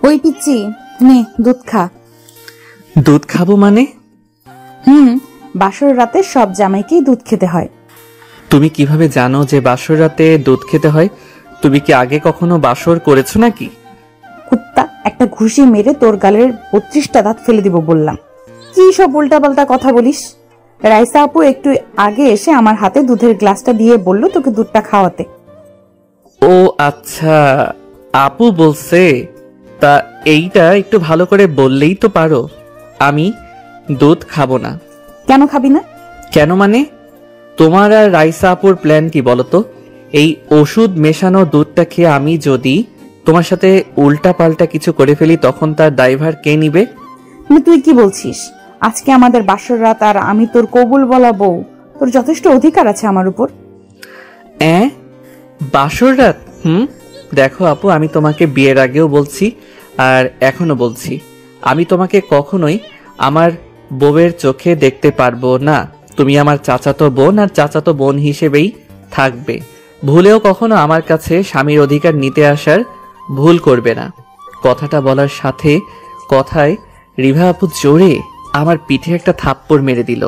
ওই পিচ্ছি, নে দুধ খা। দুধ খাবো মানে? বাসর রাতে সব জামাইকেই দুধ খেতে হয়। তুমি কিভাবে জানো যে বাসর রাতে দুধ খেতে হয়? তুমি কি আগে কখনো বাসর করেছো নাকি? কুত্তা, একটা ঘুষি মেরে তোর গালের 32টা দাঁত ফেলে দিব বললাম। কি সব উল্টা পাল্টা কথা বলিস? রাইসা আপু একটু আগে এসে আমার হাতে দুধের গ্লাসটা দিয়ে বলল তোকে দুধটা খাওয়াতে। ও আচ্ছা, আপু বলছে। তা এইটা একটু ভালো করে বললেই তো পারো। আমি দুধ খাবো না। কেন খাবি না? কেন মানে? তোমার আর রাইসা আপুর প্ল্যান কি বলতো? এই ওষুধ মেশানো দুধটা খেয়ে আমি যদি তোমার সাথে উল্টা পাল্টা কিছু করে ফেলি তখন তার দায়ভার কে নিবে? তুই কি বলছিস? আজকে আমাদের বাসর রাত আর আমি তোর কবুল বলা বউ। তোর যথেষ্ট অধিকার আছে আমার উপর। বাসর রাত? দেখো আপু, আমি তোমাকে বিয়ের আগেও বলছি আর এখনো বলছি, আমি তোমাকে কখনোই আমার বউয়ের চোখে দেখতে পারবো না। তুমি আমার চাচাতো বোন আর চাচাতো বোন হিসেবেই থাকবে। ভুলেও কখনো আমার কাছে স্বামীর অধিকার নিতে আসার ভুল করবে না। কথাটা বলার সাথে কথায় রিভা আপু জোরে আমার পিঠে একটা থাপ্পড় মেরে দিল।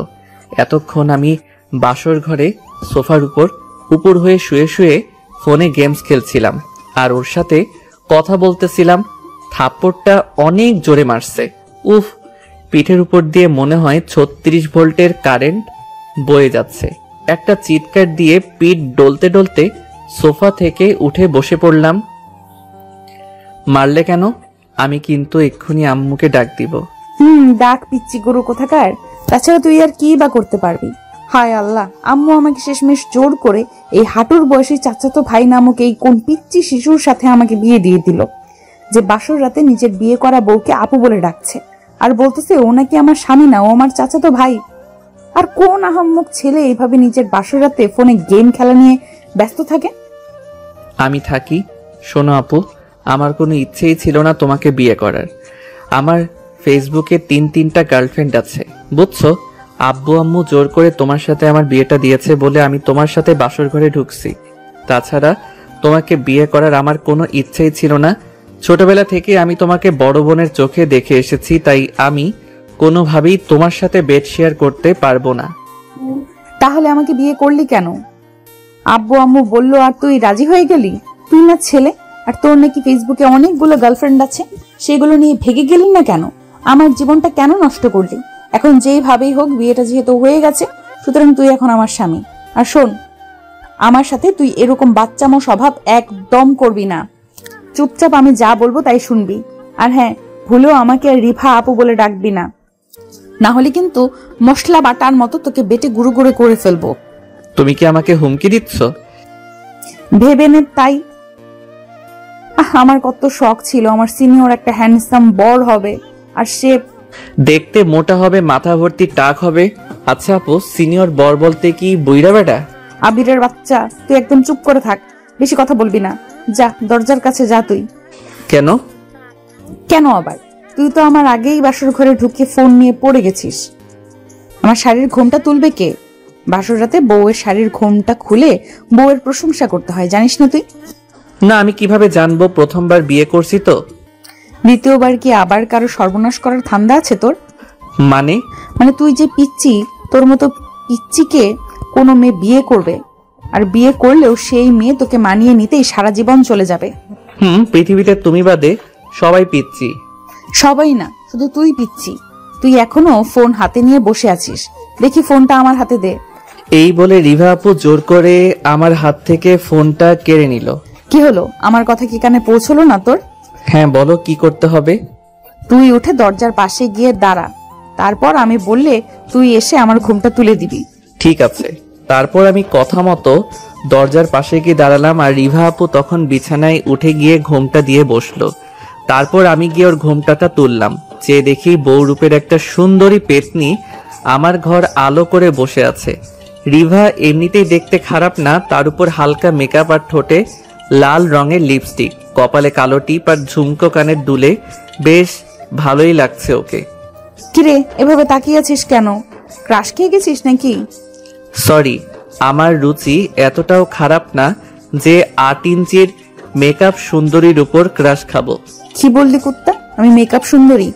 এতক্ষণ আমি বাসর ঘরে সোফার উপর হয়ে শুয়ে শুয়ে ফোনে গেমস খেলছিলাম আর ওর সাথে কথা বলতেছিলাম। থাপ্পড়টা অনেক জোরে মারছে। উফ, পিঠের উপর দিয়ে মনে হয় 36 ভোল্টের কারেন্ট বয়ে যাচ্ছে। একটা চিৎকার দিয়ে পিঠ ডলতে ডলতে সোফা থেকে উঠে বসে পড়লাম। মারলে কেন? আমি কিন্তু এক্ষুনি আম্মুকে ডাক দিব। ডাক পিচ্ছি গরু কোথাকার। তাছাড়া তুই আর কি বা করতে পারবি? হায় আল্লাহ, আম্মু আমাকে শেষমেশ জোর করে এই হাঁটুর বয়সী চাচাতো ভাই নামক এই কোন পিচ্ছি শিশুর সাথে আমাকে বিয়ে দিয়ে দিল, যে বাসর রাতে নিজের বিয়ে করা বউকে আপু বলে ডাকছে আর বলতেছে ও নাকি আমার স্বামী না, ও আমার চাচাতো ভাই। আর কোন আহাম্মক ছেলে এইভাবে নিজের বাসর রাতে ফোনে গেম খেলা নিয়ে ব্যস্ত থাকে? আমি থাকি। শোনো আপু, আমার কোনো ইচ্ছেই ছিল না তোমাকে বিয়ে করার। আমার ফেসবুকে 3-3টা গার্লফ্রেন্ড আছে, বুঝছো? আব্বু আম্মু জোর করে তোমার সাথে আমার বিয়েটা দিয়েছে বলে আমি তোমার সাথে বাসর ঘরে ঢুকছি। তাছাড়া তোমাকে বিয়ে করার আমার কোনো ইচ্ছেই ছিল না। ছোটবেলা থেকে আমি তোমাকে বড় বোনের চোখে দেখে এসেছি, তাই আমি কোনোভাবেই তোমার সাথে বেড শেয়ার করতে পারবো না। তাহলে আমাকে বিয়ে করলি কেন? আব্বু আম্মু বললো আর তুই রাজি হয়ে গেলি? তুই না ছেলে, আর তোর নাকি ফেসবুকে অনেকগুলো গার্লফ্রেন্ড আছে, সেগুলো নিয়ে ভেগে গেলি না কেন? আমার জীবনটা কেন নষ্ট করলি? এখন যেইভাবেই হোক বিয়েটা যেহেতু হয়ে গেছে, সুতরাং তুই এখন আমার স্বামী। আর শোন, আমার সাথে তুই এরকম বাচ্চামো স্বভাব একদম করবি না। চুপচাপ আমি যা বলবো তাই শুনবি। আর হ্যাঁ, ভুলেও আমাকে আর রিভা আপু বলে ডাকবি না, না হলে কিন্তু মশলা বাটার মতো তোকে বেটে গুঁড়ো গুঁড়ো করে ফেলবো। তুমি কি আমাকে হুমকি দিচ্ছ? ভেবে নে তাই। আমার কত শখ ছিল আমার সিনিয়র একটা হ্যান্ডসাম বর হবে, আর সে দেখতে মোটা হবে, মাথা ভর্তি টাক হবে। আচ্ছা আপু, সিনিয়র বর বলতে কি বুইড়া বেটা? আবিরের বাচ্চা, তুই একদম চুপ করে থাক, বেশি কথা বলবি না। যা, দরজার কাছে যা। তুই কেন? কেন আবার? তুই তো আমার আগেই বাসর ঘরে ঢুকে ফোন নিয়ে পড়ে গেছিস। আমার শাড়ির ঘোমটা তুলবে কে? বাসর রাতে বউয়ের শাড়ির ঘোমটা খুলে বউয়ের প্রশংসা করতে হয়, জানিস না তুই? না, আমি কিভাবে জানবো? প্রথমবার বিয়ে করছি তো। দ্বিতীয়বার কি আবার কারো সর্বনাশ করার ধান্দা আছে তোর? মানে তুই যে পিচ্ছি, তোর মতো পিচ্ছিকে কোনো মেয়ে বিয়ে করবে, আর বিয়ে করলেও সেই মেয়ে তোকে মানিয়ে নিতেই সারা জীবন চলে যাবে। পৃথিবীতে তুমি বাদে সবাই পিচ্ছি। সবাই না, শুধু তুই পিচ্ছি। তুই এখনো ফোন হাতে নিয়ে বসে আছিস। দেখি ফোনটা আমার হাতে দে। এই বলে রিভা আপু জোর করে আমার হাত থেকে ফোনটা কেড়ে নিল। কি হলো? আমার কথা কি কানে পৌঁছলো না তোর? হ্যাঁ বলো, কি করতে হবে? তুই উঠে দরজার পাশে গিয়ে দাঁড়া, তারপর আমি বললে তুই এসে আমার ঘুমটা তুলে দিবি। ঠিক আছে। তারপর আমি কথা মতো দরজার পাশে গিয়ে দাঁড়ালাম আর রিভা আপু তখন বিছানায় উঠে গিয়ে ঘোমটা দিয়ে বসলো। তারপর আমি গিয়ে ওর ঘোমটাটা তুললাম, চেয়ে দেখি বউ রূপের একটা সুন্দরী পেতনি আমার ঘর আলো করে বসে আছে। রিভা এমনিতেই দেখতে খারাপ না, তার উপর হালকা মেকআপ আর ঠোঁটে লাল রঙের লিপস্টিক, কপালে কালো টিপ আর ঝুমকো কানের দুলে, বেশ ভালোই লাগছে ওকে। কিরে, এভাবে তাকিয়ে আছিস কেন? ক্রাশ খেয়ে গেছিস নাকি? সরি, আমার রুচি এতটাও খারাপ না যে 8 ইঞ্চির মেকআপ সুন্দরীর উপর ক্রাশ খাবো। কি বললি কুত্তা? আমি মেকআপ সুন্দরী?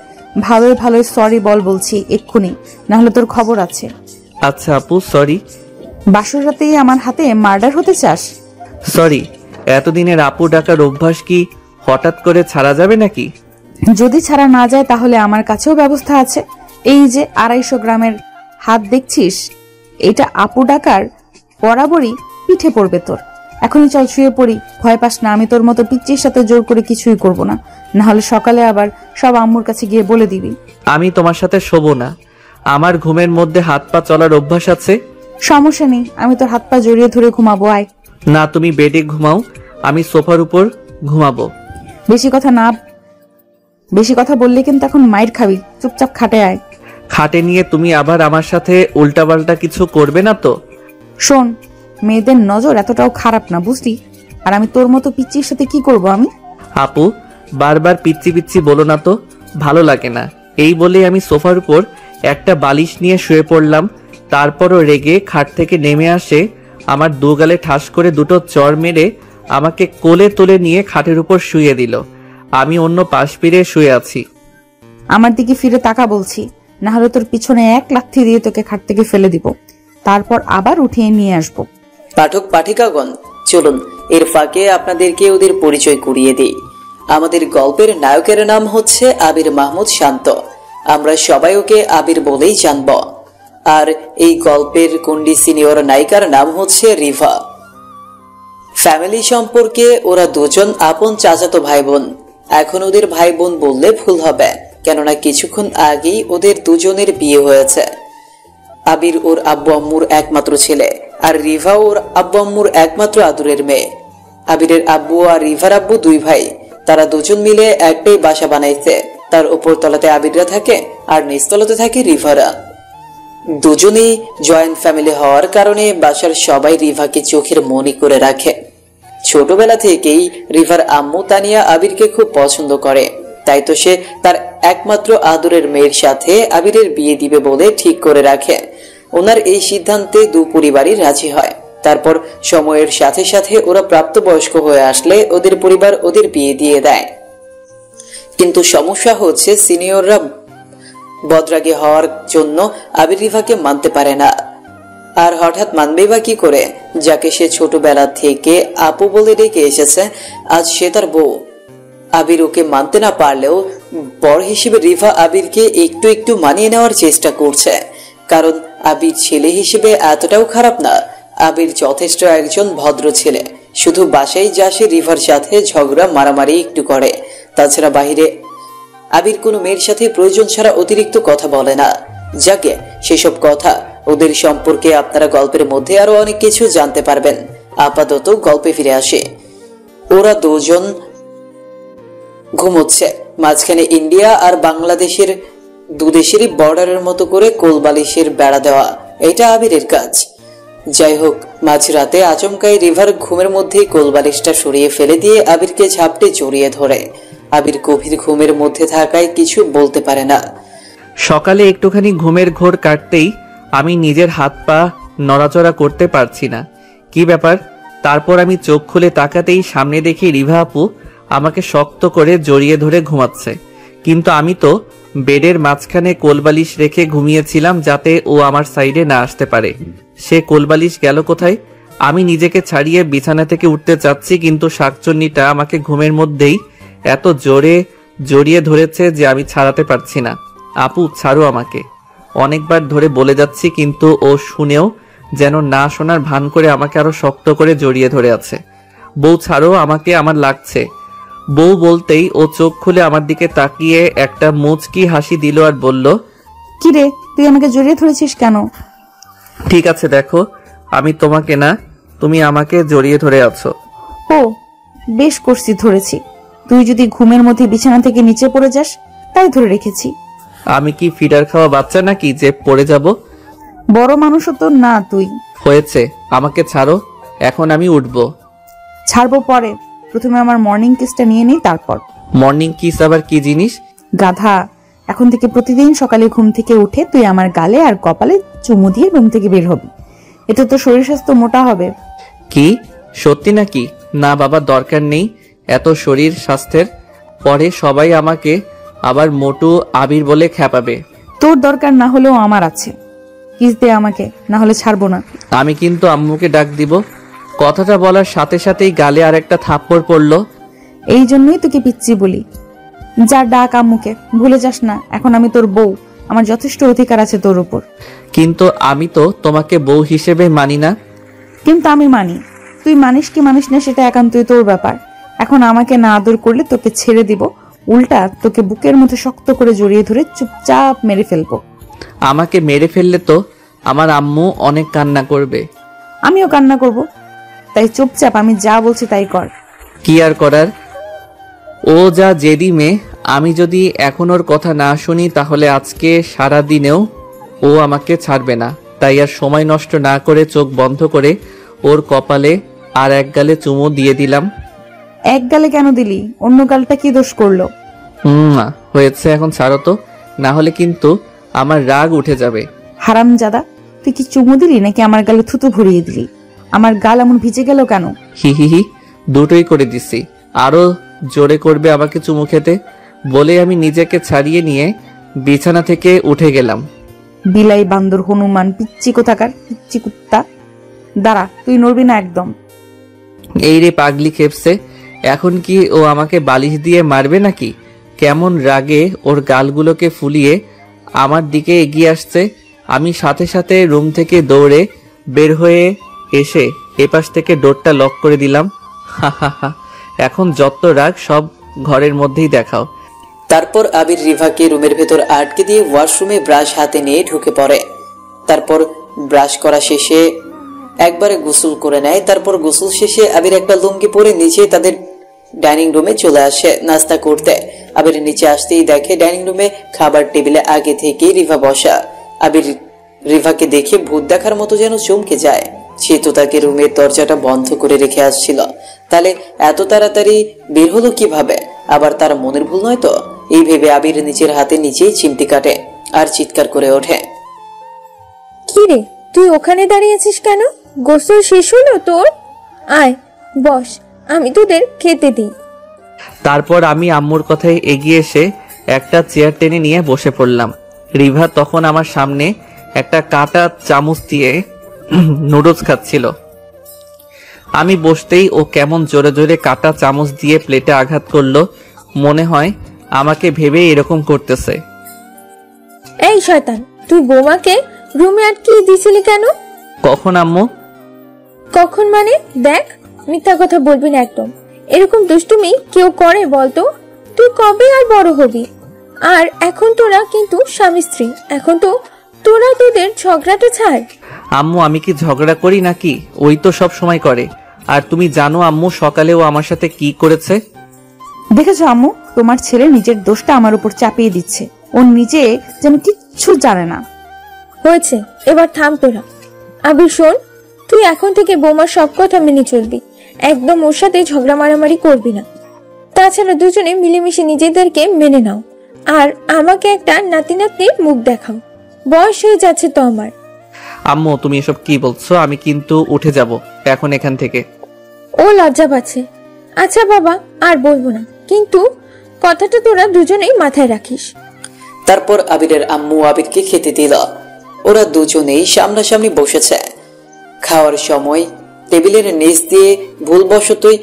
ভালোই ভালোই সরি বল বলছি এক্ষুনি, না হলে তোর খবর আছে। আচ্ছা আপু সরি। বাসর রাতেই আমার হাতে মার্ডার হতে চাস? সরি। এতদিনের আপু ডাকার অভ্যাস কি হঠাৎ করে ছাড়া যাবে নাকি? যদি ছাড়া না যায় তাহলে আমার কাছেও ব্যবস্থা আছে। এই যে 250 গ্রামের হাত দেখছিস, এটা আপু ডাকার বরাবরই পিঠে পড়বে তোর। এখনই চল শুয়ে পড়ি। ভয় পাস না, আমি তোর মতো পিচ্চির সাথে জোর করে কিছুই করব না, না হলে সকালে আবার সব আম্মুর কাছে গিয়ে বলে দিবি। আমি তোমার সাথে শোবো না, আমার ঘুমের মধ্যে হাত পা চলার অভ্যাস আছে। সমস্যা নেই, আমি তোর হাত পা জড়িয়ে ধরে ঘুমাবো। আয়। না তুমি বেডে ঘুমাও, আমি সোফার উপর ঘুমাবো। বেশি কথা বললে কিন্তু এখন মাইর খাবি। চুপচাপ খাটে আয়। খাটে নিয়ে তুমি আবার আমার সাথে উল্টাপাল্টা কিছু করবে না তো? শোন, মেয়েদের নজর এতটাও খারাপ না, বুঝলি? আর আমি তোর মতো পিচ্চির সাথে কি করব আমি? আপু বারবার পিচ্ছি পিচ্ছি বলো না তো, ভালো লাগে না। এই বলে আমি সোফার উপর একটা বালিশ নিয়ে শুয়ে পড়লাম। তারপরও রেগে খাট থেকে নেমে আসে, আমার দুগালে ঠাস করে দুটো চড় মেরে আমাকে কোলে তুলে নিয়ে খাটের উপর শুয়ে দিল। আমি অন্য পাশ ফিরে শুয়ে আছি। আমার দিকে ফিরে তাকা বলছি, না হলে তোর পিছনে 1 লাথি দিয়ে তোকে খাট থেকে ফেলে দিব, তারপর আবার উঠিয়ে নিয়ে আসবো। পাঠক পাঠিকাগণ, চলুন এর ফাঁকে আপনাদেরকে ওদের পরিচয় করিয়ে দিই। আমাদের গল্পের নায়কের নাম হচ্ছে আবির মাহমুদ শান্ত। আমরা সবাই ওকে আবির বলেই জানব। আর এই গল্পের কুন্ডি সিনিয়র নায়িকার নাম হচ্ছে রিভা। ফ্যামিলি সম্পর্কে ওরা দুজন আপন চাচাতো ভাই বোন। এখন ওদের ভাই বোন বললে ভুল হবে, কেননা কিছুক্ষণ আগেই ওদের দুজনের বিয়ে হয়েছে। আবির ওর আব্বু আম্মুর একমাত্র ছেলে, আর রিভা ওর আব্বু আম্মুর একমাত্র আদরের মেয়ে। আবিরের আব্বু আর রিভার আব্বু 2 ভাই। তারা দুজন মিলে একটাই বাসা বানাইছে। তার উপর তলাতে আবিররা থাকে আর নিচতলাতে থাকে রিভারা। দুজনেই জয়েন্ট ফ্যামিলি হওয়ার কারণে বাসার সবাই রিভাকে চোখের মনি করে রাখে। ছোটবেলা থেকেই রিভার আম্মু তানিয়া আবিরকে খুব পছন্দ করে, তাই তো সে তার একমাত্র আদরের মেয়ের সাথে আবিরের বিয়ে দিবে বলে ঠিক করে রাখে। ওনার এই সিদ্ধান্তে 2 পরিবারই রাজি হয়। তারপর সময়ের সাথে সাথে ওরা প্রাপ্তবয়স্ক হয়ে আসলে ওদের পরিবার ওদের বিয়ে দিয়ে দেয়। কিন্তু সমস্যা হচ্ছে সিনিয়ররা বদরাগী হওয়ার জন্য আবির রিভাকে মানতে পারে না। আর হঠাৎ মানবেই বা কি করে, যাকে সে ছোটবেলা থেকে আপু বলে ডেকে এসেছে, আজ সে তার বউ। আবির ওকে মানতে না পারলেও বর হিসেবে রিভা আবিরকে একটু একটু মানিয়ে নেওয়ার চেষ্টা করছে, কারণ আবির ছেলে হিসেবে এতটাও খারাপ না। আবির যথেষ্ট একজন ভদ্র ছেলে। শুধু বাসায় যা সে রিভার সাথে ঝগড়া মারামারি একটু করে, তাছাড়া বাহিরে আবির কোনো মেয়ের সাথে প্রয়োজন ছাড়া অতিরিক্ত কথা বলে না। যাকে সেসব কথা ওদের সম্পর্কে আপনারা গল্পের মধ্যে আরো অনেক কিছু জানতে পারবেন। আপাতত গল্পে ফিরে আসে। ওরা দুজন ঘুমোচ্ছে। মাঝখানে ইন্ডিয়া আর বাংলাদেশের 2 দেশেরই বর্ডারের মতো করে কোলবালিশের বেড়া দেওয়া, এটা আবিরের কাজ। যাই হোক, মাঝরাতে আচমকাই রিভার ঘুমের মধ্যেই কোলবালিশটা সরিয়ে ফেলে দিয়ে আবিরকে ঝাপটে জড়িয়ে ধরে। আবির গভীর ঘুমের মধ্যে থাকায় কিছু বলতে পারে না। সকালে একটুখানি ঘুমের ঘোর কাটতেই আমি নিজের হাত পা নড়াচড়া করতে পারছি না। কি ব্যাপার? তারপর আমি চোখ খুলে তাকাতেই সামনে দেখি রিভা আপু আমাকে শক্ত করে জড়িয়ে ধরে ঘুমাচ্ছে। কিন্তু আমি তো বেডের মাঝখানে কোলবালিশ রেখে ঘুমিয়েছিলাম যাতে ও আমার সাইডে না আসতে পারে। সে কোলবালিশ গেল কোথায়? আমি নিজেকে ছাড়িয়ে বিছানা থেকে উঠতে চাচ্ছি, কিন্তু শাকচুন্নিটা আমাকে ঘুমের মধ্যেই এত জোরে জড়িয়ে ধরেছে যে আমি ছাড়াতে পারছি না। আপু ছাড়ো আমাকে, অনেকবার ধরে বলে যাচ্ছি, কিন্তু ও শুনেও যেন না শোনার ভান করে আমাকে আরো শক্ত করে জড়িয়ে ধরে আছে। বউ ছাড়ো আমাকে, আমার লাগছে। বউ বলতেই ও চোখ খুলে আমার দিকে তাকিয়ে একটা মুচকি হাসি দিল আর বলল, কি রে, তুই আমাকে জড়িয়ে ধরেছিস কেন? ঠিক আছে দেখো, আমি তোমাকে না, তুমি আমাকে জড়িয়ে ধরে আছো। ও বেশ করছি, ধরেছি। তুই যদি ঘুমের মধ্যে বিছানা থেকে নিচে পড়ে যাস তাই ধরে রেখেছি। আমি কি ফিডার খাওয়া বাচ্চা নাকি যে পড়ে যাব? বড় মানুষও তো না তুই। হয়েছে, আমাকে ছাড়ো, এখন আমি উঠবো। ছাড়বো পরে, প্রথমে আমার মর্নিং কিসটা নিয়ে নিই তারপর। মর্নিং কিস আবার কি জিনিস? গাধা, এখন থেকে প্রতিদিন সকালে ঘুম থেকে উঠে তুই আমার গালে আর কপালে চুমু দিয়ে রুম থেকে বের হবি। এতে তো শরীর স্বাস্থ্য মোটা হবে। কি সত্যি নাকি? না বাবা, দরকার নেই এত শরীর স্বাস্থ্যের। পরে সবাই আমাকে আবার মোটু আবির বলে খ্যাপাবে। তোর দরকার না হলেও আমার আছে, কিস দে আমাকে, না হলে ছাড়বো না। আমি কিন্তু আম্মুকে ডাক দিব। কথাটা বলার সাথে সাথেই গালে আরেকটা থাপ্পড় পড়লো। এই জন্যই তোকে পিচ্ছি বলি। যা ডাক আম্মুকে, ভুলে যাস না এখন আমি তোর বউ, আমার যথেষ্ট অধিকার আছে তোর উপর। কিন্তু আমি তো তোমাকে বউ হিসেবে মানি না। কিন্তু আমি মানি, তুই মানিস কি মানিস না সেটা একান্তই তোর ব্যাপার। এখন আমাকে না আদর করলে তোকে ছেড়ে দিব, উল্টা তোকে বুকের মধ্যে শক্ত করে জড়িয়ে ধরে চুপচাপ মেরে ফেলবো। আমাকে মেরে ফেললে তো আমার আম্মু অনেক কান্না করবে। আমিও কান্না করব, তাই চুপচাপ আমি যা বলছি তাই কর। কি আর করার, ও যা জেদি মেয়ে। আমি যদি এখন ওর কথা না শুনি তাহলে আজকে সারা দিনেও ও আমাকে ছাড়বে না। তাই আর সময় নষ্ট না করে চোখ বন্ধ করে ওর কপালে আর এক গালে চুমু দিয়ে দিলাম। এক গালে কেন দিলি? অন্য গালটা কি দোষ করলো? হয়েছে, এখন ছাড়ো তো, না হলে কিন্তু আমার রাগ উঠে যাবে। হারামজাদা, তুই কি চুমু দিলি নাকি আমার গালে থুতু ভরিয়ে দিলি? আমার গাল এমন ভিজে গেল কেন? হি হি হি, দুটোই করে দিছি। আরো জোরে করবে আমাকে চুমু খেতে বলে আমি নিজেকে ছাড়িয়ে নিয়ে বিছানা থেকে উঠে গেলাম। বিলাই, বান্দর, হনুমান, পিচ্চি কোথাকার, পিচ্চি কুত্তা। দাঁড়া, তুই নড়বি না একদম। এই রে পাগলি খেপছে, এখন কি ও আমাকে বালিশ দিয়ে মারবে নাকি? কেমন রাগে ওর গালগুলোকে ফুলিয়ে আমার দিকে এগিয়ে আসছে। আমি সাথে সাথে রুম থেকে দৌড়ে বের হয়ে এসে এপাশ থেকে ডোরটা লক করে দিলাম। হা হা হা, এখন যত রাগ সব ঘরের মধ্যেই দেখাও। তারপর আবির রিভাকে রুমের ভেতর আটকে দিয়ে ওয়াশরুমে ব্রাশ হাতে নিয়ে ঢুকে পড়ে। তারপর ব্রাশ করা শেষে একবারে গোসল করে নেয়। তারপর গোসল শেষে আবির একটা লুঙ্গি পরে নিচে তাদের ডাইনিং রুমে চলে আসে নাস্তা করতে। আবির নিচে আসতেই দেখে ডাইনিং রুমে খাবার টেবিলে আগে থেকেই রিভা বসা। আবির রিভাকে দেখে ভূত দেখার মতো যেন চমকে যায়। সে তো তাকে রুমের দরজাটা বন্ধ করে রেখে আসছিল, তাহলে এত তাড়াতাড়ি বের হলো কিভাবে? আবার তার মনের ভুল নয় তো? এই ভেবে আবির নিজের হাতে নিজেই চিমটি কাটে আর চিৎকার করে ওঠে। কি রে, তুই ওখানে দাঁড়িয়েছিস কেন? গোসল শেষ হলো তোর? আয় বস, আমি তোদের খেতে দিই। তারপর আমি আম্মুর কথায় এগিয়ে এসে একটা চেয়ার টেনে নিয়ে বসে পড়লাম। রিভা তখন আমার সামনে একটা কাঁটা চামচ দিয়ে নুডলস খাচ্ছিল। আমি বসতেই ও কেমন জোরে জোরে কাঁটা চামচ দিয়ে প্লেটে আঘাত করলো। মনে হয় আমাকে ভেবে এরকম করতেছে। এই শয়তান, তুই বৌমাকে রুমে আটকিয়ে দিছিলি কেন? কখন আম্মু? কখন মানে? দেখ, মিথ্যা কথা বলবি না একদম। এরকম দুষ্টুমি কেউ করে বলতো? তুই কবে আর বড় হবি? আর এখন তোরা কিন্তু স্বামী স্ত্রী, এখন তো তোরা তোদের ঝগড়াটা ছাড়। আম্মু, আমি কি ঝগড়া করি নাকি? ওই তো সব সময় করে। আর তুমি জানো আম্মু সকালেও আমার সাথে কি করেছে? দেখেছো আম্মু, তোমার ছেলে নিজের দোষটা আমার উপর চাপিয়ে দিচ্ছে। ও নিজে যেন কিচ্ছু জানে না। হয়েছে, এবার থাম তোরা। আবির শোন, তুই এখন থেকে বৌমার সব কথা মেনে চলবি, একদম ওর সাথে ঝগড়া মারামারি করবি না। তাছাড়া দুজনে মিলেমিশে নিজেদেরকে মেনে নাও, আর আমাকে একটা নাতি নাতনির মুখ দেখাও। বয়স হয়ে যাচ্ছে তো আমার। আম্মু, তুমি এসব কি বলছো? আমি কিন্তু উঠে যাব এখন এখান থেকে। ও লজ্জা পাচ্ছে। আচ্ছা বাবা, আর বলবো না, কিন্তু কথাটা তোরা দুজনেই মাথায় রাখিস। তারপর আবিরের আম্মু আবিরকে খেতে দিল। ওরা দুজনেই সামনাসামনি বসেছে। খাওয়ার সময় টেবিলের নিচ দিয়ে ভুলবশতই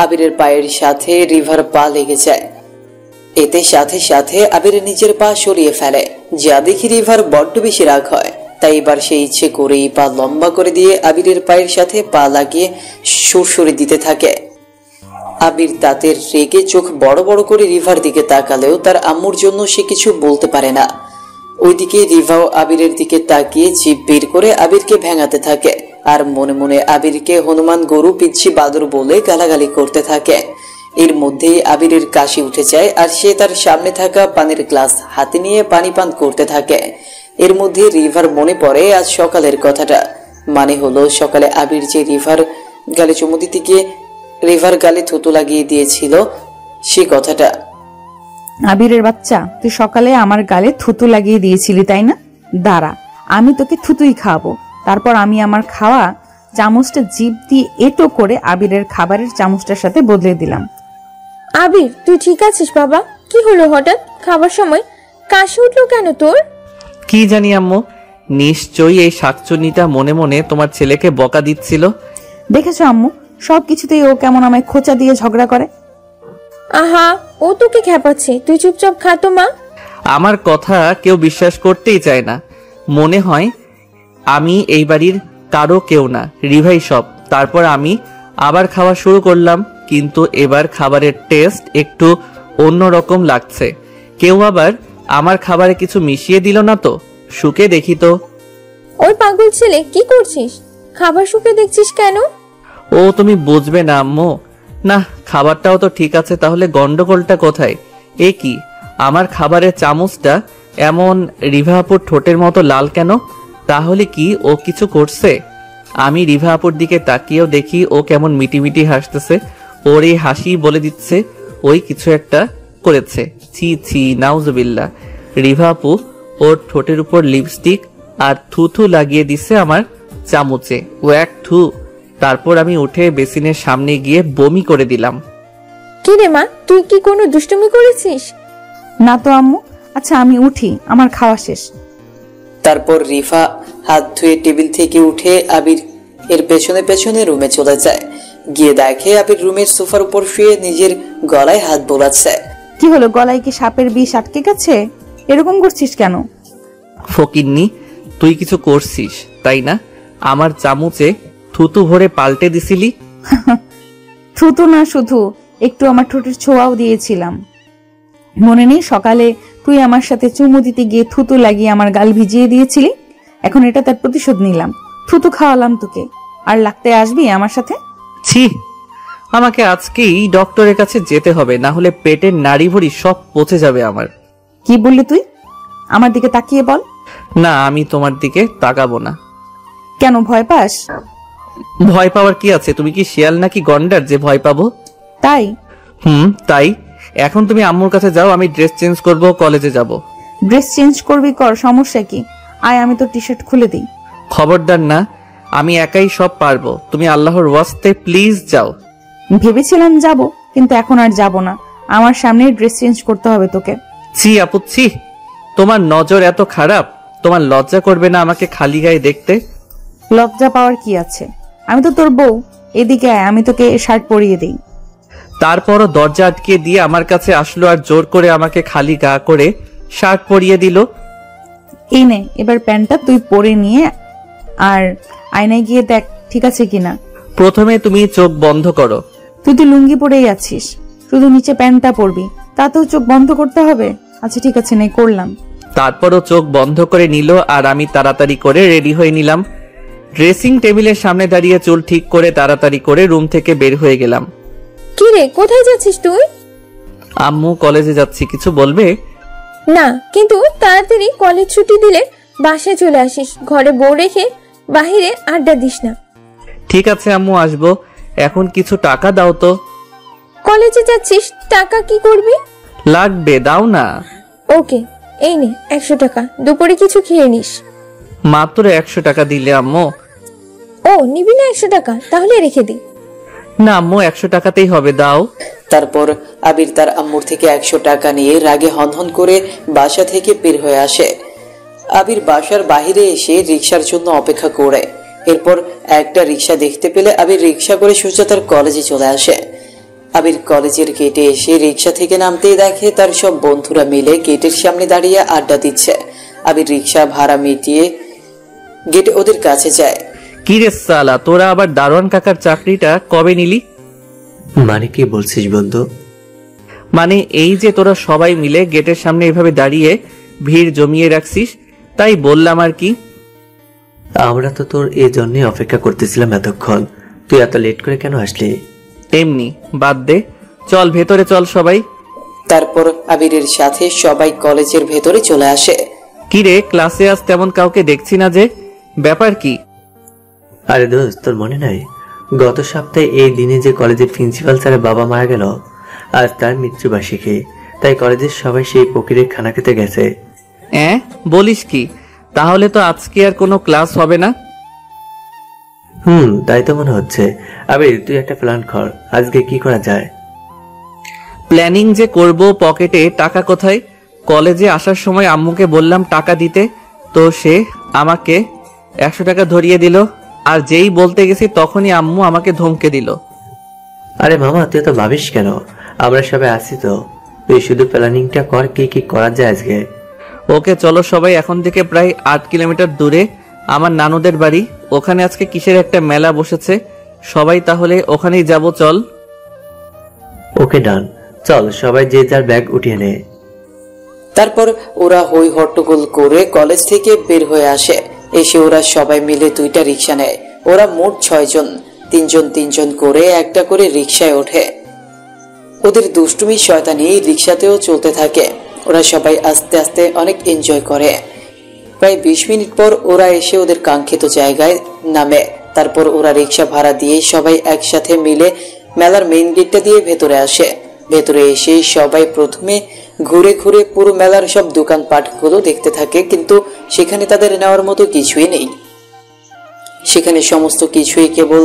আবিরের পায়ের সাথে রিভার পা লেগে যায়। এতে সাথে সাথে আবিরের নিজের পা সরিয়ে ফেলে, যা দেখি রিভার বড্ড বেশি রাগ হয়। তাই এবার সে ইচ্ছে করেই পা লম্বা করে দিয়ে আবিরের পায়ের সাথে পা লাগিয়ে সুরসুরি দিতে থাকে। আবির তাতে রেগে চোখ বড় বড় করে রিভার দিকে তাকালেও তার আম্মুর জন্য সে কিছু বলতে পারে না। ওইদিকে রিভাও আবিরের দিকে তাকিয়ে জিভ বের করে আবিরকে ভেঙাতে থাকে, আর মনে মনে আবিরকে হনুমান, গরু, পিচ্ছি, বাদর বলে গালাগালি করতে থাকে। এর মধ্যেই আবিরের কাশি উঠে যায়, আর সে তার সামনে থাকা পানির গ্লাস হাতে নিয়ে পানি পান করতে থাকে। এর মধ্যে রিভার মনে পড়ে আজ সকালের কথাটা। মানে হলো সকালে আবির যে রিভার গালে চুমু দিতে গিয়ে রিভার গালে থুতু লাগিয়ে দিয়েছিল সে কথাটা। আবিরের বাচ্চা, তুই সকালে আমার গালে থুতু লাগিয়ে দিয়েছিলি তাই না? দাঁড়া, আমি তোকে থুতুই খাওয়াবো। তারপর আমি আমার খাওয়া চামচটা জিভ দিয়ে এঁটো করে আবিরের খাবারের চামচটার সাথে বদলে দিলাম। আবির, তুই ঠিক আছিস বাবা? কি হলো হঠাৎ? খাবার সময় কাশি উঠলো কেন তোর? কি জানি আম্মু, নিশ্চয়ই এই শাকচুন্নিটা মনে মনে তোমার ছেলেকে বকা দিচ্ছিল। দেখেছো আম্মু, সবকিছুতেই ও কেমন আমায় খোঁচা দিয়ে ঝগড়া করে। আহা, ও তোকে খেপাচ্ছে, তুই চুপচাপ খা তো মা। আমার কথা কেউ বিশ্বাস করতেই চায় না, মনে হয় আমি এই বাড়ির কারো কেউ না, রিভাই সব। তারপর আমি আবার খাওয়া শুরু করলাম, কিন্তু এবার খাবারের টেস্ট একটু অন্যরকম লাগছে। কেউ আবার আমার খাবারে কিছু মিশিয়ে দিল না তো? শুকে দেখি তো। ওই পাগল ছেলে, কি করছিস? খাবার শুকে দেখছিস কেন? ও তুমি বুঝবে না আম্মু। না, খাবারটাও তো ঠিক আছে, তাহলে গন্ডগোলটা কোথায়? এ কি, আমার খাবারের চামচটা এমন রিভা আপুর ঠোঁটের মতো লাল কেন? তাহলে কি ও কিছু করছে? আমি রিভা আপুর দিকে তাকিয়েও দেখি ও কেমন মিটিমিটি হাসতেছে। ওর এই হাসি বলে দিচ্ছে ওই কিছু একটা করেছে। ছি ছি, নাউজুবিল্লাহ। রিভা আপু ওর ঠোঁটের উপর লিপস্টিক আর থুথু লাগিয়ে দিছে আমার চামচে। ও এক থু। তারপর আমি উঠে বেসিনের সামনে গিয়ে বমি করে দিলাম। কি রে মা, তুই কি কোনো দুষ্টুমি করেছিস? না তো আম্মু। আচ্ছা আমি উঠি, আমার খাওয়া শেষ। তারপর রিফা হাত ধুয়ে টেবিল থেকে উঠে আবির এর পেছনে পেছনে রুমে চলে যায়। গিয়ে দেখে আবির রুমের সোফার উপর শুয়ে নিজের গলায় হাত বোলাচ্ছে। কি হলো, গলায় কি সাপের বিষ আটকে গেছে? এরকম করছিস কেন? ফকিন্নি, তুই কিছু করছিস তাই না? আমার চামচে থুতু ভরে পাল্টে দিছিলি। থুতু না, শুধু একটু আমার ঠোঁটের ছোঁয়াও দিয়েছিলাম। মনে নেই সকালে তুই আমার সাথে চুমু দিতে গিয়ে থুতু লাগিয়ে আমার গাল ভিজিয়ে দিয়েছিলি? এখন এটা তার প্রতিশোধ নিলাম। থুতু খাওয়ালাম তোকে, আর লাগতে আসবি আমার সাথে? ছি, আমাকে আজকেই ডক্টরের কাছে যেতে হবে, না হলে পেটের নাড়ি ভড়ি সব পচে যাবে আমার। কি বললি তুই? আমার দিকে তাকিয়ে বল। না, আমি তোমার দিকে তাকাবো না। কেন, ভয় পাস? ভয় পাওয়ার কি আছে? তুমি কি শিয়াল নাকি গন্ডার যে ভয় পাবো? তাই? তাই। এখন তুমি আম্মুর কাছে যাও, আমি ড্রেস চেঞ্জ করব, কলেজে যাব। ড্রেস চেঞ্জ করবি কর, সমস্যা কি? আয় আমি তোর টি শার্ট খুলে দিই। খবরদার না, আমি একাই সব পারবো। তুমি আল্লাহর ওয়াস্তে প্লিজ যাও। ভেবেছিলাম যাব, কিন্তু এখন আর যাব না। আমার সামনে ড্রেস চেঞ্জ করতে হবে তোকে। ছি আপু, ছি। তোমার নজর এত খারাপ, তোমার লজ্জা করবে না আমাকে খালি গায়ে দেখতে? লজ্জা পাওয়ার কি আছে? আমি তো তোর বউ। এদিকে আয়, আমি তোকে শার্ট পরিয়ে দিই। তারপরও দরজা আটকে দিয়ে আমার কাছে আসলো আর জোর করে আমাকে খালি গা করে শার্ট পরিয়ে দিল। এই নে, এবার প্যান্টটা তুই পরে নিয়ে আর আয়নায় গিয়ে দেখ ঠিক আছে কিনা। প্রথমে তুমি চোখ বন্ধ করো। তুই তো লুঙ্গি পরেই আছিস, শুধু নিচে প্যান্টটা পরবি, তাতেও চোখ বন্ধ করতে হবে? আচ্ছা ঠিক আছে, নে, করলাম। তারপরও চোখ বন্ধ করে নিল আর আমি তাড়াতাড়ি করে রেডি হয়ে নিলাম। ড্রেসিং টেবিলের সামনে দাঁড়িয়ে চুল ঠিক করে তাড়াতাড়ি করে রুম থেকে বের হয়ে গেলাম। কি রে, কোথায় যাচ্ছিস তুই? আম্মু, কলেজে যাচ্ছি। কিছু বলবে? না, কিন্তু তাড়াতাড়ি কলেজ ছুটি দিলে বাসায় চলে আসিস। ঘরে বউ রেখে বাহিরে আড্ডা দিস না। ঠিক আছে আম্মু, আসবো। এখন কিছু টাকা দাও তো। কলেজে যাচ্ছিস, টাকা কি করবি? লাগবে, দাও না। ওকে, এই নে 100 টাকা, দুপুরে কিছু খেয়ে নিস। মাত্র 100 টাকা দিলে আম্মু? ও, নিবি না 100 টাকা? তাহলে রেখে দি। না আম্মু, 100 টাকাতেই হবে, দাও। তারপর আবির তার আম্মুর থেকে 100 টাকা নিয়ে রাগে হনহন করে বাসা থেকে বের হয়ে আসে। আবির বাসার বাহিরে এসে রিক্সার জন্য অপেক্ষা করে। এরপর একটা রিক্সা দেখতে পেলে আবির রিক্সা করে সোজা তার কলেজে চলে আসে। আবির কলেজের গেটে এসে রিক্সা থেকে নামতেই দেখে তার সব বন্ধুরা মিলে গেটের সামনে দাঁড়িয়ে আড্ডা দিচ্ছে। আবির রিক্সা ভাড়া মিটিয়ে গেটে ওদের কাছে যায়। কি রে সালা, তোরা আবার দারোয়ান কাকার চাকরিটা কবে নিলি? মানে কি বলছিস বন্ধু? মানে এই যে তোরা সবাই মিলে গেটের সামনে এভাবে দাঁড়িয়ে ভিড় জমিয়ে রাখছিস, তাই বললাম আর কি। আমরা তো তোর এই জন্যই অপেক্ষা করতেছিলাম এতক্ষণ। তুই এত লেট করে কেন আসলি? এমনি, বাদ দে, চল ভেতরে চল সবাই। তারপর আবিরের সাথে সবাই কলেজের ভেতরে চলে আসে। কি রে, ক্লাসে আজ তেমন কাউকে দেখছি না যে, ব্যাপার কি? আরে দোস্ত, তোর মনে নাই গত সপ্তাহে এই দিনে যে কলেজের প্রিন্সিপাল স্যারের বাবা মারা গেল? আজ তার মৃত্যুবার্ষিকী, তাই কলেজের সবাই সেই ফকিরের খানা খেতে গেছে। বলিস কি? তাহলে তো আজকে আর কোনো ক্লাস হবে না। তাই তো মনে হচ্ছে। আবির, তুই একটা প্ল্যান কর, আজকে কি করা যায়? প্ল্যানিং যে করব, পকেটে টাকা কোথায়? কলেজে আসার সময় আম্মুকে বললাম টাকা দিতে, তো সে আমাকে 100 টাকা ধরিয়ে দিল, আর যেই বলতে গেছি তখনই আম্মু আমাকে ধমকে দিল। আরে মামা, তুই তো ভাবিস কেন? আমরা সবাই আছি তো। তুই শুধু প্ল্যানিংটা কর, কি কি করা যায় আজকে। ওকে চলো সবাই, এখন থেকে প্রায় 8 কিলোমিটার দূরে আমার নানুদের বাড়ি, ওখানে আজকে কিসের একটা মেলা বসেছে, সবাই তাহলে ওখানেই যাব, চল। ওকে ডান, চল সবাই যে যার ব্যাগ উঠিয়ে নে। তারপর ওরা হই হট্টগোল করে কলেজ থেকে বের হয়ে আসে। এসে ওরা সবাই মিলে 2টা রিক্সা নেয়। ওরা মোট 6 জন, 3জন করে একটা করে রিক্সায় ওঠে। ওদের দুষ্টুমি শয়তানি রিক্সাতেও চলতে থাকে। ওরা সবাই আস্তে আস্তে অনেক এনজয় করে। প্রায় 20 মিনিট পর ওরা এসে ওদের কাঙ্ক্ষিত জায়গায় নামে। তারপর ওরা রিক্সা ভাড়া দিয়ে সবাই একসাথে মিলে মেলার মেইন গেটটা দিয়ে ভেতরে আসে। ভেতরে এসে সবাই প্রথমে ঘুরে ঘুরে পুরো মেলার সব দোকানপাটগুলো দেখতে থাকে, কিন্তু সেখানে তাদের নেওয়ার মতো কিছুই নেই। সেখানে সমস্ত কিছুই কেবল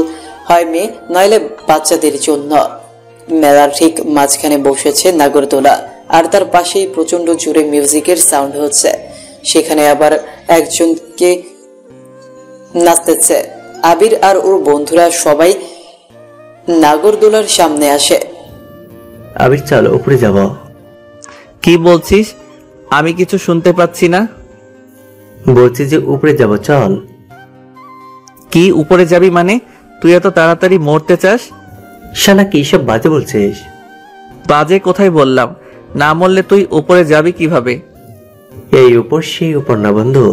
হয় মেয়ে নইলে বাচ্চাদের জন্য। মেলার ঠিক মাঝখানে বসেছে নাগরদোলা, আর তার পাশেই প্রচন্ড জোরে মিউজিকের সাউন্ড হচ্ছে। সেখানে আবার একজনকে নাচতেছে। আবির আর ওর বন্ধুরা সবাই নাগরদোলার সামনে আসে। আবির, চল উপরে যাব। কি বলছিস? আমি কিছু শুনতে পাচ্ছি না। বলছি যে উপরে যাব, চল। কি উপরে যাবি মানে? তুই এত তাড়াতাড়ি মরতে চাস? শালা, কি সব বাজে বলছিস? বাজে কোথায় বললাম? না মরলে তুই উপরে যাবি কিভাবে? এই উপর সেই উপর না বন্ধু,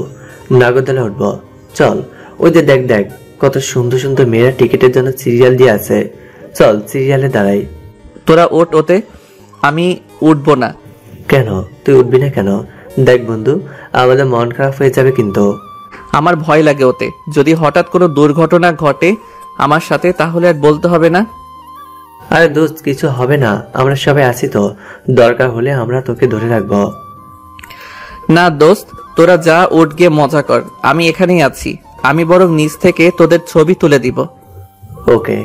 নাগরদোলা উঠবো, চল। ওই যে দেখ দেখ, কত সুন্দর সুন্দর মেয়েরা টিকিটের জন্য সিরিয়াল দিয়ে আছে। চল সিরিয়ালে দাঁড়াই। তোরা ওঠ ওতে, আমি উঠবো না। কেন তুই উঠবি না কেন? দেখ বন্ধু, আমাদের মন খারাপ হয়ে যাবে কিন্তু। আমার ভয় লাগে ওতে, যদি হঠাৎ কোনো দুর্ঘটনা ঘটে আমার সাথে, তাহলে আর বলতে হবে না। আরে দোস্ত, কিছু হবে না, আমরা সবাই আছি তো, দরকার হলে আমরা তোকে ধরে রাখবো। না দোস্ত, তোরা যা, উঠ গিয়ে মজা কর, আমি এখানেই আছি। আমি বরং নিচ থেকে তোদের ছবি তুলে দিব। ওকে,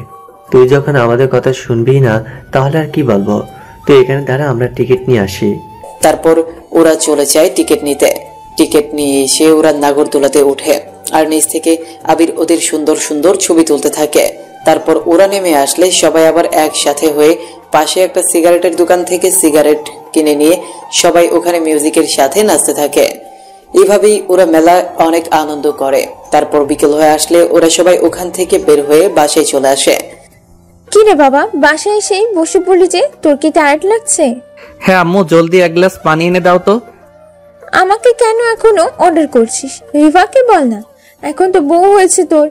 তুই যখন আমাদের কথা শুনবি না তাহলে আর কি বলবো। তুই এখানে দাঁড়া, আমরা টিকিট নিয়ে আসি। তারপর ওরা চলে যায় টিকিট নিতে। টিকিট নিয়ে এসে ওরা নাগরদোলাতে ওঠে, আর নিচ থেকে আবির ওদের সুন্দর সুন্দর ছবি তুলতে থাকে। তারপর ওরা নেমে আসলে সবাই আবার একসাথে হয়ে পাশে একটা সিগারেটের দোকান থেকে সিগারেট কিনে নিয়ে সবাই ওখানে মিউজিকের সাথে নাচতে থাকে। এইভাবেই ওরা মেলা অনেক আনন্দ করে। তারপর বিকেল হয়ে আসলে ওরা সবাই ওখান থেকে বের হয়ে বাসায় চলে আসে। কি রে বাবা, বাসায় এসেই বসে পড়লি যে? তোর কি টায়ার্ড লাগছে? হ্যাঁ আম্মু, জলদি 1 গ্লাস পানি এনে দাও তো। আমাকে কেন এখনো অর্ডার করছিস? রিভাকে বল না, এখন তো বউ হয়েছে তোর,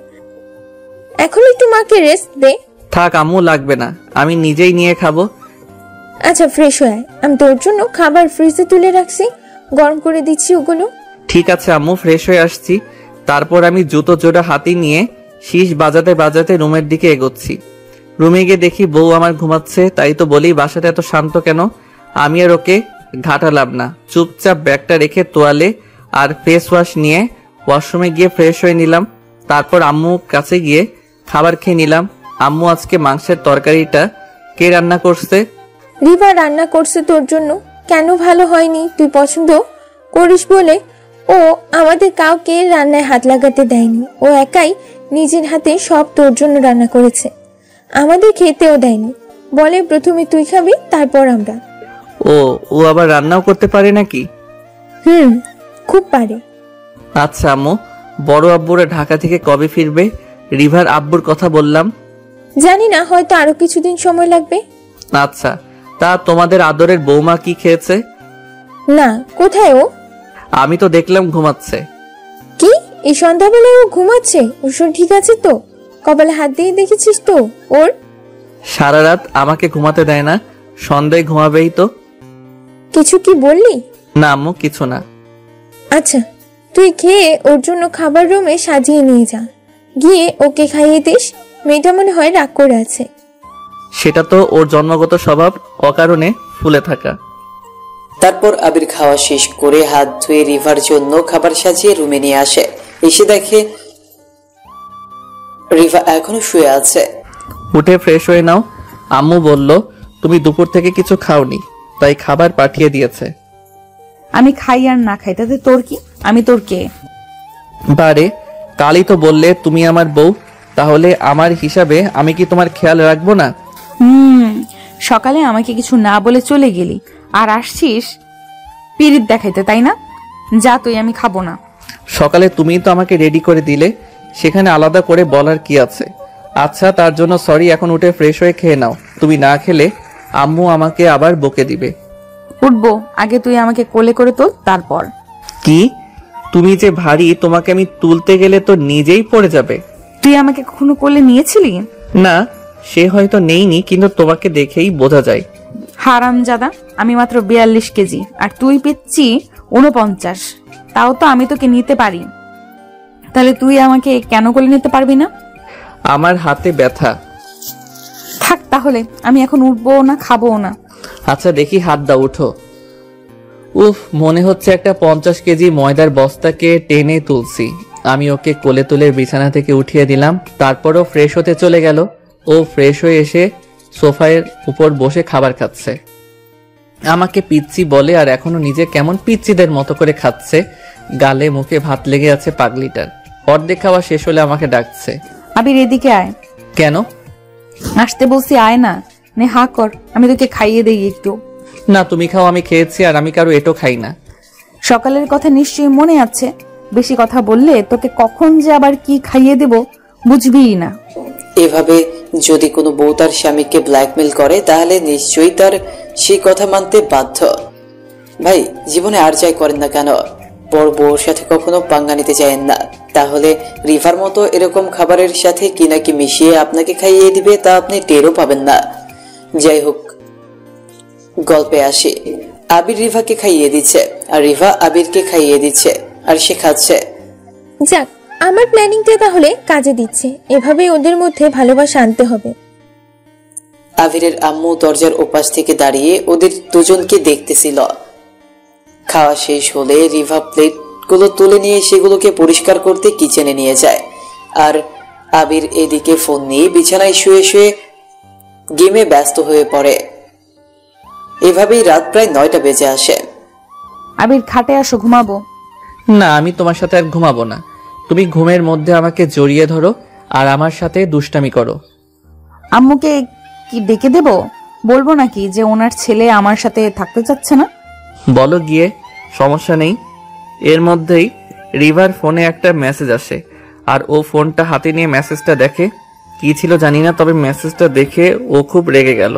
এখন একটু মাকে রেস্ট দে। থাক আম্মু, লাগবে না, আমি নিজেই নিয়ে খাবো। আচ্ছা ফ্রেশ হয়ে, আমি তোর জন্য খাবার ফ্রিজে তুলে রাখছি, গরম করে দিচ্ছি ওগুলো। ঠিক আছে আম্মু, ফ্রেশ হয়ে আসছি। তারপর আমি জুতো জোড়া হাতে নিয়ে শীষ বাজাতে বাজাতে রুমের দিকে এগোচ্ছি। রুমে গিয়ে দেখি বউ আমার ঘুমাচ্ছে। তাই তো বলি, বাসাটা এত শান্ত কেন? আমি আর ওকে ঘাটালাম না, চুপচাপ ব্যাগটা রেখে তোয়ালে আর ফেস ওয়াশ নিয়ে ওয়াশরুমে গিয়ে ফ্রেশ হয়ে নিলাম। তারপর আম্মু কাছে গিয়ে খাবার খেয়ে নিলাম। আম্মু, আজকে মাংসের তরকারিটা কে রান্না করছে? রিভা রান্না করছে তোর জন্য। কেন ভালো হয়নি? তুই পছন্দ করিস বলে ও আমাদের কাউকে রান্নায় হাত লাগাতে দেয়নি। ও একাই নিজের হাতে সব তোর জন্য রান্না করেছে, আমাদের খেতেও দেয়নি। বলে প্রথমে তুই খাবি, তারপর আমরা। ও আবার রান্নাও করতে পারে নাকি? খুব পারে। আচ্ছা আম্মু, বড় আব্বুরা ঢাকা থেকে কবে ফিরবে? রিভার আব্বুর কথা বললাম। জানি না, হয়তো আরো কিছুদিন সময় লাগবে। আচ্ছা, তা তোমাদের আদরের বৌমা কি খেয়েছে? না, কোথায় ও? আমি তো দেখলাম ঘুমাচ্ছে। কি, এই সন্ধ্যাবেলায় ও ঘুমাচ্ছে? ওর শরীর ঠিক আছে তো? কপালে হাত দিয়ে দেখেছিস তো ওর? সারা রাত আমাকে ঘুমাতে দেয় না, সন্ধ্যায় ঘুমাবেই তো। কিছু কি বললি? না আম্মু, কিছু না। আচ্ছা, তুই খেয়ে ওর জন্য খাবার রুমে সাজিয়ে নিয়ে যা, গিয়ে ওকে খাইয়ে দিস। মেয়েটা মনে হয় রাগ করে আছে। সেটা তো ওর জন্মগত স্বভাব, অকারণে ফুলে থাকা। তারপর আবির খাওয়া শেষ করে হাত ধুয়ে রিভার জন্য খাবার সাজিয়ে রুমে নিয়ে আসে। এসে দেখে রিভা এখনো শুয়ে আছে। উঠে ফ্রেশ হয়ে নাও। আম্মু বলল তুমি দুপুর থেকে কিছু খাওনি, তাই খাবার পাঠিয়ে দিয়েছে। আমি খাই আর না খাই তাতে তোর কি? আমি তোর কে? বারে, কালই তো বললে তুমি আমার বউ, তাহলে আমার হিসাবে আমি কি তোমার খেয়াল রাখবো না? সকালে আমাকে কিছু না বলে চলে গেলি, আর আসছিস পিরিত দেখাইতে, তাই না? যা তুই, আমি খাবো না। সকালে তুমিই তো আমাকে রেডি করে দিলে, সেখানে আলাদা করে বলার কি আছে? আচ্ছা, তার জন্য সরি। এখন উঠে ফ্রেশ হয়ে খেয়ে নাও। তুমি না খেলে আম্মু আমাকে আবার বকে দিবে। উঠবো, আগে তুই আমাকে কোলে করে তোল, তারপর। কি? তুমি যে ভারী, তোমাকে আমি তুলতে গেলে তো নিজেই পড়ে যাবে। তুই আমাকে কখনো কোলে নিয়েছিলি? না, সে হয়তো নেইনি, কিন্তু তোমাকে দেখেই বোঝা যায়। হারামজাদা, আমি মাত্র 42 কেজি আর তুই পিচ্ছি 49। তাও তো আমি তোকে নিতে পারি, তাহলে তুই আমাকে কেন কোলে নিতে পারবি না? আমার হাতে ব্যথা। থাক তাহলে, আমি এখন উঠবো না, খাবো না। আচ্ছা দেখি, হাত দাও, উঠো। উফ, মনে হচ্ছে একটা 50 কেজি ময়দার বস্তাকে টেনে তুলছি। আমি ওকে কোলে তুলে বিছানা থেকে উঠিয়ে দিলাম, তারপরও ফ্রেশ হতে চলে গেল। ও ফ্রেশ হয়ে এসে সোফার উপর বসে খাবার খাচ্ছে। আমাকে পিচ্ছি বলে, আর এখনো নিজে কেমন পিচ্ছিদের মতো করে খাচ্ছে। গালে মুখে ভাত লেগে আছে পাগলিটার। অর্ধেক খাওয়া শেষ হলে আমাকে ডাকছে। আবির, এদিকে আয়। কেন? আসতে বলছি, আয় না। নে হা কর, আমি তোকে খাইয়ে দেই একটু। না, তুমি খাও, আমি খেয়েছি, আর আমি কারো এটো খাই না। সকালের কথা নিশ্চয়ই মনে আছে। বেশি কথা বললে তোকে কখন যে আবার কি খাইয়ে দেব বুঝবিই না। এভাবে যদি কোনো বউ তার স্বামীকে ব্ল্যাকমেল করে, তাহলে নিশ্চয়ই তার সেই কথা মানতে বাধ্য। ভাই, জীবনে আর যাই করেন না কেন, বড় বউর সাথে কখনো পাঙ্গা নিতে চাইেন না। তাহলে রিভার মতো এরকম খাবারের সাথে কি নাকি মিশিয়ে আপনাকে খাইয়ে দিবে, তা আপনি টেরও পাবেন না। যাই হোক, গল্পে আসি। আবির রিভাকে খাইয়ে দিচ্ছে, আর রিভা আবিরকে খাইয়ে দিচ্ছে, আর সে খাচ্ছে। যাক, আমার প্ল্যানিংটা তাহলে কাজে দিচ্ছে। এভাবেই ওদের মধ্যে ভালোবাসা আনতে হবে। আবিরের আম্মু দরজার ওপাশ থেকে দাঁড়িয়ে ওদের দুজনকে দেখতেছিল। খাওয়া শেষ হলে রিভা প্লেটগুলো তুলে নিয়ে সেগুলোকে পরিষ্কার করতে কিচেনে নিয়ে যায়, আর আবির এদিকে ফোন নিয়ে বিছানায় শুয়ে শুয়ে গেমে ব্যস্ত হয়ে পড়ে। এভাবেই রাত প্রায় 9টা বেজে আসে। আবির, খাটে আসো, ঘুমাবো। না, আমি তোমার সাথে আর ঘুমাবো না। তুমি ঘুমের মধ্যে আমাকে জড়িয়ে ধরো আর আমার সাথে দুষ্টামি করো। আম্মুকে কি ডেকে দেব? বলবো নাকি যে ওনার ছেলে আমার সাথে থাকতে চাচ্ছে না? বলো গিয়ে, সমস্যা নেই। এর মধ্যেই রিভার ফোনে একটা মেসেজ আসে, আর ও ফোনটা হাতে নিয়ে মেসেজটা দেখে। কি ছিল জানি না, তবে মেসেজটা দেখে ও খুব রেগে গেল।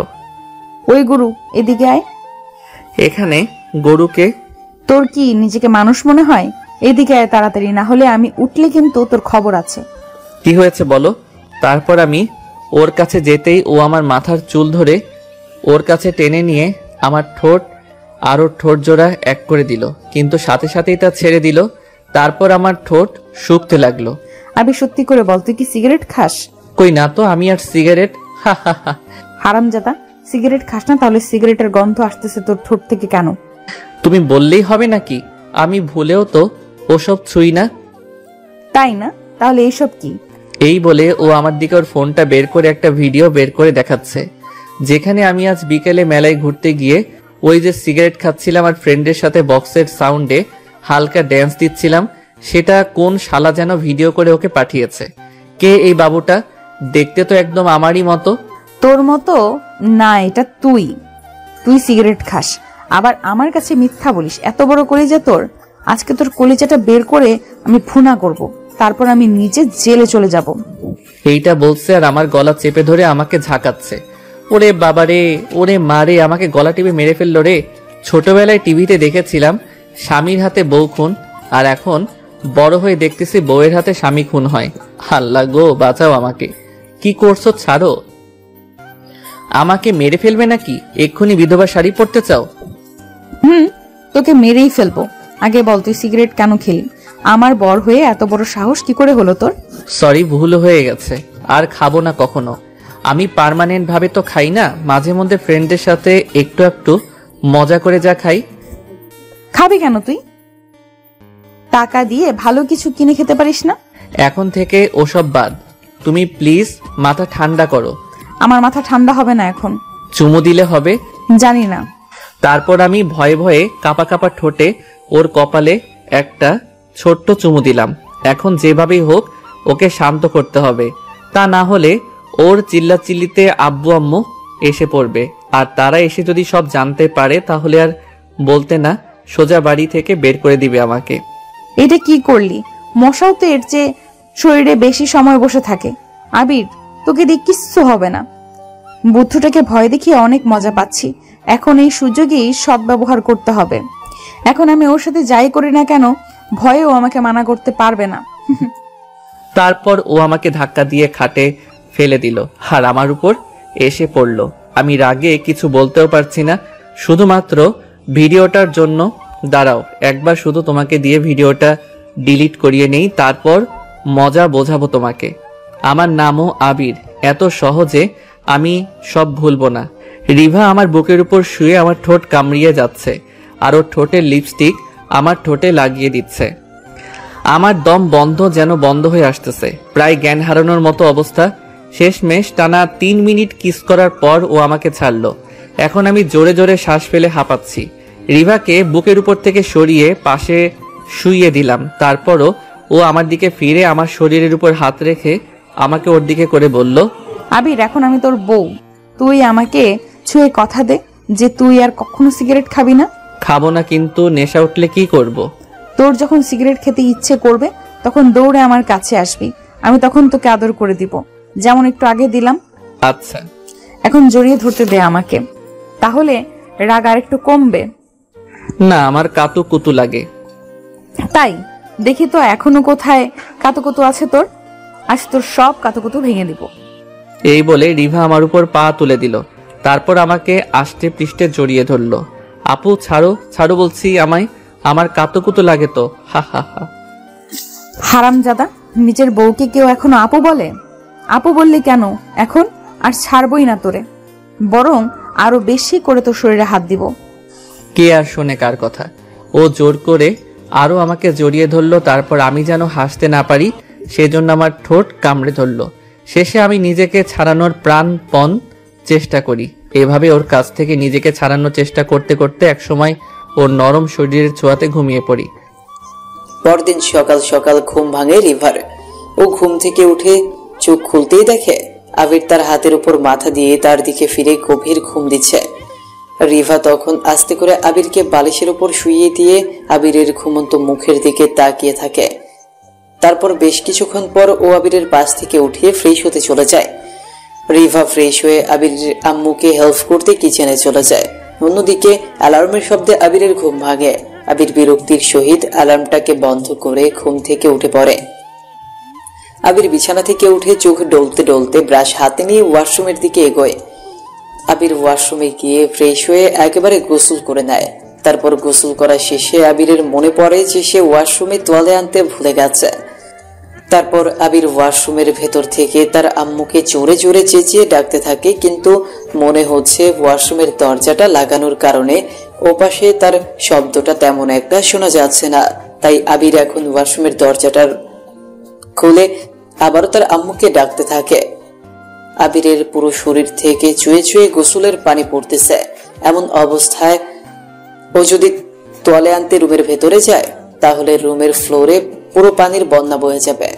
ওই গরু, এদিকে আয়। এখানে গরুকে? তোর কি নিজেকে মানুষ মনে হয়? এদিকে আয় তাড়াতাড়ি, না হলে আমি উঠলে কিন্তু তোর খবর আছে। কি হয়েছে বলো। তারপর আমি ওর কাছে যেতেই ও আমার মাথার চুল ধরে ওর কাছে টেনে নিয়ে আমার ঠোঁট আর ওর ঠোঁট জোড়া এক করে দিল, কিন্তু সাথে সাথেই তা ছেড়ে দিল। তারপর আমার ঠোঁট শুকতে লাগলো। আবি, সত্যি করে বল, তুই কি সিগারেট খাস? কই না তো, আমি আর সিগারেট। হারামজাদা, সিগারেট খাস না, তাহলে সিগারেটের গন্ধ আসতেছে তোর ঠোঁট থেকে কেন? তুমি বললেই হবে নাকি? আমি ভুলেও তো ওসব ছুঁই না। তাই না? তাহলে এইসব কি? এই বলে ও আমার দিকে ওর ফোনটা বের করে একটা ভিডিও বের করে দেখাচ্ছে, যেখানে আমি আজ বিকেলে মেলায় ঘুরতে গিয়ে ওই যে সিগারেট খাচ্ছিলাম আর ফ্রেন্ডের সাথে বক্সের সাউন্ডে হালকা ড্যান্স দিচ্ছিলাম, সেটা কোন শালা যেন ভিডিও করে ওকে পাঠিয়েছে। কে এই বাবুটা? দেখতে তো একদম আমারই মতো। তোর মতো না, এটা তুই সিগারেট খাস, আবার আমার কাছে মিথ্যা বলিস। এত বড় কলিজা তোর! আজকে তোর কলিজাটা বের করে আমি ভুনা করব, তারপর আমি নিজে জেলে চলে যাব। এইটা বলছে আর আমার গলা চেপে ধরে আমাকে ঝাঁকাচ্ছে। ওরে বাবারে, ওরে মারে, আমাকে গলা টিপে মেরে ফেললো রে। ছোটবেলায় টিভিতে দেখেছিলাম স্বামীর হাতে বউ খুন, আর এখন বড় হয়ে দেখতেছি বউয়ের হাতে স্বামী খুন হয়। আল্লাহ গো, বাঁচাও আমাকে। কি করছো? ছাড়ো। আমাকে মেরে ফেলবে নাকি? এক্ষুনি বিধবা শাড়ি পরতে চাও? তোকে মেরেই ফেলবো। আগে বল, তুই সিগারেট কেন খেলি? আমার বর হয়ে এত বড় সাহস কি করে হলো তোর? সরি, ভুল হয়ে গেছে, আর খাবো না কখনো। আমি পার্মানেন্ট ভাবে তো খাই না, মাঝে মধ্যে ফ্রেন্ডদের সাথে একটু একটু মজা করে যা খাই। খাবি কেন তুই? টাকা দিয়ে ভালো কিছু কিনে খেতে পারিস না? এখন থেকে ওসব বাদ। তুমি প্লিজ মাথা ঠান্ডা করো। আমার মাথা ঠান্ডা হবে না এখন। চুমু দিলে হবে? জানি না। তারপর আমি ভয়ে ভয়ে কাঁপা কাঁপা ঠোঁটে ওর কপালে একটা ছোট্ট চুমু দিলাম। এখন যেভাবেই হোক ওকে শান্ত করতে হবে, তা না হলে ওর চিল্লাচিল্লিতে আব্বু আম্মু এসে পড়বে, আর তারা এসে যদি সব জানতে পারে তাহলে আর বলতে না, সোজা বাড়ি থেকে বের করে দিবে আমাকে। এটা কি করলি? মশাও তো এর চেয়ে শরীরে বেশি সময় বসে থাকে। আবির, তোকে দিয়ে কিচ্ছু হবে না। বুদ্ধটাকে ভয় দেখিয়ে অনেক মজা পাচ্ছি। এখন এই সুযোগেই সদ্ব্যবহার করতে হবে। এখন আমি ওর সাথে যাই করি না কেন, ভয়েও আমাকে মানা করতে পারবে না। তারপর ও আমাকে ধাক্কা দিয়ে খাটে ফেলে দিল আর আমার উপর এসে পড়ল। আমি রাগে কিছু বলতেও পারছি না, শুধুমাত্র ভিডিওটার জন্য। দাঁড়াও, একবার শুধু তোমাকে দিয়ে ভিডিওটা ডিলিট করিয়ে নেই, তারপর মজা বোঝাবো তোমাকে। আমার নামও আবির, এত সহজে আমি সব ভুলবো না। রিভা আমার বুকের উপর শুয়ে আমার ঠোঁট কামড়িয়ে যাচ্ছে আর ওর ঠোঁটের লিপস্টিক আমার ঠোঁটে লাগিয়ে দিচ্ছে। আমার দম যেন বন্ধ হয়ে আসতেছে, প্রায় জ্ঞান হারানোর মতো অবস্থা। শেষমেশ টানা 3 মিনিট কিস করার পর ও আমাকে ছাড়লো। এখন আমি জোরে জোরে শ্বাস ফেলে হাঁপাচ্ছি। রিভাকে বুকের উপর থেকে সরিয়ে পাশে শুইয়ে দিলাম। তারপরও ও আমার দিকে ফিরে আমার শরীরের উপর হাত রেখে আমাকে ওর দিকে করে বলল, আবির, এখন আমি তোর বউ, তুই আমাকে ছুঁয়ে কথা দে যে তুই আর কখনো সিগারেট খাবি না। খাবো না, কিন্তু নেশা উঠলে কি করব? তোর যখন সিগারেট খেতে ইচ্ছে করবে তখন দৌড়ে আমার কাছে আসবি, আমি তখন তোকে আদর করে দিব, যেমন একটু আগে দিলাম। আচ্ছা। এখন জড়িয়ে ধরতে দে আমাকে, তাহলে রাগ আর একটু কমবে। না, আমার কাতু কুতু লাগে। তাই দেখি তো এখনো কোথায় কাতুকুতু আছে তোর। আজ তোর সব কাতুকুতু ভেঙে দিব। এই বলে রিভা আমার উপর পা তুলে দিল, তারপর আমাকে আষ্টে পৃষ্ঠে জড়িয়ে ধরলো। আপু ছাড়ো, ছাড়ো বলছি, আমায়, আমার কাতুকুতু লাগে তো। হা হা হা। হারামজাদা, নিজের বউকে কেউ এখনো আপু বলে? আপু বললি কেন এখন? আর ছাড়বই না তোরে, বরং আরো বেশি করে তোর শরীরে হাত দিব। কে আর শোনে কার কথা? ও জোর করে আরো আমাকে জড়িয়ে ধরলো, তারপর আমি যেন হাসতে না পারি সেজন্য আমার ঠোঁট কামড়ে ধরলো। শেষে আমি নিজেকে ছাড়ানোর প্রাণপণ চেষ্টা করি। এভাবে ওর কাছ থেকে নিজেকে ছাড়ানোর চেষ্টা করতে করতে একসময় ওর নরম শরীরের ছোঁয়াতে ঘুমিয়ে পড়ি। পরদিন সকাল সকাল ঘুম ভাঙে রিভার। ও ঘুম থেকে উঠে চোখ খুলতেই দেখে আবির তার হাতের উপর মাথা দিয়ে তার দিকে ফিরে গভীর ঘুম দিচ্ছে। রিভা তখন আস্তে করে আবিরকে বালিশের উপর শুইয়ে দিয়ে আবিরের ঘুমন্ত মুখের দিকে তাকিয়ে থাকে। তারপর বেশ কিছুক্ষণ পর ও আবিরের পাশ থেকে উঠিয়ে ফ্রেশ হতে চলে যায়। রিভা ফ্রেশ হয়ে আবিরের আম্মুকে হেল্প করতে কিচেনে চলে যায়। অন্যদিকে অ্যালার্মের শব্দে আবিরের ঘুম ভাঙে। আবির বিরক্তির সহিত অ্যালার্মটাকে বন্ধ করে ঘুম থেকে উঠে পড়ে। আবির বিছানা থেকে উঠে চোখ ডলতে ডলতে ব্রাশ হাতে নিয়ে ওয়াশরুমের দিকে এগোয়। আবির ওয়াশরুমে গিয়ে ফ্রেশ হয়ে একেবারে গোসল করে নেয়। তারপর গোসল করা শেষে আবিরের মনে পড়ে যে সে ওয়াশরুমে তোয়ালে আনতে ভুলে গেছে। তারপর আবির ওয়াশরুমের ভেতর থেকে তার আম্মুকে জোরে জোরে চেঁচিয়ে ডাকতে থাকে, কিন্তু মনে হচ্ছে ওয়াশরুমের দরজাটা লাগানোর কারণে ওপাশে তার শব্দটা তেমন একটা শোনা যাচ্ছে না। তাই আবির এখন ওয়াশরুমের দরজাটা খুলে আবারও তার আম্মুকে ডাকতে থাকে। আবিরের পুরো শরীর থেকে চুয়ে চুয়ে গোসলের পানি পড়তেছে। এমন অবস্থায় ও যদি তোয়ালে আনতে রুমের ভেতরে যায় তাহলে রুমের ফ্লোরে পুরো পানির বন্যা বয়ে যাবে।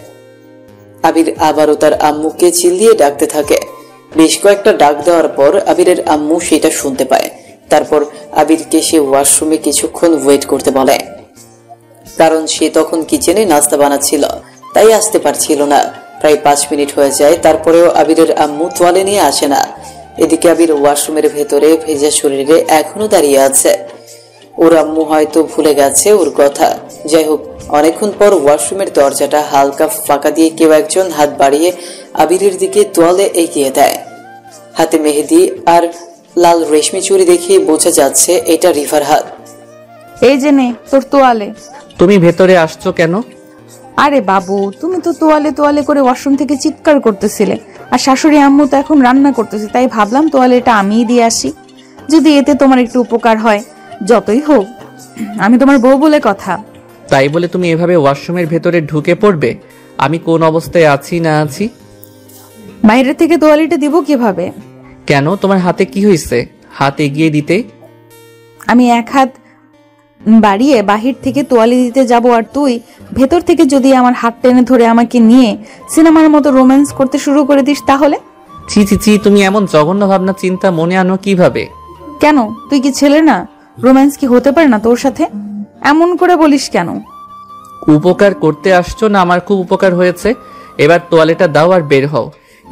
আবির আবারও তার আম্মুকে চিল্লিয়ে ডাকতে থাকে। বেশ কয়েকটা ডাক দেওয়ার পর আবিরের আম্মু সেটা শুনতে পায়। তারপর আবিরকে সে ওয়াশরুমে কিছুক্ষণ ওয়েট করতে বলে, কারণ সে তখন কিচেনে নাস্তা বানাচ্ছিল, তাই আসতে পারছিল না। প্রায় 5 মিনিট হয়ে যায়, তারপরেও আবিরের আম্মু তোয়ালে নিয়ে আসে না। এদিকে আবির ওয়াশরুমের ভেতরে ভেজা শরীরে এখনো দাঁড়িয়ে আছে। ওর আম্মু হয়তো ভুলে গেছে ওর কথা। যাই হোক, অনেকক্ষণ পর ওয়াশরুমের দরজাটা হালকা ফাঁকা দিয়ে কেউ একজন হাত বাড়িয়ে আবিরের দিকে তোয়ালে এগিয়ে দেয়। হাতে মেহেদি আর লাল রেশমি চুড়ি দেখিয়ে বোঝা যাচ্ছে এটা রিভার হাত। এই যে নে তোর তোয়ালে। তুমি ভেতরে আসছো কেন? আরে বাবু, তুমি তো তোয়ালে তোয়ালে করে ওয়াশরুম থেকে চিৎকার করতেছিলে, আর শাশুড়ি আম্মু তো এখন রান্না করতেছে, তাই ভাবলাম তোয়ালেটা আমিই দিয়ে আসি, যদি এতে তোমার একটু উপকার হয়। যতই হোক আমি তোমার বউ বলে কথা। তাই বলে তুমি এভাবে ওয়াশরুমের ভেতরে ঢুকে পড়বে? আমি কোন অবস্থায় আছি না আছি? বাইরে থেকে তোয়ালিটা দিব কিভাবে? কেন, তোমার হাতে কি হয়েছে? হাত এগিয়ে দিতে। আমি এক হাত বাড়িয়ে বাহির থেকে তোয়ালি দিতে যাব, আর তুই ভেতর থেকে যদি আমার হাত টেনে ধরে আমাকে নিয়ে সিনেমার মতো রোম্যান্স করতে শুরু করে দিস তাহলে? ছি ছি ছি, তুমি এমন জঘন্য ভাবনা চিন্তা মনে আনো কিভাবে? কেন, তুই কি ছেলে না? রোম্যান্স কি হতে পারে না তোর সাথে? এমন করে বলিস কেন? উপকার করতে আসছো না? আমার খুব উপকার হয়েছে। এবার তোয়ালেটা দাও আর বের হও।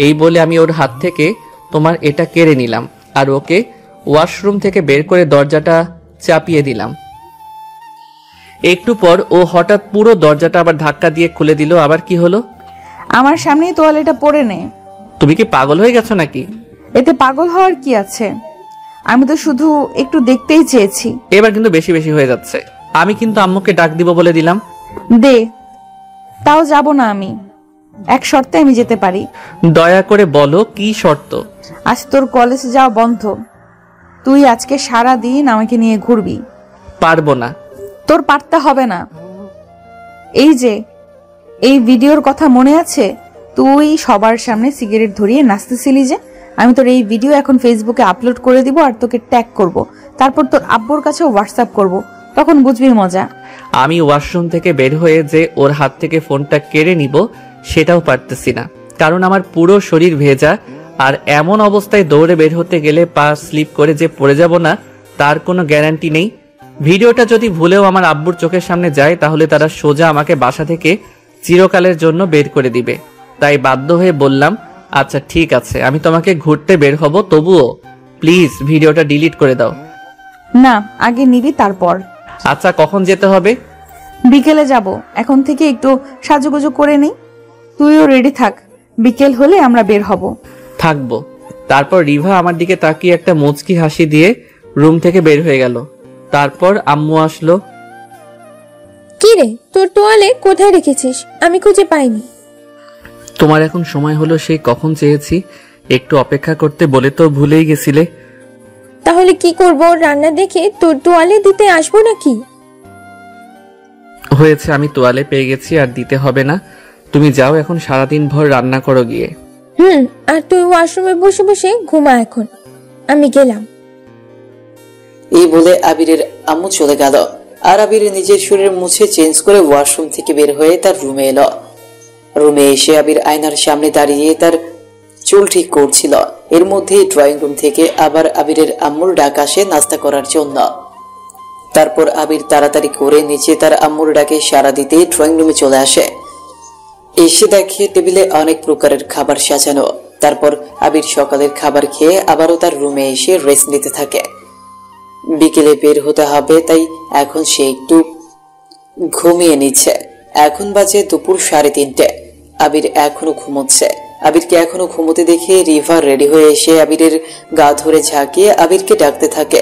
এই বলে আমি ওর হাত থেকে তোমার এটা কেড়ে নিলাম আর ওকে ওয়াশরুম থেকে বের করে দরজাটা চাপিয়ে দিলাম। একটু পর ও হঠাৎ পুরো দরজাটা আবার ধাক্কা দিয়ে খুলে দিল। আবার কি হলো? আমার সামনেই তোয়ালিটা পরে নে। তুমি কি পাগল হয়ে গেছো নাকি? এতে পাগল হওয়ার কি আছে? আমি তো শুধু একটু দেখতেই চেয়েছি। এবার কিন্তু বেশি বেশি হয়ে যাচ্ছে। আমি কিন্তু আম্মুকে ডাক দিব বলে দিলাম। দে, তাও যাব না আমি। এক শর্তে আমি যেতে পারি। দয়া করে বলো কি শর্ত? আজ তোর কলেজে যাওয়া বন্ধ। তুই আজকে সারা দিন আমাকে নিয়ে ঘুরবি। পারবো না। তোর পারতে হবে না। এই যে এই ভিডিওর কথা মনে আছে? তুই সবার সামনে সিগারেট ধরিয়ে নাচতেছিলি যে, আমি তোর এই ভিডিও এখন ফেসবুকে আপলোড করে দিব আর তোকে ট্যাগ করব। তারপর তোর আব্বুর কাছে হোয়াটসঅ্যাপ করব। তখন বুঝবি মজা। আমি ওয়াশরুম থেকে বের হয়ে যে ওর হাত থেকে ফোনটা কেড়ে নিব সেটাও পারতেছি না, কারণ আমার পুরো শরীর ভেজা। আর এমন অবস্থায় দৌড়ে বের হতে গেলে পা স্লিপ করে যে পড়ে যাব না তার কোনো গ্যারান্টি নেই। ভিডিওটা যদি ভুলেও আমার আব্বুর চোখের সামনে যায় তাহলে তারা সোজা আমাকে বাসা থেকে চিরকালের জন্য বের করে দিবে। তাই বাধ্য হয়ে বললাম, আচ্ছা ঠিক আছে, আমি তোমাকে ঘুরতে বের হব, তবুও প্লিজ ভিডিওটা ডিলিট করে দাও। না, আগে নিবি তারপর। আচ্ছা, কখন যেতে হবে? বিকেলে যাব। এখন থেকে একটু সাজুগুজু করে নেই। তুইও রেডি থাক, বিকেল হলে আমরা বের হব। থাকবো। তারপর রিভা আমার দিকে তাকিয়ে একটা মুচকি হাসি দিয়ে রুম থেকে বের হয়ে গেল। তারপর আম্মু আসলো। কি রে, তোর তোয়ালে কোথায় রেখেছিস? আমি খুঁজে পাইনি। তোমার এখন সময় হলো সেই কখন চেয়েছি, একটু অপেক্ষা করতে বলে তো ভুলেই গেছিলে। তাহলে কি করব? রান্না দেখে তোর তোয়ালে দিতে আসবো নাকি? হয়েছে, আমি তোয়ালে পেয়ে গেছি, আর দিতে হবে না। তুমি যাও এখন, সারাদিন ভর রান্না করো গিয়ে। আর তুই ওয়াশরুমে বসে বসে ঘুমা এখন। আমি গেলাম। এই বলে আবিরের আম্মু চলে গেল। আর আবির নিজের শরীর মুছে চেঞ্জ করে ওয়াশরুম থেকে বের হয়ে তার রুমে এলো। রুমে এসে আবির আয়নার সামনে দাঁড়িয়ে তার চুল ঠিক করছিল। এর মধ্যেই ড্রয়িং রুম থেকে আবার আবিরের আম্মুর ডাক আসে নাস্তা করার জন্য। তারপর আবির তাড়াতাড়ি করে নিচে তার আম্মুর ডাকে সাড়া দিতে ড্রয়িং রুমে চলে আসে। এসে দেখে টেবিলে অনেক প্রকারের খাবার সাজানো। তারপর আবির সকালের খাবার খেয়ে আবারও তার রুমে এসে রেস্ট নিতে থাকে। বিকেলে বের হতে হবে, তাই এখন সে একটু ঘুমিয়ে নিচ্ছে। এখন বাজে দুপুর 3:30। আবির এখনো ঘুমোচ্ছে। আবিরকে এখনো ঘুমোতে দেখে রিভা রেডি হয়ে এসে আবিরের গা ধরে ঝাঁকিয়ে আবিরকে ডাকতে থাকে।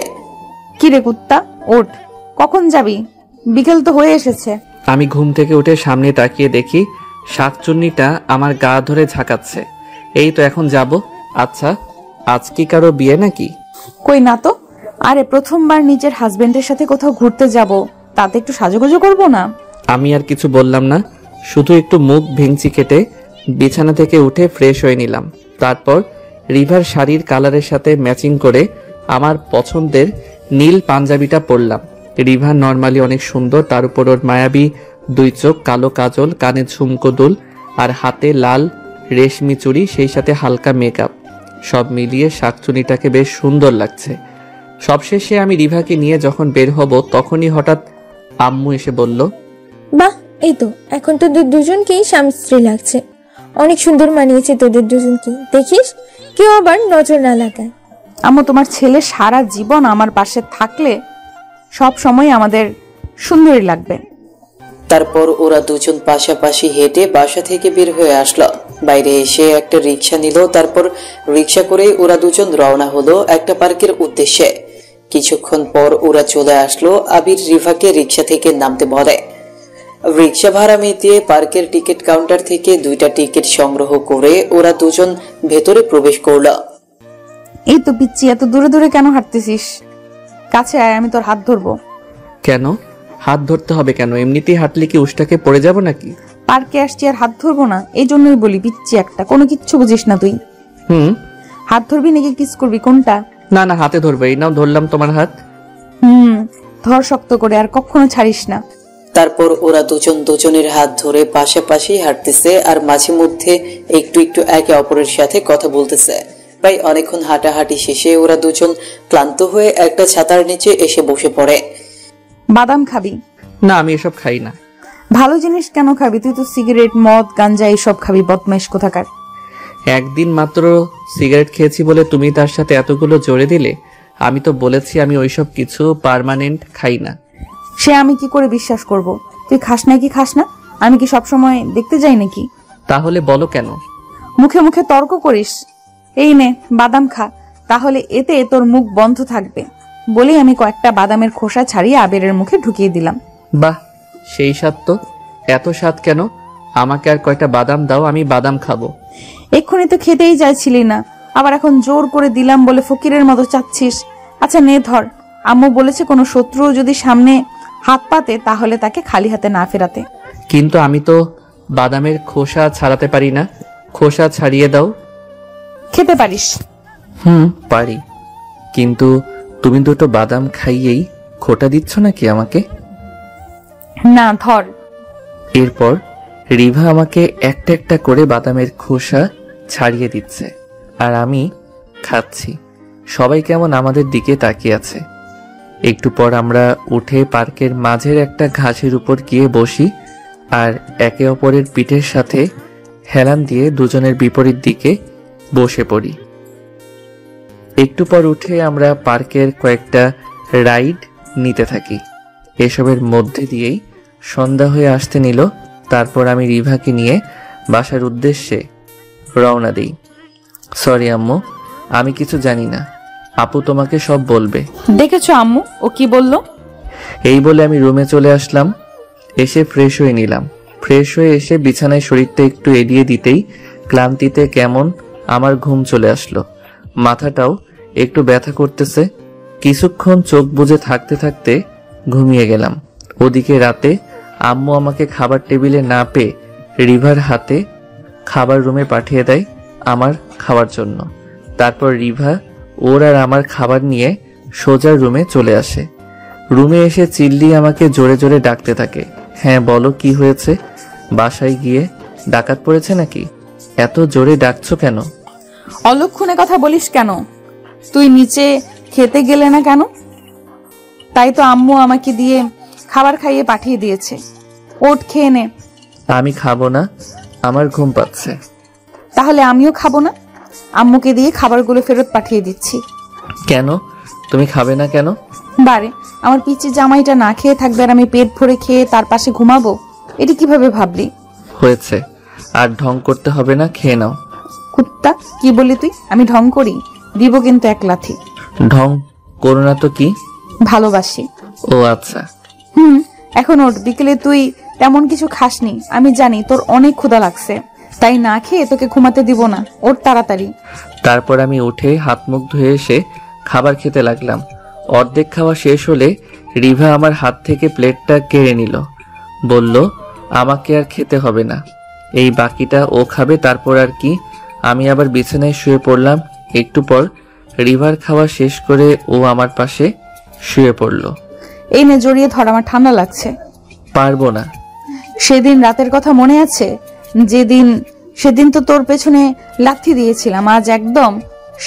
কি রে কুত্তা, ওঠ, কখন যাবি? বিকেল তো হয়ে এসেছে। আমি ঘুম থেকে উঠে সামনে তাকিয়ে দেখি শাকচুন্নিটা আমার গা ধরে ঝাঁকাচ্ছে। এই তো এখন যাব। আচ্ছা, আজ কি কারো বিয়ে নাকি? কই না তো। আরে প্রথমবার নিজের হাজবেন্ডের সাথে কোথাও ঘুরতে যাব, তাতে একটু সাজুগুজু করবো না? আমি আর কিছু বললাম না, শুধু একটু মুখ ভেঙচি কেটে বিছানা থেকে উঠে ফ্রেশ হয়ে নিলাম। তারপর রিভার শাড়ির কালারের সাথে ম্যাচিং করে আমার পছন্দের নীল পাঞ্জাবিটা পরলাম। রিভা নর্মালি অনেক সুন্দর, তার উপর ওর মায়াবী 2 চোখ, কালো কাজল, কানে ঝুমকো দুল আর হাতে লাল রেশমি চুড়ি, সেই সাথে হালকা মেকআপ। সব মিলিয়ে শাকচুনিটাকে বেশ সুন্দর লাগছে। সবশেষে আমি রিভাকে নিয়ে যখন বের হব তখনই হঠাৎ আম্মু এসে বলল, বাহ, এই তো এখন তোদের দুজনকেই স্বামী স্ত্রী লাগছে। অনেক সুন্দর মানিয়েছে তোদের দুজনকে। দেখিস কেউ আবার নজর না লাগায়। আম্মু, তোমার ছেলে সারা জীবন আমার পাশে থাকলে সব সময় আমাদের সুন্দরী লাগবে। তারপর ওরা দুজন পাশাপাশি হেঁটে বাসা থেকে বের হয়ে আসলো। বাইরে এসে একটা রিক্সা নিল। তারপর রিক্সা করে ওরা দুজন রওনা হলো একটা পার্কের উদ্দেশ্যে। কিছুক্ষণ পর ওরা চলে আসলো। আবির রিভাকে রিক্সা থেকে নামতে বলে। রিক্সা ভাড়া মিটিয়ে পার্কের টিকিট কাউন্টার থেকে 2টা টিকিট সংগ্রহ করে ওরা দুজন ভেতরে প্রবেশ করলো। এই তো পিচ্ছি, এত দূরে দূরে কেন হাঁটতেছিস? কাছে আয়, আমি তোর হাত ধরবো। কেন হাত ধরতে হবে কেন? এমনিতেই হাঁটলে কি উষ্টাকে পড়ে যাব নাকি? পার্কে আসছি আর হাত ধরবো না, এই জন্যই বলি পিচ্ছি একটা, কোনো কিচ্ছু বুঝিস না তুই। হাত ধরবি নাকি কিস করবি, কোনটা? না না, হাতে ধরবে। এই নাও, ধরলাম তোমার হাত। ধর শক্ত করে, আর কখনো ছাড়িস না। তারপর ওরা দুজন দুজনের হাত ধরে পাশাপাশি হাঁটতেছে আর মাঝে মধ্যে একটু একটু একে অপরের সাথে কথা বলতেছে। প্রায় অনেকক্ষণ হাঁটাহাঁটি শেষে ওরা দুজন ক্লান্ত হয়ে একটা ছাতার নিচে এসে বসে পড়ে। বাদাম খাবি? না, আমি এসব খাই না। ভালো জিনিস কেন খাবি? তুই তো সিগারেট, মদ, গাঞ্জা এইসব খাবি, বদমাইশ কোথাকার। একদিন মাত্র সিগারেট খেয়েছি বলে তুমি তার সাথে এতগুলো জোরে দিলে? আমি তো বলেছি আমি ওইসব কিছু পার্মানেন্ট খাই না। সে আমি কি করে বিশ্বাস করব? তুই খাস না কি খাস না, আমি কি সবসময় দেখতে যাই নাকি? তাহলে বলো কেন? মুখে মুখে তর্ক করিস। এই নে বাদাম খা, তাহলে এতে তোর মুখ বন্ধ থাকবে। বলেই আমি কয়েকটা বাদামের খোসা ছাড়িয়ে আবিরের মুখে ঢুকিয়ে দিলাম। বাহ, সেই স্বাদ তো। এত স্বাদ কেন? আমাকে আর কয়টা বাদাম দাও, আমি বাদাম খাবো। এক্ষুনি তো খেতেই চাইছিলি না, আবার এখন জোর করে দিলাম বলে ফকিরের মতো চাচ্ছিস। আচ্ছা নে ধর, আম্মু বলেছে কোনো শত্রু যদি সামনে হাত পাতে তাহলে তাকে খালি হাতে না ফেরাতে। কিন্তু আমি তো বাদামের খোসা ছাড়াতে পারি না। খোসা ছাড়িয়ে দাও। খেতে পারিস? পারি, কিন্তু তুমি দুটো বাদাম খাইয়েই খোটা দিচ্ছ নাকি আমাকে? না, ধর। এরপর রিভা আমাকে একটা একটা করে বাদামের খোসা ছাড়িয়ে দিচ্ছে আর আমি খাচ্ছি। সবাই কেমন আমাদের দিকে তাকিয়ে আছে। একটু পর আমরা উঠে পার্কের মাঝের একটা ঘাসের উপর গিয়ে বসি আর একে অপরের পিঠের সাথে হেলান দিয়ে দুজনের বিপরীত দিকে বসে পড়ি। একটু পর উঠে আমরা পার্কের কয়েকটা রাইড নিতে থাকি। এসবের মধ্যে দিয়েই সন্ধ্যা হয়ে আসতে নিল। তারপর আমি রিভাকে নিয়ে বাসার উদ্দেশ্যে রওনা দিই। সরি আম্মু, আমি কিছু জানি না। আপু তোমাকে সব বলবে। দেখেছো আম্মু ও কি বললো? এই বলে আমি রুমে চলে আসলাম। এসে ফ্রেশ হয়ে নিলাম। ফ্রেশ হয়ে এসে বিছানায় শরীরটা একটু এড়িয়ে দিতেই ক্লান্তিতে কেমন আমার ঘুম চলে আসলো। মাথাটাও একটু ব্যথা করতেছে। কিছুক্ষণ চোখ বুজে থাকতে থাকতে ঘুমিয়ে গেলাম। ওদিকে রাতে আম্মু আমাকে খাবার টেবিলে না পেয়ে রিভার হাতে খাবার রুমে পাঠিয়ে দেয় আমার খাওয়ার জন্য। তারপর রিভা ওর আর আমার খাবার নিয়ে সোজা রুমে চলে আসে। রুমে এসে চিল্লি আমাকে জোরে জোরে ডাকতে থাকে। হ্যাঁ বলো, কি হয়েছে? বাসায় গিয়ে ডাকাত পড়েছে নাকি? এত জোরে ডাকছো কেন? অলক্ষণে কথা বলিস কেন? তুই নিচে খেতে গেলে না কেন? তাই তো আম্মু আমাকে দিয়ে খাবার খাইয়ে পাঠিয়ে দিয়েছে। ওঠ, খেয়ে নে। আমি খাবো না, আমার ঘুম পাচ্ছে। তাহলে আমিও খাবো না, আম্মুকে দিয়ে খাবারগুলো ফেরত পাঠিয়ে দিচ্ছি। কেন? তুমি খাবে না কেন? বারে, আমার পিচি জামাইটা না খেয়ে থাকবে আর আমি পেট ভরে খেয়ে তার পাশে ঘুমাবো? এটি কিভাবে ভাবলি? হয়েছে, আর ঢং করতে হবে না, খেয়ে নাও। কুত্তা, কি বলি তুই? আমি ঢং করি? দিব কিন্তু এক লাথি। ঢং করো না তো কি? ভালোবাসি। ও আচ্ছা। এখন ওর বিকেলে তুই তেমন কিছু খাসনি, আমি জানি তোর অনেক ক্ষুধা লাগছে, তাই না খেয়ে তোকে ঘুমাতে দিব না। ওর তাড়াতাড়ি। তারপর আমি উঠে হাত মুখ ধুয়ে এসে খাবার খেতে লাগলাম। অর্ধেক খাওয়া শেষ হলে রিভা আমার হাত থেকে প্লেটটা কেড়ে নিল। বলল আমাকে আর খেতে হবে না, এই বাকিটা ও খাবে। তারপর আর কি, আমি আবার বিছানায় শুয়ে পড়লাম। একটু পর রিভার খাওয়া শেষ করে ও আমার পাশে শুয়ে পড়ল। এই নে, জড়িয়ে ধর, আমার ঠান্ডা লাগছে। পারবো না। সেদিন রাতের কথা মনে আছে? সেদিন তো তোর পেছনে লাথি দিয়েছিলাম। আজ একদম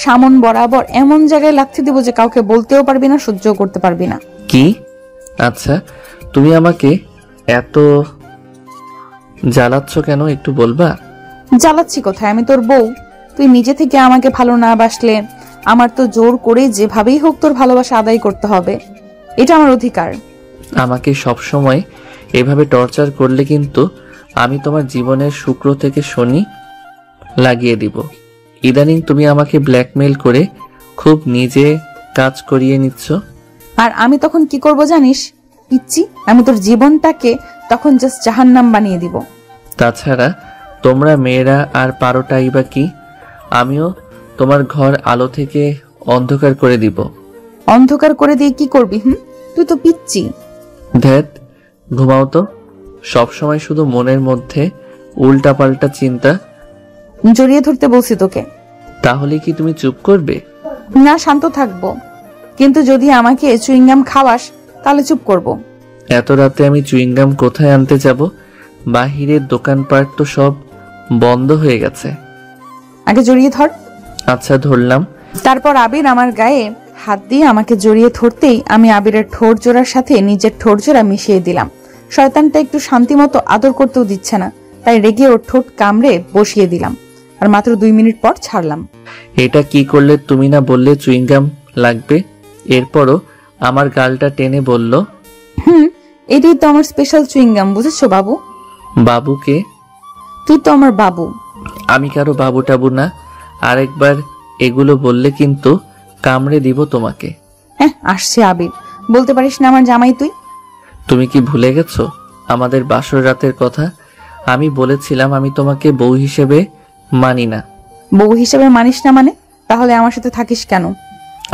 সামন বরাবর এমন জায়গায় লাথি দিব যে কাউকে বলতেও পারবি না, সহ্যও করতে পারবি না। কি? আচ্ছা, তুমি আমাকে এত জ্বালাচ্ছ কেন, একটু বলবা? জ্বালাচ্ছি কোথায়? আমি তোর বউ। তুই নিজে থেকে আমাকে ভালো না বাসলে আমার তো জোর করে যেভাবেই হোক তোর ভালোবাসা আদায় করতে হবে, এটা আমার অধিকার। আমাকে সব সময় এভাবে টর্চার করলে কিন্তু আমি তোমার জীবনের শুক্র থেকে শনি লাগিয়ে দিব। ইদানিং তুমি আমাকে ব্ল্যাকমেল করে খুব নিজে কাজ করিয়ে নিচ্ছ। আর আমি তখন কি করব জানিস পিচ্চি? আমি তোর জীবনটাকে তখন জাস্ট জাহান্নাম বানিয়ে দিব। তাছাড়া তোমরা মেয়েরা আর পারোটাই বা কি? আমিও তোমার ঘর আলো থেকে অন্ধকার করে দিব। অন্ধকার করে দিয়ে কি করবি? তুই তো পিচ্চি। ধ্যাত, ঘুমাও তো। সব সময় শুধু মনের মধ্যে উল্টাপাল্টা চিন্তা। জড়িয়ে ধরতে বলছি তোকে। তাহলে কি তুমি চুপ করবে? না, শান্ত থাকবো, কিন্তু যদি আমাকে চুইংগাম খাওয়াস তাহলে চুপ করব। এত রাতে আমি চুইংগাম কোথায় আনতে যাব? বাহিরের দোকানপাট তো সব বন্ধ হয়ে গেছে। আগে জড়িয়ে ধর। আচ্ছা, ধরলাম। তারপর আবির আমার গায়ে হাত দিয়ে আমাকে জড়িয়ে ধরতেই আমি আবিরের ঠোঁট জোড়ার সাথে নিজের ঠোঁট জোড়া মিশিয়ে দিলাম। শয়তানটা একটু শান্তি মতো আদর করতেও দিচ্ছে না, তাই রেগে ওর ঠোঁট কামড়ে বসিয়ে দিলাম আর মাত্র 2 মিনিট পর ছাড়লাম। এটা কি করলে? তুমি না বললে চুইংগাম লাগবে? এরপরও আমার গালটা টেনে বলল, এটাই তো আমার স্পেশাল চুইংগাম, বুঝেছো বাবু? বাবুকে? তুই তো আমার বাবু। আমি কারো বাবু টাবু না। আরেকবার এগুলো বললে কিন্তু কামড়ে দিব তোমাকে। হ্যাঁ, আসছে আবির। বলতে পারিস না আমার জামাই তুই? তুমি কি ভুলে গেছো আমাদের বাসর রাতের কথা? আমি বলেছিলাম আমি তোমাকে বউ হিসেবে মানি না। বউ হিসেবে মানিস না মানে? তাহলে আমার সাথে থাকিস কেন?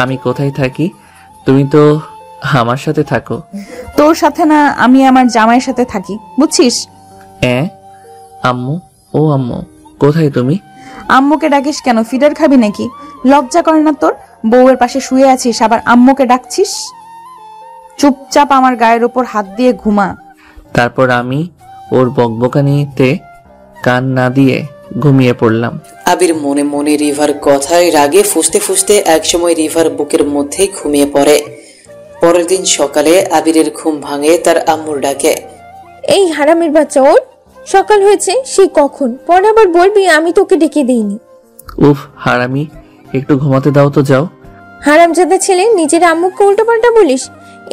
আমি কোথায় থাকি? তুমি তো আমার সাথে থাকো। তোর সাথে না, আমি আমার জামাইয়ের সাথে থাকি, বুঝছিস? আম্মু, ও আম্মু, কোথায় তুমি? আম্মুকে ডাকিস কেন? ফিডার খাবি নাকি? লজ্জা করে না তোর? বউয়ের পাশে শুয়ে আছিস, আবার আম্মুকে ডাকছিস? চুপচাপ আমার গায়ের উপর হাত দিয়ে ঘুমা। তারপর আমি ওর বকবকানিতে কান না দিয়ে ঘুমিয়ে পড়লাম। আবির মনে মনে রিভার কথায় রাগে ফুঁসতে ফুঁসতে একসময় রিভার বুকের মধ্যেই ঘুমিয়ে পড়ে। পরের দিন সকালে আবিরের ঘুম ভাঙে তার আম্মুর ডাকে। এই হারামের বাচ্চা, ওর সকাল হয়েছে সে কখন? পরে আবার বলবি আমি তোকে ডেকে দিইনি। উফ হারামি, একটু ঘুমাতে দাও তো। যাও। হারামজাদা ছেলে, নিজের আম্মুকে উল্টোপাল্টা বলিস?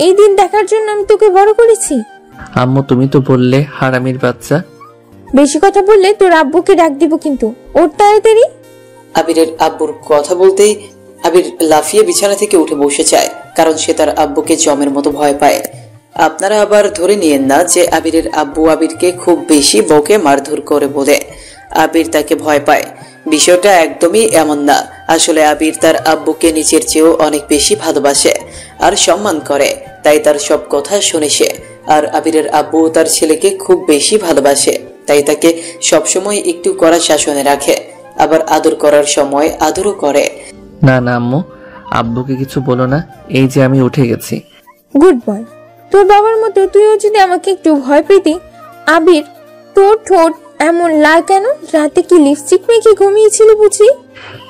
এই দিন দেখার জন্য আমি তোকে বড় করেছি। আম্মু, তুমি তো বললে হারামির বাচ্চা। বেশি কথা বললে তোর আব্বুকে ডাক দিব কিন্তু। ওর তাড়াতাড়ি। আবিরের আব্বুর কথা বলতেই আবির লাফিয়ে বিছানা থেকে উঠে বসে যায়, কারণ সে তার আব্বুকে জমের মতো ভয় পায়। আপনারা আবার ধরে নিয়েন না যে আবিরের আব্বু আবিরকে খুব বেশি বকে মারধর করে বলে আবির তাকে ভয় পায়। বিষয়টা একদমই এমন না। আসলে আবির তার আব্বুকে নিজের চেয়েও অনেক বেশি ভালোবাসে আর সম্মান করে, তাই তার সব কথা শুনে সে। আর আবিরের আব্বু তার ছেলেকে খুব বেশি ভালোবাসে, তাই তাকে সবসময় একটু কড়া শাসনে রাখে, আবার আদর করার সময় আদরও করে। না না আম্মু, আব্বুকে কিছু বলো না। এই যে আমি উঠে গেছি। Good boy. তোর বাবার মতো তুইও যদি আমাকে একটু ভয় পেতি। আবির, তোর ঠোঁট এমন লাল কেন? রাতে কি লিপস্টিক মেখে ঘুমিয়েছিলি বুঝি?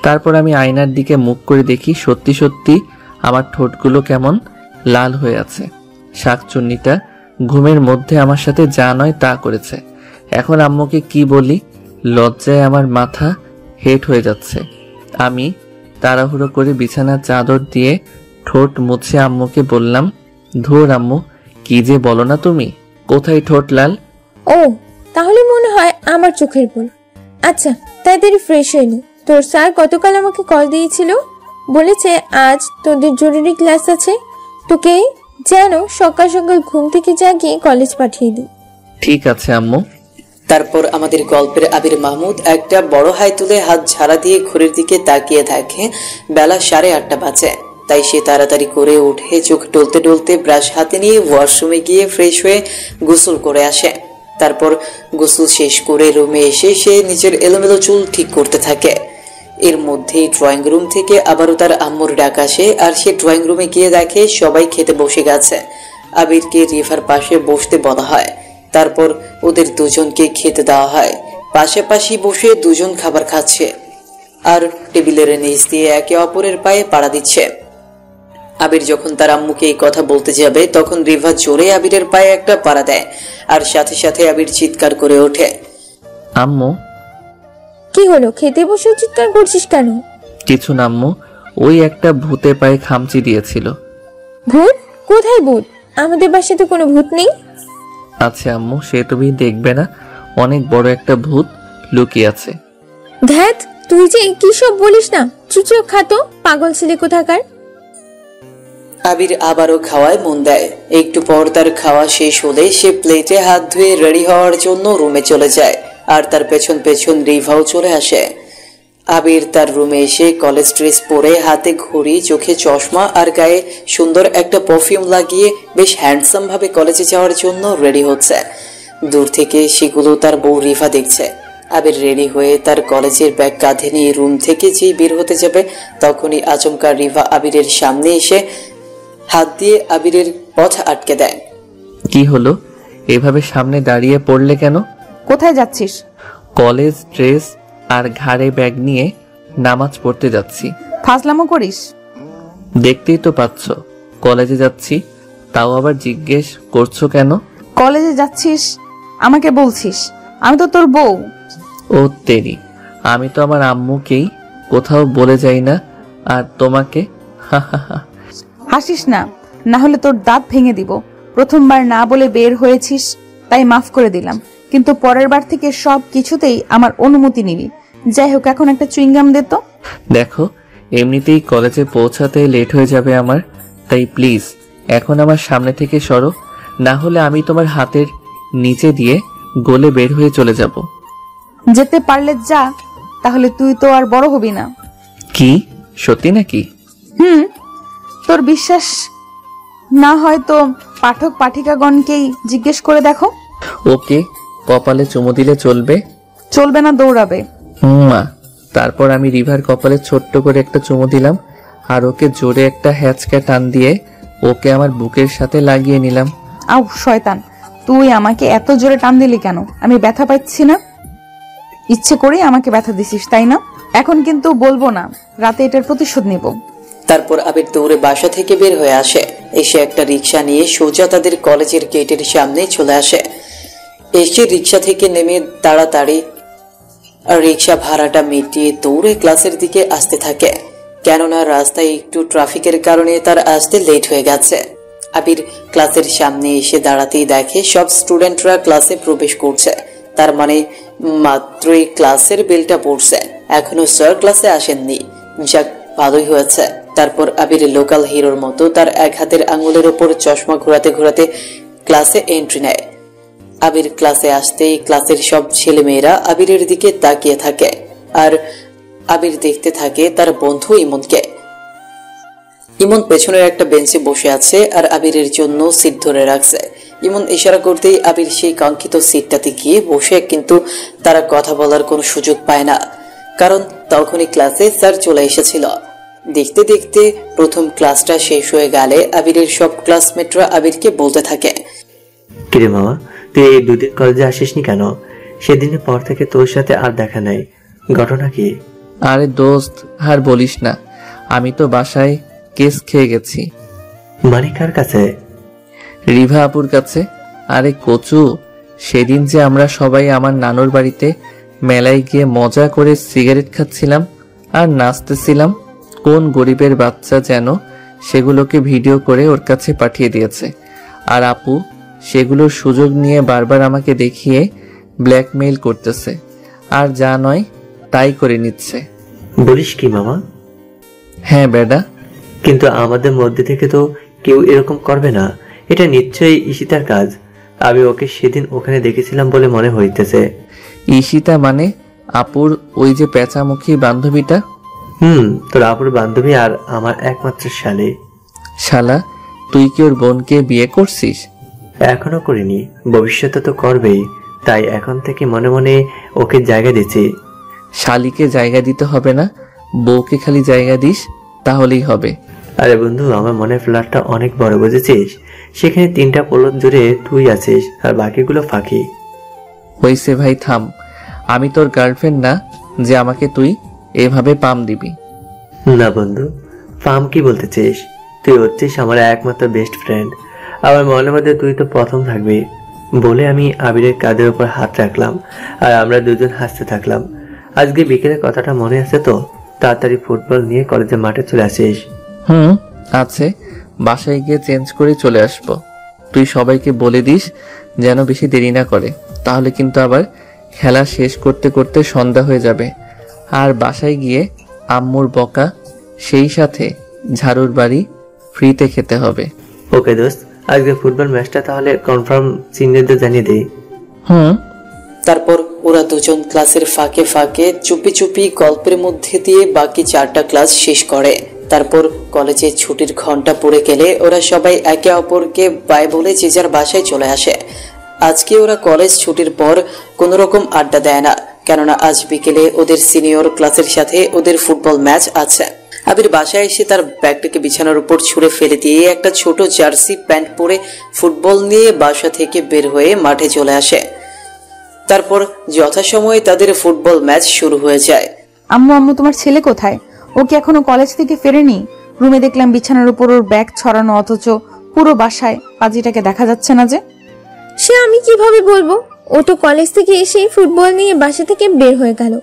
তারপর আমি আয়নার দিকে মুখ করে দেখি সত্যি সত্যি আমার ঠোঁটগুলো কেমন লাল হয়ে আছে। শাকচুন্নিটা ঘুমের মধ্যে আমার সাথে যা নয় তা করেছে। এখন আম্মুকে কি বলি? লজ্জায় আমার মাথা হেট হয়ে যাচ্ছে। আমি তাড়াহুড়ো করে বিছানার চাদর দিয়ে ঠোঁট মুছে আম্মুকে বললাম, ধুর আম্মু, কি যে বলো না তুমি। কোথায় ঠোঁট লাল? ও, তাহলে মনে হয় আমার চোখের ভুল। আচ্ছা, তাড়াতাড়ি ফ্রেশ হয়ে নি। তোর স্যার গতকাল আমাকে কল দিয়েছিল, বলেছে আজ তোদের জরুরি ক্লাস আছে, তোকে যেন সকাল সকাল ঘুম থেকে জাগিয়ে কলেজ পাঠিয়ে দিই। ঠিক আছে আম্মু। তারপর আমাদের গল্পের আবির মাহমুদ একটা বড় হাই তুলে হাত ঝাড়া দিয়ে ঘড়ির দিকে তাকিয়ে থাকে। বেলা 8:30 বাজে, তাই সে তাড়াতাড়ি করে উঠে চোখ টলতে টলতে ব্রাশ হাতে নিয়ে ওয়াশরুমে গিয়ে ফ্রেশ হয়ে গোসল করে আসে। তারপর গোসল শেষ করে রুমে এসে সে নিজের এলোমেলো চুল ঠিক করতে থাকে। এর মধ্যেই ড্রয়িং রুম থেকে আবারও তার আম্মুর ডাক আসে, আর সে ড্রয়িং রুমে গিয়ে দেখে সবাই খেতে বসে গেছে। আবিরকে রিভার পাশে বসতে বলা হয়। তারপর ওদের দুজনকে খেতে দেওয়া হয়। পাশাপাশি বসে দুজন খাবার খাচ্ছে আর টেবিলের নিচ দিয়ে একে অপরের পায়ে পাড়া দিচ্ছে। আবির যখন তার আম্মুকে এই কথা বলতে যাবে, তখন রিভা জোরে আবিরের পায়ে একটা পাড়া দেয়, আর সাথে সাথে আবির চিৎকার করে ওঠে, আম্মু। কি হলো? খেতে বসে চিৎকার করছিস কেন? কিছু না আম্মু, ওই একটা ভূতে পায়ে খামচি দিয়েছিল। ভূত? কোথায় ভূত? আমাদের বাসাতে কোনো ভূত নেই। আচ্ছা আম্মু, সে তুমি দেখবে না, অনেক বড় একটা ভূত লুকিয়ে আছে। ধ্যাত, তুই যে কি সব বলিস না। চুচো খাতো, পাগল ছেলে কোথাকার। আবির আবারও খাওয়ায় মন দেয়। একটু পর তার খাওয়া শেষ হলে সে প্লেটে হাত ধুয়ে রেডি হওয়ার জন্য রুমে চলে যায়, আর তার পেছন পেছন রিভাও চলে আসে। আবির তার রুমে এসে কলেজ ড্রেস পরে, হাতে ঘড়ি, চোখে চশমা আর গায়ে সুন্দর একটা পারফিউম লাগিয়ে বেশ হ্যান্ডসাম ভাবে কলেজে যাওয়ার জন্য রেডি হচ্ছে। দূর থেকে সেগুলো তার বউ রিভা দেখছে। আবির রেডি হয়ে তার কলেজের ব্যাগ কাঁধে নিয়ে রুম থেকে যেই বের হতে যাবে তখনই আচমকা রিভা আবিরের সামনে এসে হাত দিয়ে আবিরের পথ আটকে দেয়। কি হলো, এভাবে সামনে দাঁড়িয়ে পড়লে কেন? কোথায় যাচ্ছিস? কলেজ ড্রেস আর ঘাড়ে ব্যাগ নিয়ে নামাজ পড়তে যাচ্ছি। ফাজলামো করিস? দেখতেই তো পাচ্ছ কলেজে যাচ্ছি, তাও আবার জিজ্ঞেস করছো কেন? কলেজে যাচ্ছিস আমাকে বলছিস, আমি তো তোর বউ। ও তেরি, আমি তো আমার আম্মুকেই কোথাও বলে যাই না, আর তোমাকে? হাসিস না, না হলে তোর দাঁত ভেঙে দিব। প্রথমবার না বলে বের হয়েছিস তাই মাফ করে দিলাম, কিন্তু পরের বার থেকে সব কিছুতেই আমার অনুমতি নিবি। যাই হোক, এখন একটা চুইংগাম দে তো। দেখো, এমনিতেই কলেজে পৌঁছাতে লেট হয়ে যাবে আমার, তাই প্লিজ এখন আমার সামনে থেকে সরো, না হলে আমি তোমার হাতের নিচে দিয়ে গলে বের হয়ে চলে যাব। যেতে পারলে যা, তাহলে তুই তো আর বড় হবি না। কি সত্যি নাকি? তোর বিশ্বাস না হয় তো পাঠক পাঠিকাগণকেই জিজ্ঞেস করে দেখো। ওকে, কপালে চুমু দিলে চলবে? চলবে না, দৌড়াবে। মা, তারপর আমি রিভার কপালে ছোট্ট করে একটা চুমু দিলাম, আর ওকে জোরে একটা হ্যাচকা টান দিয়ে ওকে আমার বুকের সাথে লাগিয়ে নিলাম। আউ শয়তান, তুই আমাকে এত জোরে টান দিলি কেন? আমি ব্যথা পাচ্ছি না? ইচ্ছে করেই আমাকে ব্যথা দিছিস তাই না? এখন কিন্তু বলবো না, রাতে এটার প্রতিশোধ নিব। তারপর আবির দৌড়ে বাসা থেকে বের হয়ে আসে, এসে একটা রিক্সা নিয়ে সোজা তাদের কলেজের গেটের সামনে চলে আসে। এসে রিক্সা থেকে নেমে তাড়াতাড়ি রিক্সা ভাড়াটা মিটিয়ে দৌড়ে ক্লাসের দিকে আসতে থাকে, কেননা রাস্তায় একটু ট্রাফিকের কারণে তার আসতে লেট হয়ে গেছে। আবির ক্লাসের সামনে এসে দাঁড়াতেই দেখে সব স্টুডেন্টরা ক্লাসে প্রবেশ করছে, তার মানে মাত্রই ক্লাসের বেলটা পড়ছে, এখনো স্যার ক্লাসে আসেননি। যাক, ভালোই হয়েছে। তারপর আবির লোকাল হিরোর মতো তার এক হাতের আঙুলের ওপর চশমা ঘোরাতে ঘোরাতে ক্লাসে এন্ট্রি নেয়। আবির ক্লাসে আসতেই ক্লাসের সব ছেলেমেয়েরা আবিরের দিকে তাকিয়ে থাকে, আর আবির দেখতে থাকে তার বন্ধু ইমনকে। ইমন পেছনের একটা বেঞ্চে বসে আছে আর আবিরের জন্য সিট ধরে রাখছে। ইমন ইশারা করতেই আবির সেই কাঙ্ক্ষিত সিটটাতে গিয়ে বসে, কিন্তু তারা কথা বলার কোনো সুযোগ পায় না, কারণ তখনই ক্লাসে স্যার চলে এসেছিল। দেখতে দেখতে প্রথম ক্লাসটা শেষ হয়ে গেলে আবিরের সব ক্লাসমেটরা আবিরকে বলতে থাকে, কিরে মামা, তুই এই দুদিন কলেজে আসিসনি কেন? সেদিনের পর থেকে তোর সাথে আর দেখা নাই, ঘটনা কি? আরে দোস্ত, আর বলিস না, আমি তো বাসায় কেস খেয়ে গেছি। মানে কার কাছে? রিভা আপুর কাছে। আরে কচু, সেদিন যে আমরা সবাই আমার নানুর বাড়িতে মেলায় গিয়ে মজা করে সিগারেট খাচ্ছিলাম আর নাচতেছিলাম, কোন গরিবের বাচ্চা যেন সেগুলোকে ভিডিও করে ওর কাছে পাঠিয়ে দিয়েছে, আর আপু সেগুলোর সুযোগ নিয়ে বারবার আমাকে দেখিয়ে ব্ল্যাকমেইল করতেছে, আর যা নয় তাই করে নিচ্ছে। বলিস কি মামা? হ্যাঁ বেডা। কিন্তু আমাদের মধ্যে থেকে তো কেউ এরকম করবে না, এটা নিশ্চয়ই ঈশিতার কাজ। আমি ওকে সেদিন ওখানে দেখেছিলাম বলে মনে হইতেছে। ঈশিতা মানে আপুর ওই যে পেঁচামুখী বান্ধবীটা? তোর আপুর বান্ধবী আর আমার একমাত্র শালী। শালা, তুই কি ওর বোনকে বিয়ে করছিস? এখনো করিনি, ভবিষ্যতে তো করবেই, তাই এখন থেকে মনে মনে ওকে জায়গা দিচ্ছি। শালিকে জায়গা দিতে হবে না, বউকে খালি জায়গা দিস, তাহলেই হবে। আরে বন্ধু, আমার মনে ফ্ল্যাটটা অনেক বড়, বুঝেছিস? সেখানে 3টা পলক জুড়ে তুই আছিস আর বাকিগুলো ফাঁকি। হইছে ভাই, থাম। আমি তোর গার্লফ্রেন্ড না যে আমাকে তুই এভাবে পাম দিবি। না বন্ধু, পাম কি বলতেছিস? তুই হচ্ছিস আমার একমাত্র বেস্ট ফ্রেন্ড, আমার মনের মধ্যে তুই তো প্রথম থাকবি। বলে আমি আবিরের কাঁধের উপর হাত রাখলাম আর আমরা দুজন হাসতে থাকলাম। আজকে বিকেলের কথাটা মনে আছে তো? তাড়াতাড়ি ফুটবল নিয়ে কলেজের মাঠে চলে আসিস। আছে, বাসায় গিয়ে চেঞ্জ করে চলে আসবো। তুই সবাইকে বলে দিস যেন বেশি দেরি না করে, তাহলে কিন্তু আবার খেলা শেষ করতে করতে সন্ধ্যা হয়ে যাবে। আর বাসায় গিয়ে আম্মুর বকা, সেই সাথে ঝাড়ুর বাড়ি ফ্রিতে খেতে হবে। ওকে দোস্ত, আজকে ফুটবল ম্যাচটা তাহলে কনফার্ম সিনিয়রদের জানিয়ে দেই। তারপর ওরা দুজন ক্লাসের ফাঁকে ফাঁকে চুপি চুপি গল্পের মধ্যে দিয়ে বাকি 4টা ক্লাস শেষ করে। তারপর কলেজে ছুটির ঘন্টা পড়ে গেলে ওরা সবাই একে অপরকে বাই বলে যে যার বাসায় চলে আসে। আজকে ওরা কলেজ ছুটির পর কোনো রকম আড্ডা দেয় না, কেননা আজ বিকেলে ওদের সিনিয়র ক্লাসের সাথে ওদের ফুটবল ম্যাচ আছে। আবির বাসায় এসে তার ব্যাগটাকে বিছানার উপর ছুঁড়ে ফেলে দিয়ে একটা ছোট জার্সি প্যান্ট পরে ফুটবল নিয়ে বাসা থেকে বের হয়ে মাঠে চলে আসে। তারপর যথাসময়ে তাদের ফুটবল ম্যাচ শুরু হয়ে যায়। আম্মু আম্মু তোমার ছেলে কোথায়? ও কি এখনো কলেজ থেকে ফেরেনি? রুমে দেখলাম বিছানার উপর ওর ব্যাগ ছড়ানো, অথচ পুরো বাসায় পাজিটাকে দেখা যাচ্ছে না যে। সে আমি কিভাবে বলবো? ও তো কলেজ থেকে এসেই ফুটবল নিয়ে বাসা থেকে বের হয়ে গেল।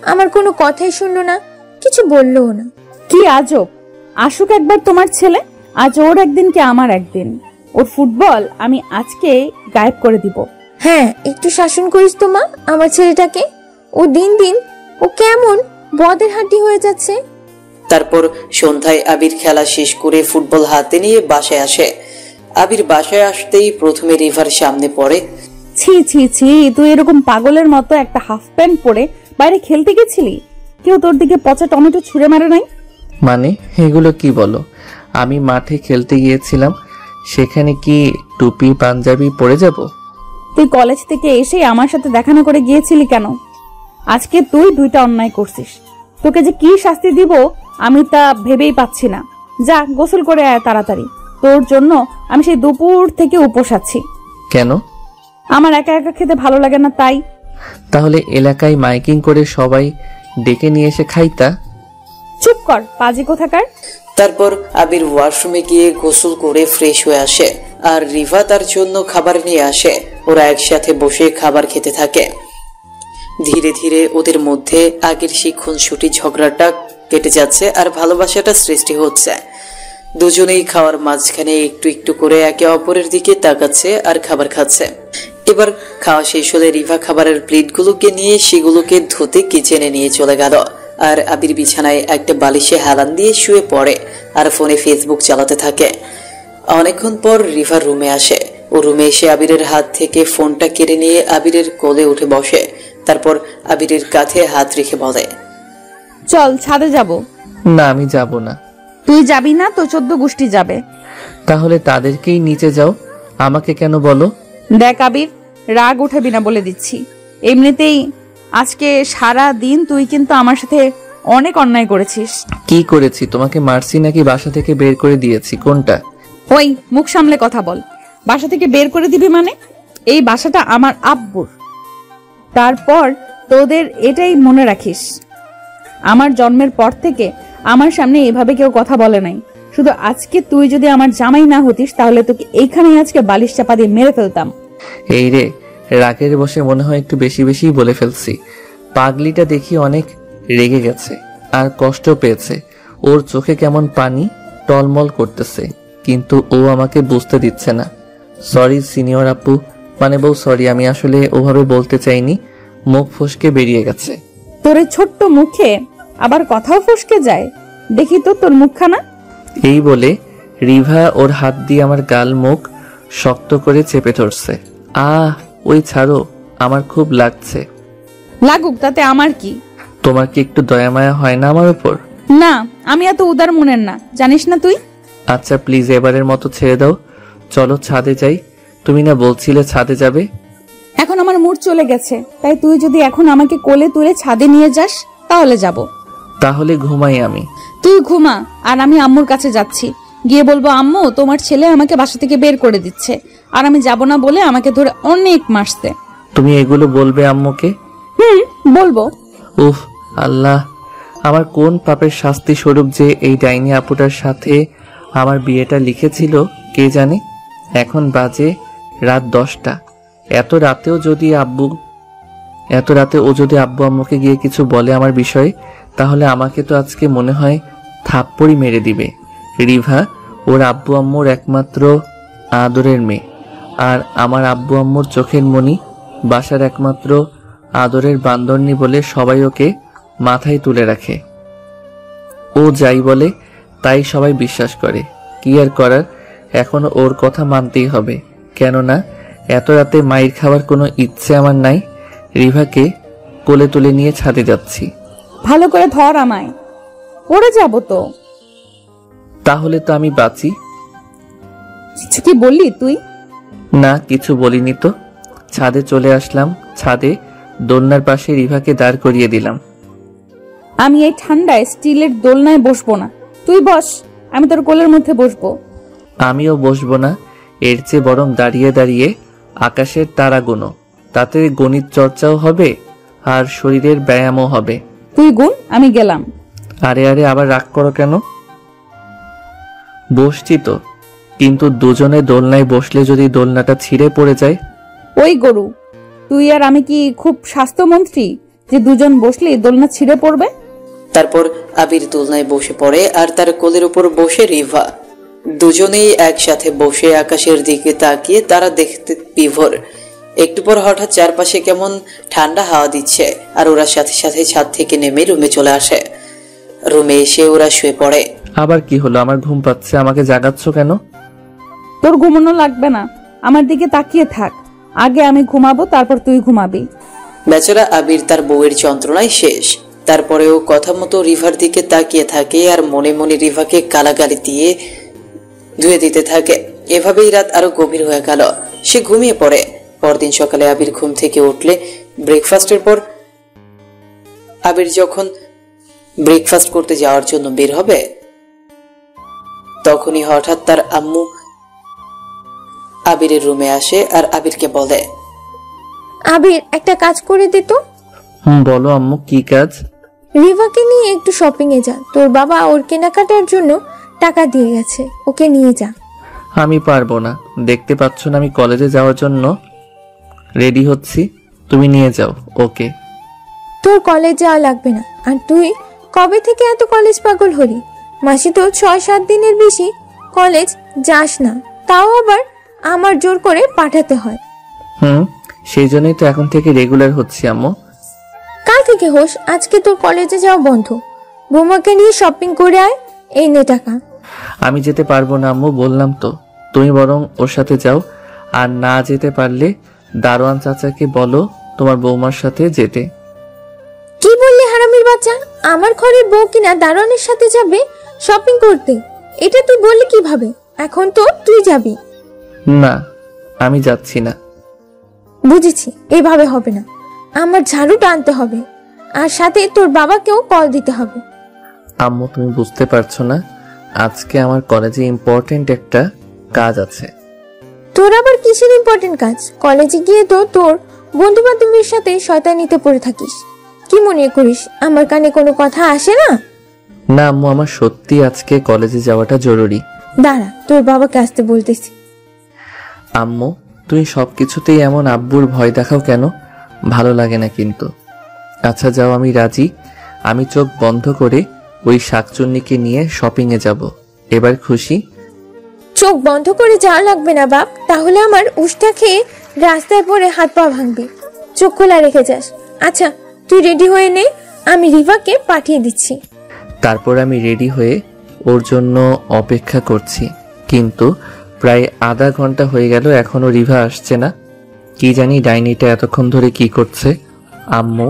আমার কোনো কথাই শুনলো না, কিছু বললোও না। কি আজব! আসুক একবার তোমার ছেলে, আজ ওর একদিন কি আমার একদিন। ওর ফুটবল আমি আজকে গায়েব করে দিব। হ্যাঁ, একটু শাসন করিস তো মা আমার ছেলেটাকে। ও দিন দিন ও কেমন বদের হাড্ডি হয়ে যাচ্ছে। তারপর সন্ধ্যায় আবির খেলা শেষ করে ফুটবল হাতে নিয়ে বাসায় আসে। আবির বাসায় আসতেই প্রথমে রিভার সামনে পড়ে। ছি ছি ছি, তুই এরকম পাগলের মতো একটা হাফ প্যান্ট পরে বাইরে খেলতে গেছিলি? কেউ তোর দিকে পচা টমেটো ছুঁড়ে মারে নাই? মানে এগুলো কি বলো? আমি মাঠে খেলতে গিয়েছিলাম, সেখানে কি টুপি পাঞ্জাবি পরে যাব? তুই কলেজ থেকে এসে আমার সাথে দেখা না করে গিয়েছিলি কেন? আজকে তুই দুইটা অন্যায় করছিস। তোকে যে কি শাস্তি দিব আমি তা ভেবেই পাচ্ছি না। যা গোসল করে আয় তাড়াতাড়ি। তোর জন্য আমি সেই দুপুর থেকে উপোস আছি। কেন? আমার একা একা খেতে ভালো লাগে না তাই। তাহলে এলাকায় মাইকিং করে সবাই ডেকে নিয়ে এসে খাইতা। চুপ কর পাজি কোথাকার। তারপর আবির ওয়াশরুমে গিয়ে গোসল করে ফ্রেশ হয়ে আসে, আর রিভা তার জন্য খাবার নিয়ে আসে। ওরা একসাথে বসে খাবার খেতে থাকে। ধীরে ধীরে ওদের মধ্যে আগের সেই খুনসুটি ঝগড়াটা কেটে যাচ্ছে আর ভালোবাসাটা সৃষ্টি হচ্ছে। দুজনেই খাওয়ার মাঝখানে একটু একটু করে একে অপরের দিকে তাকাচ্ছে আর খাবার খাচ্ছে। এবার খাওয়া শেষ হলে রিভা খাবারের প্লেটগুলোকে নিয়ে সেগুলোকে ধুতে কিচেনে নিয়ে চলে গেল, আর আবির বিছানায় একটা বালিশে হেলান দিয়ে শুয়ে পড়ে আর ফোনে ফেসবুক চালাতে থাকে। অনেকক্ষণ পর রিভা রুমে আসে। ও রুমে এসে আবিরের হাত থেকে ফোনটা কেড়ে নিয়ে আবিরের কোলে উঠে বসে। তারপর আবিরের কাঁধে হাত রেখে বলে, চল ছাদে যাব। না, আমি যাব না। তুই যাবি না তো 14 গোষ্ঠী যাবে। তাহলে তাদেরকেই নিচে যাও, আমাকে কেন বলো? দেখ আবির, রাগ উঠাবি না বলে দিচ্ছি। এমনিতেই আজকে সারা দিন তুই কিন্তু আমার সাথে অনেক অন্যায় করেছিস। কি করেছি? তোমাকে মারছি নাকি বাসা থেকে বের করে দিয়েছি? কোনটা? ওই মুখ সামলে কথা বল। বাসা থেকে বের করে দিবি মানে? এই বাসাটা আমার আব্বুর। তারপর তোদের এটাই মনে রাখিস, আমার জন্মের পর থেকে আমার সামনে এভাবে কেউ কথা বলে নাই। শুধু আজকে তুই যদি আমার জামাই না হতিস তাহলে তোকে এইখানেই আজকে বালিশ চাপা দিয়ে মেরে ফেলতাম। এই রে, রাগের বসে মনে হয় একটু বেশি বেশি বলে ফেলছি। পাগলিটা দেখি অনেক রেগে গেছে আর কষ্ট পেয়েছে। ওর চোখে কেমন পানি টলমল করতেছে, কিন্তু ও আমাকে বুঝতে দিচ্ছে না। সরি সিনিয়র আপু, মানে বউ সরি, আমি আসলে ওভাবে বলতে চাইনি, মুখ ফসকে বেরিয়ে গেছে। তোর এই ছোট্ট মুখে আবার কথাও ফসকে যায়, দেখি তো তোর মুখখানা। এই বলে রিভা ওর হাত দিয়ে আমার গাল মুখ শক্ত করে চেপে ধরছে। ওই ছাড়ো, আমার খুব লাগছে। লাগুক, তাতে আমার কি? তোমার কি একটু দয়া মায়া হয় না আমার উপর? না, আমি এত উদার মনের না, জানিস না তুই। আচ্ছা প্লিজ এবারের মতো ছেড়ে দাও, চলো ছাদে যাই। তুমি না বলছিলে ছাদে যাবে? এখন আমার মুড চলে গেছে, তাই তুই যদি এখন আমাকে কোলে তুলে ছাদে নিয়ে যাস তাহলে যাব। তাহলে ঘুমাই আমি। তুই ঘুমা, আর আমি আম্মুর কাছে যাচ্ছি। গিয়ে বলবো, আম্মু তোমার ছেলে আমাকে বাসা থেকে বের করে দিচ্ছে, আর আমি যাব না বলে আমাকে ধরে অনেক মারছে। তুমি এগুলো বলবে আম্মুকে? বলবো। উফ আল্লাহ, আমার কোন পাপের শাস্তি স্বরূপ যে এই ডাইনি আপুটার সাথে আমার বিয়েটা লিখেছিল কে জানে। এখন বাজে রাত 10টা। এত রাতে ও যদি আব্বু আম্মুকে গিয়ে কিছু বলে আমার বিষয়ে, তাহলে আমাকে তো আজকে মনে হয় থাপ্পড়ই মেরে দিবে। রিভা ওর আব্বু আম্মুর একমাত্র আদরের মেয়ে, আর আমার আব্বু আম্মুর চোখের মনি, বাসার একমাত্র আদরের বান্দরনি বলে সবাই ওকে মাথায় তুলে রাখে। ও যাই বলে তাই সবাই বিশ্বাস করে। কি আর করার, এখনো ওর কথা মানতেই হবে। কেননা এত রাতে মাইর খাওয়ার কোনো ইচ্ছে আমার নাই। রিভাকে কোলে তুলে নিয়ে ছাদে যাচ্ছি। ভালো করে ধর আমায়, পড়ে যাব তো। তাহলে তো আমি বাঁচি। কিছু কি বললি তুই? না কিছু বলিনি তো। ছাদে চলে আসলাম। ছাদে দোলনার পাশে রিভাকে দাঁড় করিয়ে দিলাম। আমি এই ঠান্ডায় স্টিলের দোলনায় বসবো না, তুই বস, আমি তোর কোলের মধ্যে বসবো। আমিও বসবো না, এর চেয়ে বরং দাঁড়িয়ে দাঁড়িয়ে আকাশের তারা গোনো, তাতে গণিত চর্চাও হবে আর শরীরের ব্যায়ামও হবে। তুই গুণ, আমি গেলাম। আরে আরে আবার রাগ করো কেন? বসছি তো, কিন্তু দুজনে দোলনায় বসলে যদি দোলনাটা ছিঁড়ে পড়ে যায়? ওই গরু, তুই আর আমি কি খুব স্বাস্থ্যমন্ত্রী যে দুজন বসলে দোলনা ছিঁড়ে পড়বে? তারপর আবির দোলনায় বসে পড়ে আর তার কোলের উপর বসে রিভা। দুজনেই একসাথে বসে আকাশের দিকে তাকিয়ে তারা দেখতে বিভোর। একটু পর হঠাৎ চারপাশে কেমন ঠান্ডা হাওয়া দিচ্ছে আর ওরা সাথে সাথে ছাদ থেকে নেমে রুমে চলে আসে। রুমে এসে ওরা শুয়ে পড়ে। আবার কি হলো? আমার ঘুম পাচ্ছে, আমাকে জাগাচ্ছ কেন? তোর ঘুমানো লাগবে না, আমার দিকে তাকিয়ে থাক। আগে আমি ঘুমাবো, তারপর তুই ঘুমাবি। বেচারা আবির তার বউয়ের যন্ত্রণায় শেষ, তারপরেও কথা মতো রিভার দিকে তাকিয়ে থাকে আর মনে মনে রিভাকে গালাগালি দিয়ে ধুয়ে দিতে থাকে। এভাবেই রাত আরো গভীর হয়ে গেল। সে ঘুমিয়ে পড়ে। পরদিন সকালে আবির ঘুম থেকে উঠলে ব্রেকফাস্টের পর আবির যখন ব্রেকফাস্ট করতে যাওয়ার জন্য বের হবে, তখনই হঠাৎ তার আম্মু আবিরের রুমে আসে আর আবিরকে বলে, আবির, একটা কাজ করে দে তো। বলো আম্মু, কি কাজ? রিভাকে নিয়ে একটু শপিং এ যা, তোর বাবা ওর কেনাকাটার জন্য টাকা দিয়ে গেছে, ওকে নিয়ে যা। আমি পারবো না, দেখতে পাচ্ছ না আমি কলেজে যাওয়ার জন্য রেডি হচ্ছি, তুমি নিয়ে যাও ওকে। তোর কলেজ যাওয়া লাগবে না। আর তুই কবে থেকে এত কলেজ পাগল হলি? মাসে তো 6-7 দিনের বেশি কলেজ যাস না, তাও আবার আমার জোর করে পাঠাতে হয়। সেই জন্যই তো এখন থেকে রেগুলার হচ্ছি আম্মু। কাল থেকে হোস, আজকে তোর কলেজে যাওয়া বন্ধ। বৌমাকে নিয়ে শপিং করে আয়, এই নে টাকা। আমি যেতে পারবো না আম্মু, বললাম তো। তুমি বরং ওর সাথে যাও, আর না যেতে পারলে দারোয়ান চাচাকে বলো তোমার বৌমার সাথে যেতে। কি বললি হারামির বাচ্চা? আমার ঘরের বউ কিনা দারোয়ানের সাথে যাবে শপিং করতে? এটা তুই বললি কিভাবে? এখন তো তুই যাবি। না, আমি যাচ্ছি না। বুঝেছি, এভাবে হবে না। আমার ঝাড়ুটা আনতে হবে, আর সাথে তোর বাবাকেও কল দিতে হবে। আম্মু, তুমি বুঝতে পারছো না, আজকে আমার কলেজে ইম্পর্টেন্ট একটা কাজ আছে। তোর আবার কিসের ইম্পর্টেন্ট কাজ? কলেজে গিয়ে তো তোর বন্ধু বান্ধবীর সাথে শয়তানিতে পড়ে থাকিস। কি মনে করিস আমার কানে কোনো কথা আসে না? না আম্মু, আমার সত্যি আজকে কলেজে যাওয়াটা জরুরি। দাঁড়া, তোর বাবাকে আসতে বলতেছি। আম্মু, তুমি সবকিছুতেই এমন আব্বুর ভয় দেখাও কেন? ভালো লাগে না কিন্তু। আচ্ছা যাও, আমি রাজি। আমি চোখ বন্ধ করে ওই শাকচুন্নিকে নিয়ে শপিং এ যাব। এবার খুশি? চোখ বন্ধ করে যাওয়া লাগবে না বাপ, তাহলে আমার উষ্টা খেয়ে রাস্তায় পড়ে হাত পা ভাঙবে। চোখ খোলা রেখে যাস। আচ্ছা তুই রেডি হয়ে নে, আমি রিভাকে পাঠিয়ে দিচ্ছি। তারপর আমি রেডি হয়ে ওর জন্য অপেক্ষা করছি, কিন্তু প্রায় আধা ঘন্টা হয়ে গেল, এখনো রিভা আসছে না। কি জানি ডাইনিটা এতক্ষণ ধরে কি করছে। আম্মু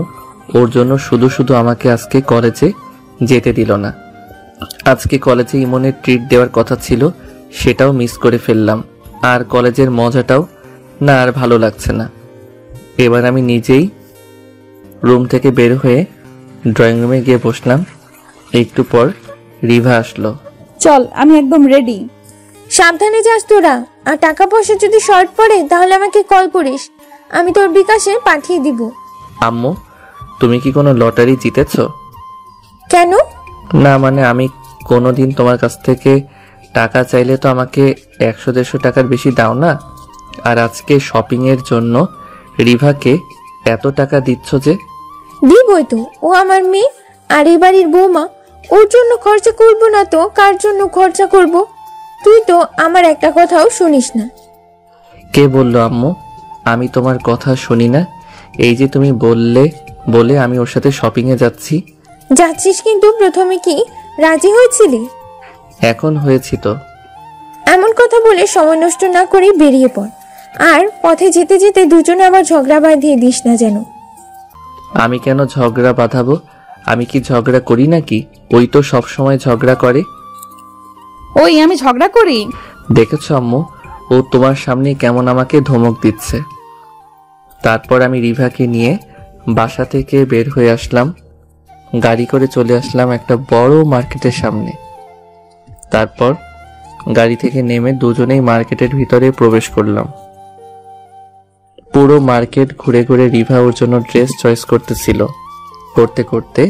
ওর জন্য শুধু শুধু আমাকে আজকে কলেজে যেতে দিল না। আজকে কলেজে ইমনের ট্রিট দেওয়ার কথা ছিল, সেটাও মিস করে ফেললাম। আর কলেজের মজাটাও না, আর ভালো লাগছে না। এবার আমি নিজেই রুম থেকে বের হয়ে ড্রয়িং রুমে গিয়ে বসলাম। একটু পর রিভা আসলো। চল, আমি একদম রেডি। সাবধানে যাস তোরা, আর টাকা পয়সা যদি শর্ট পড়ে তাহলে আমাকে কল করিস, আমি তোর বিকাশে পাঠিয়ে দিব। আম্মু, তুমি কি কোনো লটারি জিতেছো? কেন? না মানে, আমি কোনোদিন তোমার কাছ থেকে টাকা চাইলে তো আমাকে 100-150 টাকার বেশি দাও না, আর আজকে শপিং এর জন্য রিভাকে এত টাকা দিচ্ছ যে? দিবই তো, ও আমার মেয়ে আর এই বাড়ির বৌমা, ওর জন্য খরচা করব না তো কার জন্য খরচা করব? তুই তো আমার একটা কথাও শুনিস না। কে বললো আম্মু আমি তোমার কথা শুনি না? এই যে তুমি বলে আমি ওর সাথে শপিং এ যাচ্ছি। যাচ্ছিস, কিন্তু প্রথমে কি রাজি হয়েছিলি? এখন হয়েছি তো। এমন কথা বলে সময় নষ্ট না করে বেরিয়ে পড়, আর পথে যেতে যেতে দুজনে আবার ঝগড়া বাঁধিয়ে দিস না যেন। আমি কেন ঝগড়া বাঁধাবো? আমি কি ঝগড়া করি নাকি? ওই তো সব সময় ঝগড়া করে। ওই আমি ঝগড়া করি? দেখেছো আম্মু, ও তোমার সামনে কেমন আমাকে ধমক দিচ্ছে। তারপর আমি রিভাকে নিয়ে বাসা থেকে বের হয়ে আসলাম। গাড়ি করে চলে আসলাম একটা বড় মার্কেটের সামনে। তারপর গাড়ি থেকে নেমে দুজনেই মার্কেটের ভিতরে প্রবেশ করলাম। পুরো মার্কেট ঘুরে ঘুরে রিভা ওর জন্য ড্রেস চয়েস করতেছিল। করতে করতে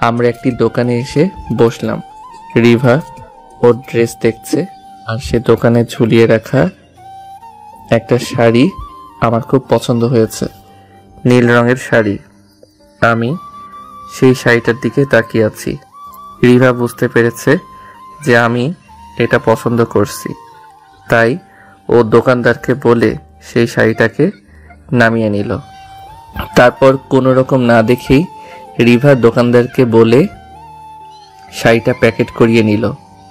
আমরা একটি দোকানে এসে বসলাম। রিভা ওর ড্রেস দেখছে, আর সে দোকানে ঝুলিয়ে রাখা একটা শাড়ি আমার খুব পছন্দ হয়েছে, নীল রঙের শাড়ি। আমি সেই শাড়িটার দিকে তাকিয়ে আছি। রিভা বুঝতে পেরেছে যে আমি এটা পছন্দ করছি, তাই ও দোকানদারকে বলে সেই শাড়িটাকে নামিয়ে নিল। তারপর কোনো রকম না দেখেই রিভা দোকানদারকে বলে শাড়িটা প্যাকেট করিয়ে নিল।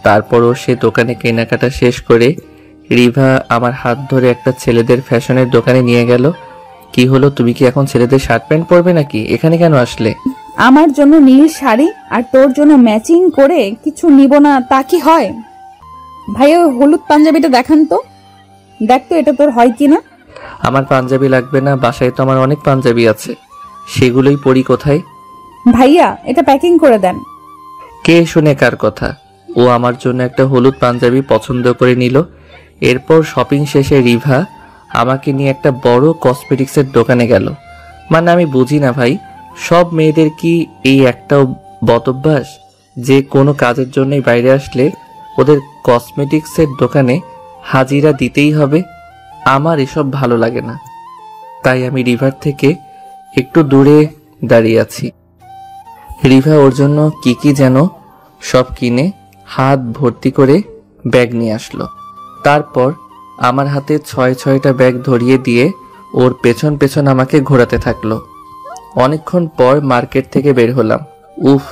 তারপরও সে দোকানে কেনাকাটা শেষ করে রিভা আমার হাত ধরে একটা ছেলেদের ফ্যাশনের দোকানে নিয়ে গেল। কি হলো, তুমি কি এখন ছেলেদের শার্ট প্যান্ট পরবে নাকি? এখানে কেন আসলে? আমার জন্য নীল শাড়ি আর তোর জন্য ম্যাচিং করে কিছু নিব না তা কি হয়? ভাইয়া ওই হলুদ পাঞ্জাবিটা দেখান তো, দেখ তো এটা তোর হয় কিনা। আমার পাঞ্জাবি লাগবে না, বাসায় তো আমার অনেক পাঞ্জাবি আছে, সেগুলোই পরি। কোথায়? ভাইয়া এটা প্যাকিং করে দেন। কে শুনে কার কথা? ও আমার জন্য একটা হলুদ পাঞ্জাবি পছন্দ করে নিল। এরপর শপিং শেষে রিভা আমাকে নিয়ে একটা বড় কসমেটিক্সের দোকানে গেল। মানে আমি বুঝি না ভাই, সব মেয়েদের কি এই একটাও বদভ্যাস যে কোনো কাজের জন্যই বাইরে আসলে ওদের কসমেটিক্সের দোকানে হাজিরা দিতেই হবে? আমার এসব ভালো লাগে না, তাই আমি রিভার থেকে একটু দূরে দাঁড়িয়ে আছি। রিভা ওর জন্য কি যেন সব কিনে হাত ভর্তি করে ব্যাগ নিয়ে আসলো। তারপর আমার হাতে 6-6টা ব্যাগ ধরিয়ে দিয়ে ওর পেছন পেছন আমাকে ঘোরাতে থাকলো। অনেকক্ষণ পর মার্কেট থেকে বের হলাম। উফ,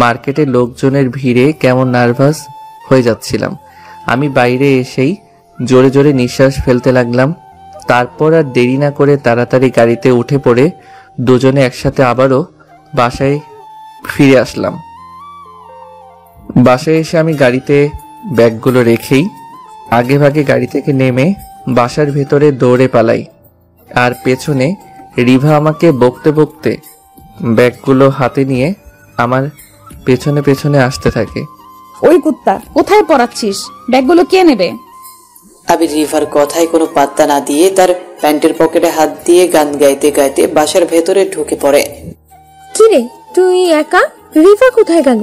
মার্কেটে লোকজনের ভিড়ে কেমন নার্ভাস হয়ে যাচ্ছিলাম। আমি বাইরে এসেই জোরে জোরে নিঃশ্বাস ফেলতে লাগলাম। তারপর আর দেরি না করে তাড়াতাড়ি গাড়িতে উঠে পড়ে দুজনে একসাথে আবারও বাসায় ফিরে আসলাম। বাসায় এসে আমি গাড়িতে ব্যাগগুলো রেখেই আগে ভাগে গাড়ি থেকে নেমে বাসার ভেতরে দৌড়ে পালাই, আর পেছনে রিভা আমাকে বকতে বকতে ব্যাগগুলো হাতে নিয়ে আমার পেছনে পেছনে আসতে থাকে। ওই কুত্তা, কোথায় পড়াচ্ছিস? ব্যাগগুলো কে নেবে? আবির রিভার কথায় কোনো পাত্তা না দিয়ে তার প্যান্টের পকেটে হাত দিয়ে গান গাইতে গাইতে বাসার ভেতরে ঢুকে পড়ে। কিরে তুই একা? রিভা কোথায় গেল?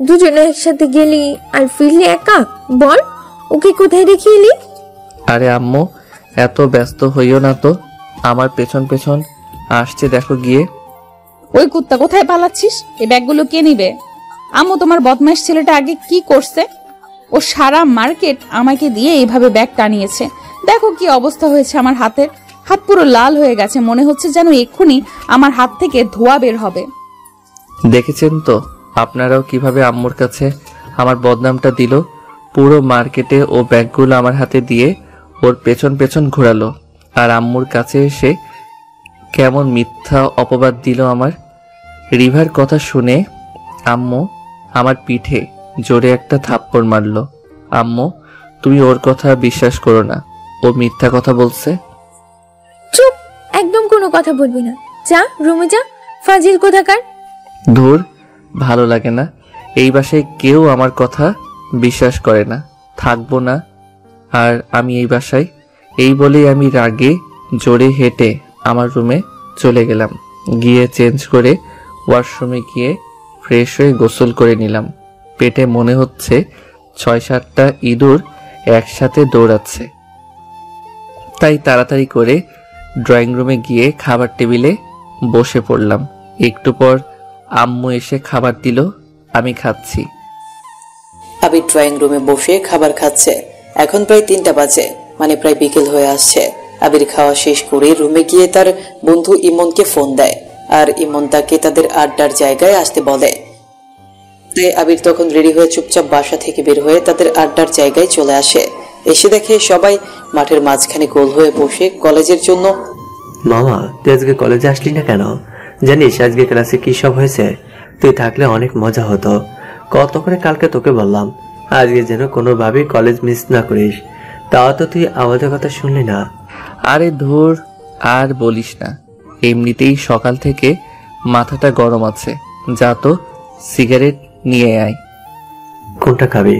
দুজনে একসাথে গেলি আর ফিরলি একা? বল, ওকে কোথায় রেখে এলি? আরে আম্মু, এত ব্যস্ত হইও না তো, আমার পেছন পেছন আসছে দেখো গিয়ে। ওই কুত্তা, কোথায় পালাচ্ছিস? এই ব্যাগগুলো কে নিবে? আম্মু, তোমার বদমাইশ ছেলেটা আগে কি করছে? ও সারা মার্কেট আমাকে দিয়ে এইভাবে ব্যাগ টানিয়েছে। দেখো কি অবস্থা হয়েছে আমার হাতের। হাত পুরো লাল হয়ে গেছে, মনে হচ্ছে যেন এক্ষুনি আমার হাত থেকে ধোঁয়া বের হবে। দেখেছেন তো আপনারাও কিভাবে আম্মুর কাছে আমার বদনামটা দিল। পুরো মার্কেটে ও ব্যাগগুলো আমার হাতে দিয়ে ওর পেছন পেছন ঘোরালো, আর আম্মুর কাছে এসে কেমন মিথ্যা অপবাদ দিল আমার। রিভার কথা শুনে আম্মু আমার পিঠে জোরে একটা থাপ্পড় মারলো। আম্মু, তুমি ওর কথা বিশ্বাস করো না, ও মিথ্যা কথা বলছে। চুপ, একদম কোনো কথা বলবি না। যা রুমে যা, ফাজিল কোথাকার। ধুর, ভালো লাগে না, এই বাসায় কেউ আমার কথা বিশ্বাস করে না, থাকবো না আর আমি এই বাসায়। এই বলেই আমি রাগে জোরে হেঁটে আমার রুমে চলে গেলাম। গিয়ে চেঞ্জ করে ওয়াশরুমে গিয়ে ফ্রেশ হয়ে গোসল করে নিলাম। পেটে মনে হচ্ছে 6-7টা ইঁদুর একসাথে দৌড়াচ্ছে, তাই তাড়াতাড়ি করে ড্রয়িং রুমে গিয়ে খাবার টেবিলে বসে পড়লাম। একটু পর আম্মু এসে খাবার দিল, আমি খাচ্ছি। আবির ড্রয়িং রুমে বসে খাবার খাচ্ছে। এখন প্রায় 3টা বাজে, মানে প্রায় বিকেল হয়ে আসছে। আবির খাওয়া শেষ করে রুমে গিয়ে তার বন্ধু ইমনকে ফোন দেয়, আর ইমন তাকে তাদের আড্ডার জায়গায় আসতে বলে। তাই আবির তখন রেডি হয়ে চুপচাপ বাসা থেকে বের হয়ে তাদের আড্ডার জায়গায় চলে আসে। এসে দেখে সবাই মাঠের মাঝখানে গোল হয়ে বসে কলেজের জন্য। মামা, তুই আজকে কলেজে আসলি না কেন? জানিস আজকে ক্লাসে কি সব হয়েছে? তুই থাকলে অনেক মজা হতো। কত করে কালকে তোকে বললাম আজকে যেন কোনোভাবেই কলেজ মিস না করিস, তাও তো তুই আমাদের কথা শুনলি না। আরে ধুর, আর বলিস না, এমনিতেই সকাল থেকে মাথাটা গরম আছে। যা তো সিগারেট নিয়ে আয়। কোনটা খাবি?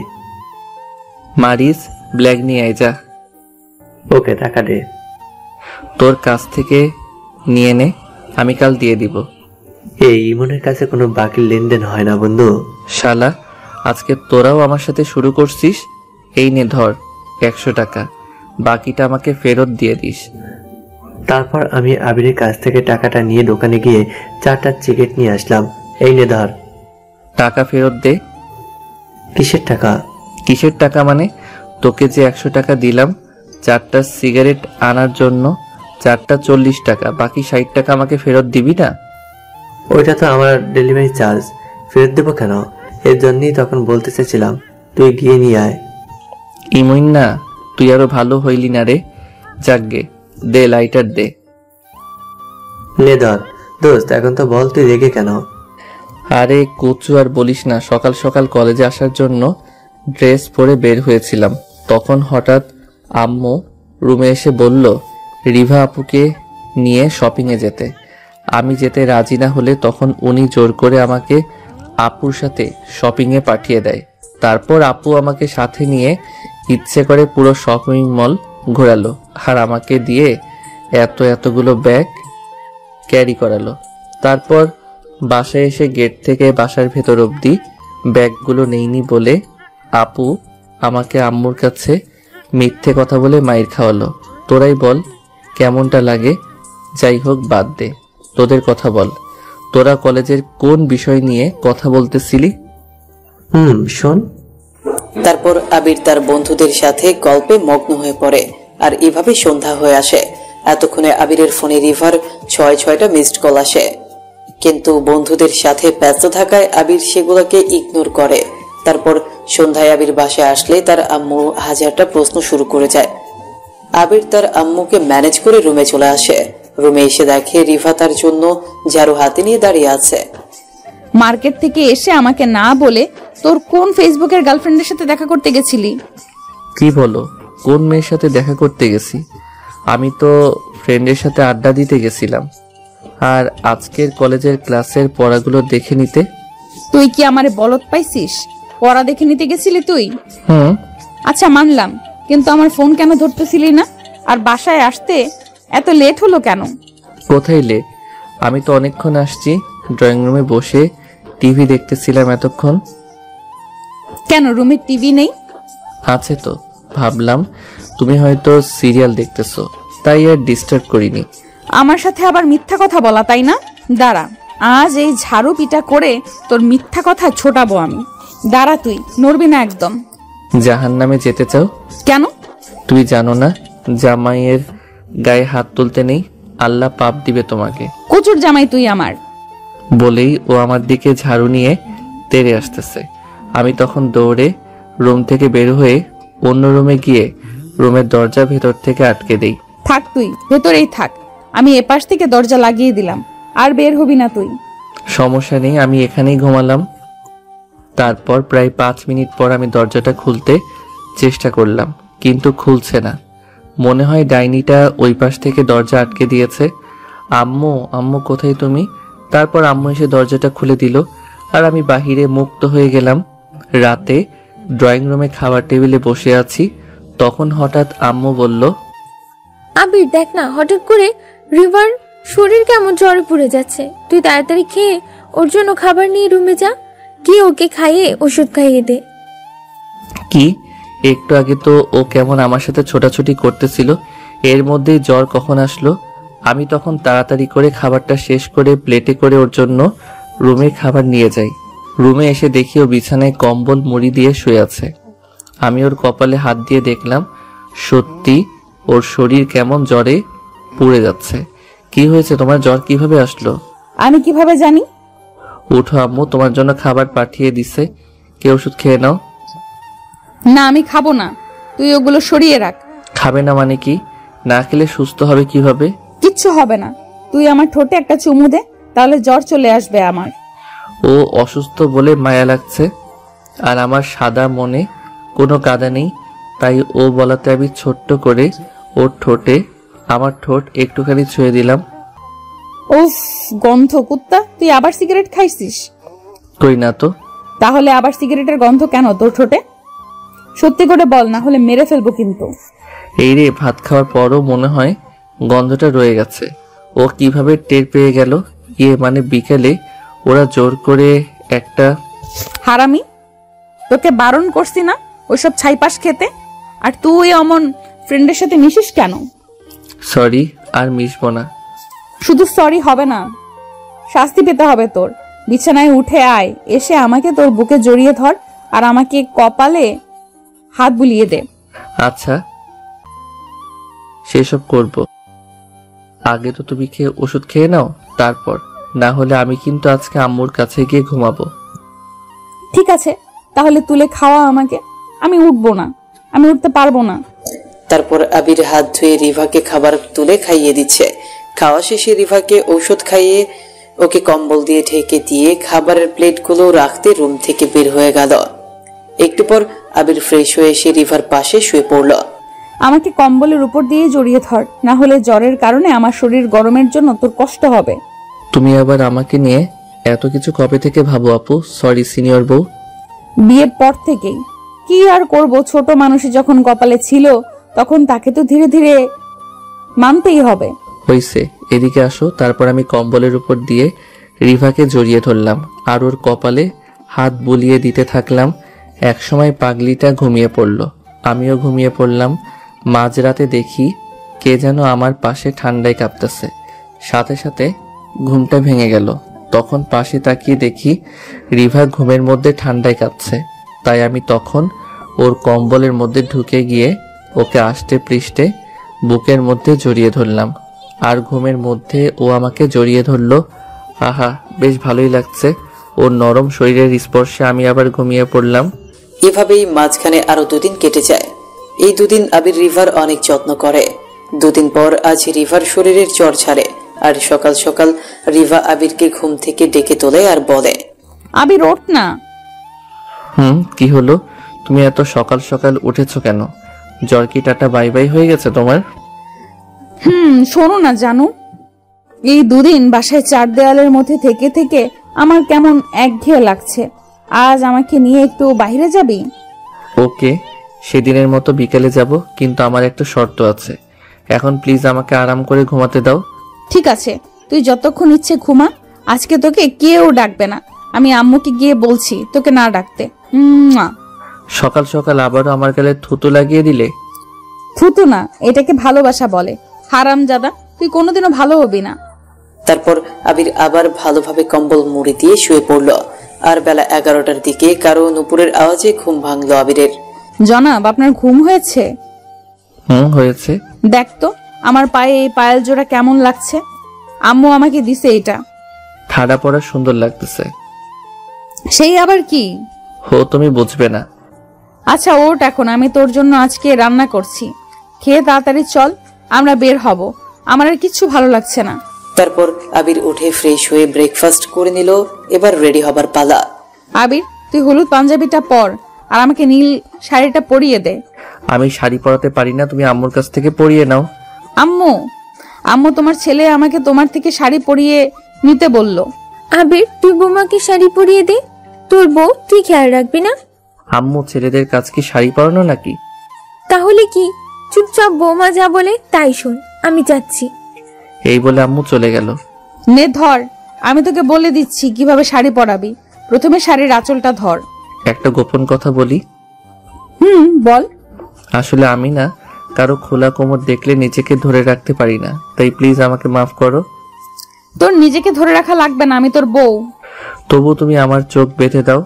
মারিস ব্ল্যাক নিয়ে আয় যা। ওকে, টাকা দে। তোর কাছ থেকে নিয়ে নে, আমি কাল দিয়ে দিব। এই ইমনের কাছে কোনো বাকি লেনদেন হয় না বন্ধু। শালা, আজকে তোরাও আমার সাথে শুরু করছিস। এই নে ধর 100 টাকা, বাকিটা আমাকে ফেরত দিয়ে দিস। তারপর আমি আবিরের কাছ থেকে টাকাটা নিয়ে দোকানে গিয়ে 4টা সিগারেট নিয়ে আসলাম। এই নে ধর। টাকা ফেরত দে। কিসের টাকা? কিসের টাকা মানে? তোকে যে 100 টাকা দিলাম 4টা সিগারেট আনার জন্য, 4টা 40 টাকা, বাকি 60 টাকা আমাকে ফেরত দিবি না? ওইটা তো আমার ডেলিভারি চার্জ, ফেরত দেবো কেন? এর জন্যই তখন বলতে চাইছিলাম তুই গিয়ে নিয়ে আয়। ইমন না, তুই আরো ভালো হইলি না রে। যাকগে, দে লাইটার দে। নে ধর। দোস্ত, এখন তো বল তুই রেগে কেন? আরে কচু আর বলিস না, সকাল সকাল কলেজে আসার জন্য ড্রেস পরে বের হয়েছিলাম। তখন হঠাৎ আম্মু রুমে এসে বলল রিভা আপুকে নিয়ে শপিংয়ে যেতে। আমি যেতে রাজি না হলে তখন উনি জোর করে আমাকে আপুর সাথে শপিংয়ে পাঠিয়ে দেয়। তারপর আপু আমাকে সাথে নিয়ে ইচ্ছে করে পুরো শপিং মল ঘোরালো আর আমাকে দিয়ে এতগুলো ব্যাগ ক্যারি করালো। তারপর বাসায় এসে গেট থেকে বাসার ভেতর অবধি ব্যাগগুলো নেইনি বলে আপু আমাকে আম্মুর কাছে মিথ্যে কথা বলে মাইর খাওয়ালো। তোরাই বল কেমনটা লাগে? যাই হোক, বাদ দে, তোদের কথা বল। তোরা কলেজের কোন বিষয় নিয়ে কথা বলতেছিলি? শোন। তারপর আবির তার বন্ধুদের সাথে গল্পে মগ্ন হয়ে পড়ে আর এভাবে সন্ধ্যা হয়ে আসে। এতক্ষণে আবিরের ফোনে রিভার 6টা মিসড কল আসে, কিন্তু বন্ধুদের সাথে ব্যস্ত থাকায় আবির সেগুলোকে ইগনোর করে। তারপর সন্ধ্যায় আবির বাসায় আসলে তার আম্মু হাজারটা প্রশ্ন শুরু করে যায়। আবির তার আম্মুকে ম্যানেজ করে রুমে চলে আসে। রুমে এসে দেখে রিভা তার জন্য ঝাড়ু হাতে নিয়ে দাঁড়িয়ে আছে। মার্কেট থেকে এসে আমাকে না বলে তোর কোন ফেসবুকের গার্লফ্রেন্ডের সাথে দেখা করতে গেছিলি? কি বলো? কোন মেয়ের সাথে দেখা করতে গেছি? আমি তো ফ্রেন্ডের সাথে আড্ডা দিতে গেছিলাম আর আজকের কলেজের ক্লাসের পড়াগুলো দেখে নিতে। তুই কি আমারে বলদ পাইছিস? পড়া দেখে নিতে গেছিলি তুই? আচ্ছা মানলাম, কিন্তু আমার ফোন কেন ধরতেছিলি না? আর বাসায় আসতে এত লেট হলো কেন? কোথায় লেট? আমি তো অনেকক্ষণ আসছি, ড্রয়িং রুমে বসে টিভি দেখতেছিলাম এতক্ষণ। কেন রুমে টিভি নেই? আছে তো, ভাবলাম তুমি হয়তো সিরিয়াল দেখতেছো, তাই আর ডিস্টার্ব করিনি। আমার সাথে আবার মিথ্যা কথা বলা, তাই না? দাঁড়া, আজ এই ঝাড়ু পিটা করে তোর মিথ্যা কথা ছোটাবো আমি। দাঁড়া, তুই নড়বি না একদম। জাহান্নামে যেতে চাও? কেন? তুই জানো না জামাইয়ের গায়ে হাত তুলতে নেই, আল্লাহ পাপ দিবে তোমাকে। কচুর জামাই তুই আমার। বলেই ও আমার দিকে ঝাড়ু নিয়ে তেড়ে আসতেছে। আমি তখন দৌড়ে রুম থেকে বের হয়ে অন্য রুমে গিয়ে রুমের দরজা ভেতর থেকে আটকে দেই। থাক, তুই ভেতরেই থাক, আমি এপাশ থেকে দরজা লাগিয়ে দিলাম, আর বের হবি না তুই। সমস্যা নেই, আমি এখানেই ঘুমালাম। তারপর প্রায় 5 মিনিট পর আমি দরজাটা খুলতে চেষ্টা করলাম, কিন্তু খুলছে না। মনে হয় ডাইনিটা ওই পাশ থেকে দরজা আটকে দিয়েছে। আম্মু, আম্মু কোথায় তুমি? তারপর আম্মু এসে দরজাটা খুলে দিল আর আমি বাহিরে মুক্ত হয়ে গেলাম। রাতে ড্রয়িং রুমে খাবার টেবিলে বসে আছি, তখন হঠাৎ আম্মু বলল, আবির দেখ না, হঠাৎ করে রিভার শরীর কেমন জ্বরে পড়ে যাচ্ছে। তুই তাড়াতাড়ি খেয়ে ওর জন্য খাবার নিয়ে রুমে যা, গিয়ে ওকে খাইয়ে ওষুধ খাইয়ে দে। কি? একটু আগে তো ও কেমন আমার সাথে ছোটাছুটি করতেছিল, এর মধ্যেই জ্বর কখন আসলো? আমি তখন তাড়াতাড়ি করে খাবারটা শেষ করে প্লেটে করে ওর জন্য রুমে খাবার নিয়ে যাই। রুমে এসে দেখি ও বিছানায় কম্বল মুড়ি দিয়ে শুয়ে আছে। আমি ওর কপালে হাত দিয়ে দেখলাম সত্যি ওর শরীর কেমন জ্বরে পুড়ে যাচ্ছে। কি হয়েছে তোমার? জ্বর কিভাবে আসলো? আমি কিভাবে জানি? উঠো আম্মু, তোমার জন্য খাবার পাঠিয়ে দিছে, কে ওষুধ খেয়ে নাও। না, আমি খাবো না, তুই ওগুলো সরিয়ে রাখ। খাবে না মানে কি? না খেলে সুস্থ হবে কিভাবে? কিচ্ছু হবে না, তুই আমার ঠোঁটে একটা চুমু দে, তাহলে জ্বর চলে আসবে আমার। ও অসুস্থ বলে মায়া লাগছে, আর আমার সাদা মনে কোনো কাদা নেই, তাই ও বলাতে আমি ছোট্ট করে ওর ঠোঁটে আমার ঠোঁট একটুখানি ছুঁয়ে দিলাম। উফ, গন্ধ কুত্তা, তুই আবার সিগারেট খাইছিস? কই না তো। তাহলে আবার সিগারেটের গন্ধ কেন তোর ঠোঁটে? সত্যি করে বল, না হলে মেরে ফেলবো কিন্তু। এই রে, ভাত খাওয়ার পরও মনে হয় গন্ধটা রয়ে গেছে। ও কিভাবে টের পেয়ে গেল? মানে বিকেলে ওরা জোর করে একটা। হারামি, তোকে বারণ করছি না ওইসব ছাইপাশ খেতে? আর তুই অমন ফ্রেন্ডের সাথে মিশিস কেন? সরি, আর মিশবো না। শুধু সরি হবে না, শাস্তি পেতে হবে তোর। বিছানায় উঠে আয়, এসে আমাকে তোর বুকে জড়িয়ে ধর আর আমাকে কপালে হাত বুলিয়ে দে। আচ্ছা, সেসব করব। আগে তো তুমি ওষুধ খেয়ে নাও, তারপর। না হলে আমি কিন্তু আজকে আম্মুর কাছে গিয়ে ঘুমাবো। ঠিক আছে, তাহলে তুলে খাওয়া আমাকে। আমি উঠবো না, আমি উঠতে পারবো না। তারপর আবির হাত ধুয়ে রিভাকে খাবার তুলে খাইয়ে দিচ্ছে। খাওয়া শেষে রিভাকে ঔষধ খাইয়ে ওকে কম্বল দিয়ে ঢেকে দিয়ে খাবারের প্লেটগুলো রাখতে রুম থেকে বের হয়ে গেল। একটু পর আবির ফ্রেশ হয়ে এসে রিভার পাশে শুয়ে পড়ল। আমাকে কম্বলের উপর দিয়ে জড়িয়ে ধর, না হলে জ্বরের কারণে আমার শরীর গরমের জন্য তোর কষ্ট হবে। তুমি আবার আমাকে নিয়ে এত কিছু কবে থেকে ভাবো আপু? সরি সিনিয়র বউ। বিয়ের পর থেকেই। কি আর করব, ছোট মানুষই যখন কপালে ছিল তখন তাকে তো ধীরে ধীরে মানতেই হবে। হইছে, এদিকে আসো। তারপর আমি কম্বলের উপর দিয়ে রিভাকে জড়িয়ে ধরলাম আর ওর কপালে হাত বুলিয়ে দিতে থাকলাম। একসময় পাগলিটা ঘুমিয়ে পড়ল, আমিও ঘুমিয়ে পড়লাম। মাঝরাতে দেখি কে যেন আমার পাশে ঠান্ডায় কাঁপতেছে। সাথে সাথে ঘুমটা ভেঙে গেল। তখন পাশে তাকিয়ে দেখি রিভা ঘুমের মধ্যে ঠান্ডায় কাঁপছে। তাই আমি তখন ওর কম্বলের মধ্যে ঢুকে গিয়ে ওকে আষ্টে পৃষ্ঠে বুকের মধ্যে জড়িয়ে ধরলাম। আর ঘুমের মধ্যে ও আমাকে জড়িয়ে ধরলো। আহা, বেশ ভালোই লাগছে। ওর নরম শরীরের স্পর্শে আমি আবার ঘুমিয়ে পড়লাম। এভাবেই মাঝখানে আরো 2 দিন কেটে যায়। এই 2 দিন আবির রিভার অনেক যত্ন করে। 2 দিন পর আজ রিভার শরীরের জ্বর ছাড়ে। আর সকাল সকাল রিভা আবিরকে ঘুম থেকে ডেকে তোলে আর বলে, আবির ওঠ না। কি হলো? তুমি এত সকাল সকাল উঠেছো কেন? জ্বর কি টাটা বাই বাই হয়ে গেছে তোমার? শোনো না জানু, এই 2 দিন বাসায় 4 দেয়ালের মধ্যে থেকে থেকে আমার কেমন একঘেয়ে লাগছে। আজ আমাকে নিয়ে একটু বাইরে যাবি? ওকে, সেদিনের মতো বিকেলে যাব, কিন্তু আমার একটা শর্ত আছে। এখন প্লিজ আমাকে আরাম করে ঘুমাতে দাও। ঠিক আছে, তুই যতক্ষণ ইচ্ছে ঘুমা। আজকে তোকে কেউ ডাকবে না। আমি আম্মুকে গিয়ে বলছি তোকে না ডাকতে। সকাল সকাল আবারও আমার গালে থুতু লাগিয়ে দিলে। থুতু না, এটাকে ভালোবাসা বলে। হারামজাদা, তুই কোনোদিনও ভালো হবি না। তারপর আবির আবার ভালোভাবে কম্বল মুড়ি দিয়ে শুয়ে পড়ল। আর বেলা 11টার দিকে কারো নুপুরের আওয়াজে ঘুম ভাঙলো আবিরের। জনাব, আপনার ঘুম হয়েছে? হয়েছে। দেখ তো আমার পায়ে এই পায়েল জোড়া কেমন লাগছে। আম্মু আমাকে দিছে এটা। ঠাডা পড়া সুন্দর লাগতেছে। সেই আবার কি? তুমি বুঝবে না। আচ্ছা ওঠ, এখন আমি তোর জন্য আজকে রান্না করছি। খেয়ে তাড়াতাড়ি চল, আমরা বের হব। আমার আর কিচ্ছু ভালো লাগছে না। তারপর আবির উঠে ফ্রেশ হয়ে ব্রেকফাস্ট করে নিল। এবার রেডি হবার পালা। আবির, তুই হলুদ পাঞ্জাবিটা পর আর আমাকে নীল শাড়িটা পরিয়ে দে। আমি শাড়ি পরাতে পারি না, তুমি আম্মুর কাছ থেকে পরিয়ে নাও। আম্মু, আম্মু তোমার ছেলে আমাকে তোমার থেকে শাড়ি পরিয়ে নিতে বলল। আবির, তুই বৌমাকে শাড়ি পরিয়ে দে। তোর বউ, তুই খেয়াল রাখবি না? আম্মু, ছেলেদের কাজ কি শাড়ি পরানো নাকি? তাহলে কি? চুপচাপ বৌমা যা বলে তাই শোন। আমি যাচ্ছি। এই বলে আম্মু চলে গেল। নে ধর, আমি তোকে বলে দিচ্ছি কিভাবে শাড়ি পরাবি। প্রথমে শাড়ির আঁচলটা ধর। একটা গোপন কথা বলি। বল। আসলে আমি না কারো খোলা কোমর দেখলে নিজেকে ধরে রাখতে পারি না, তাই প্লিজ আমাকে মাফ করো। তোর নিজেকে ধরে রাখা লাগবে না, আমি তোর বউ। তবু তুমি আমার চোখ বেঁধে দাও,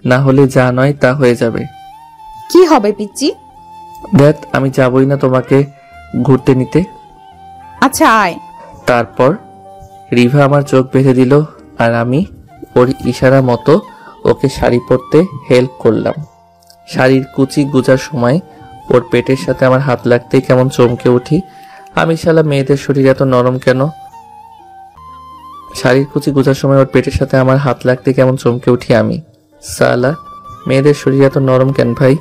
না হলে যা নয় তা হয়ে যাবে। কি হবে পিচ্চি? দেখ, আমি যাবই না তোমাকে ঘুরতে নিতে। আচ্ছা আয়। তারপর রিভা আমার চোখ বেঁধে দিল আর আমি ওর ইশারা মতো ওকে শাড়ি পরতে হেল্প করলাম। শাড়ির কুচি গুজার সময় ওর পেটের সাথে আমার হাত লাগতেই কেমন চমকে উঠি। আমি শালা মেয়েদের শরীর এত নরম কেন? শাড়ির কুচি গুজার সময় ওর পেটের সাথে আমার হাত লাগতে কেমন চমকে উঠি আমি। শালা মেয়েদের শরীর এত নরম কেন ভাই?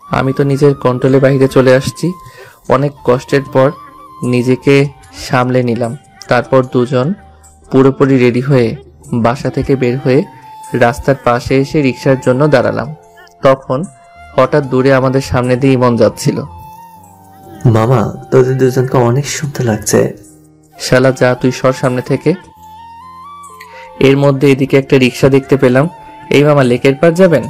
আমি তো নিজের কন্ট্রোলের বাইরে চলে আসছি। অনেক কষ্টের পর নিজেকে সামলে নিলাম। তারপর দুজন পুরোপুরি রেডি হয়ে বাসা থেকে বের হয়ে রাস্তার পাশে এসে রিক্সার জন্য দাঁড়ালাম। তখন হঠাৎ দূরে আমাদের সামনে দিয়ে ইমন যাচ্ছিল। মামা, তোদের দুজনকে অনেক সুন্দর লাগছে। শালা যা, তুই সর সামনে থেকে। এর মধ্যে এদিকে একটা রিক্সা দেখতে পেলাম। এই মামা লেকের পার যাবেন?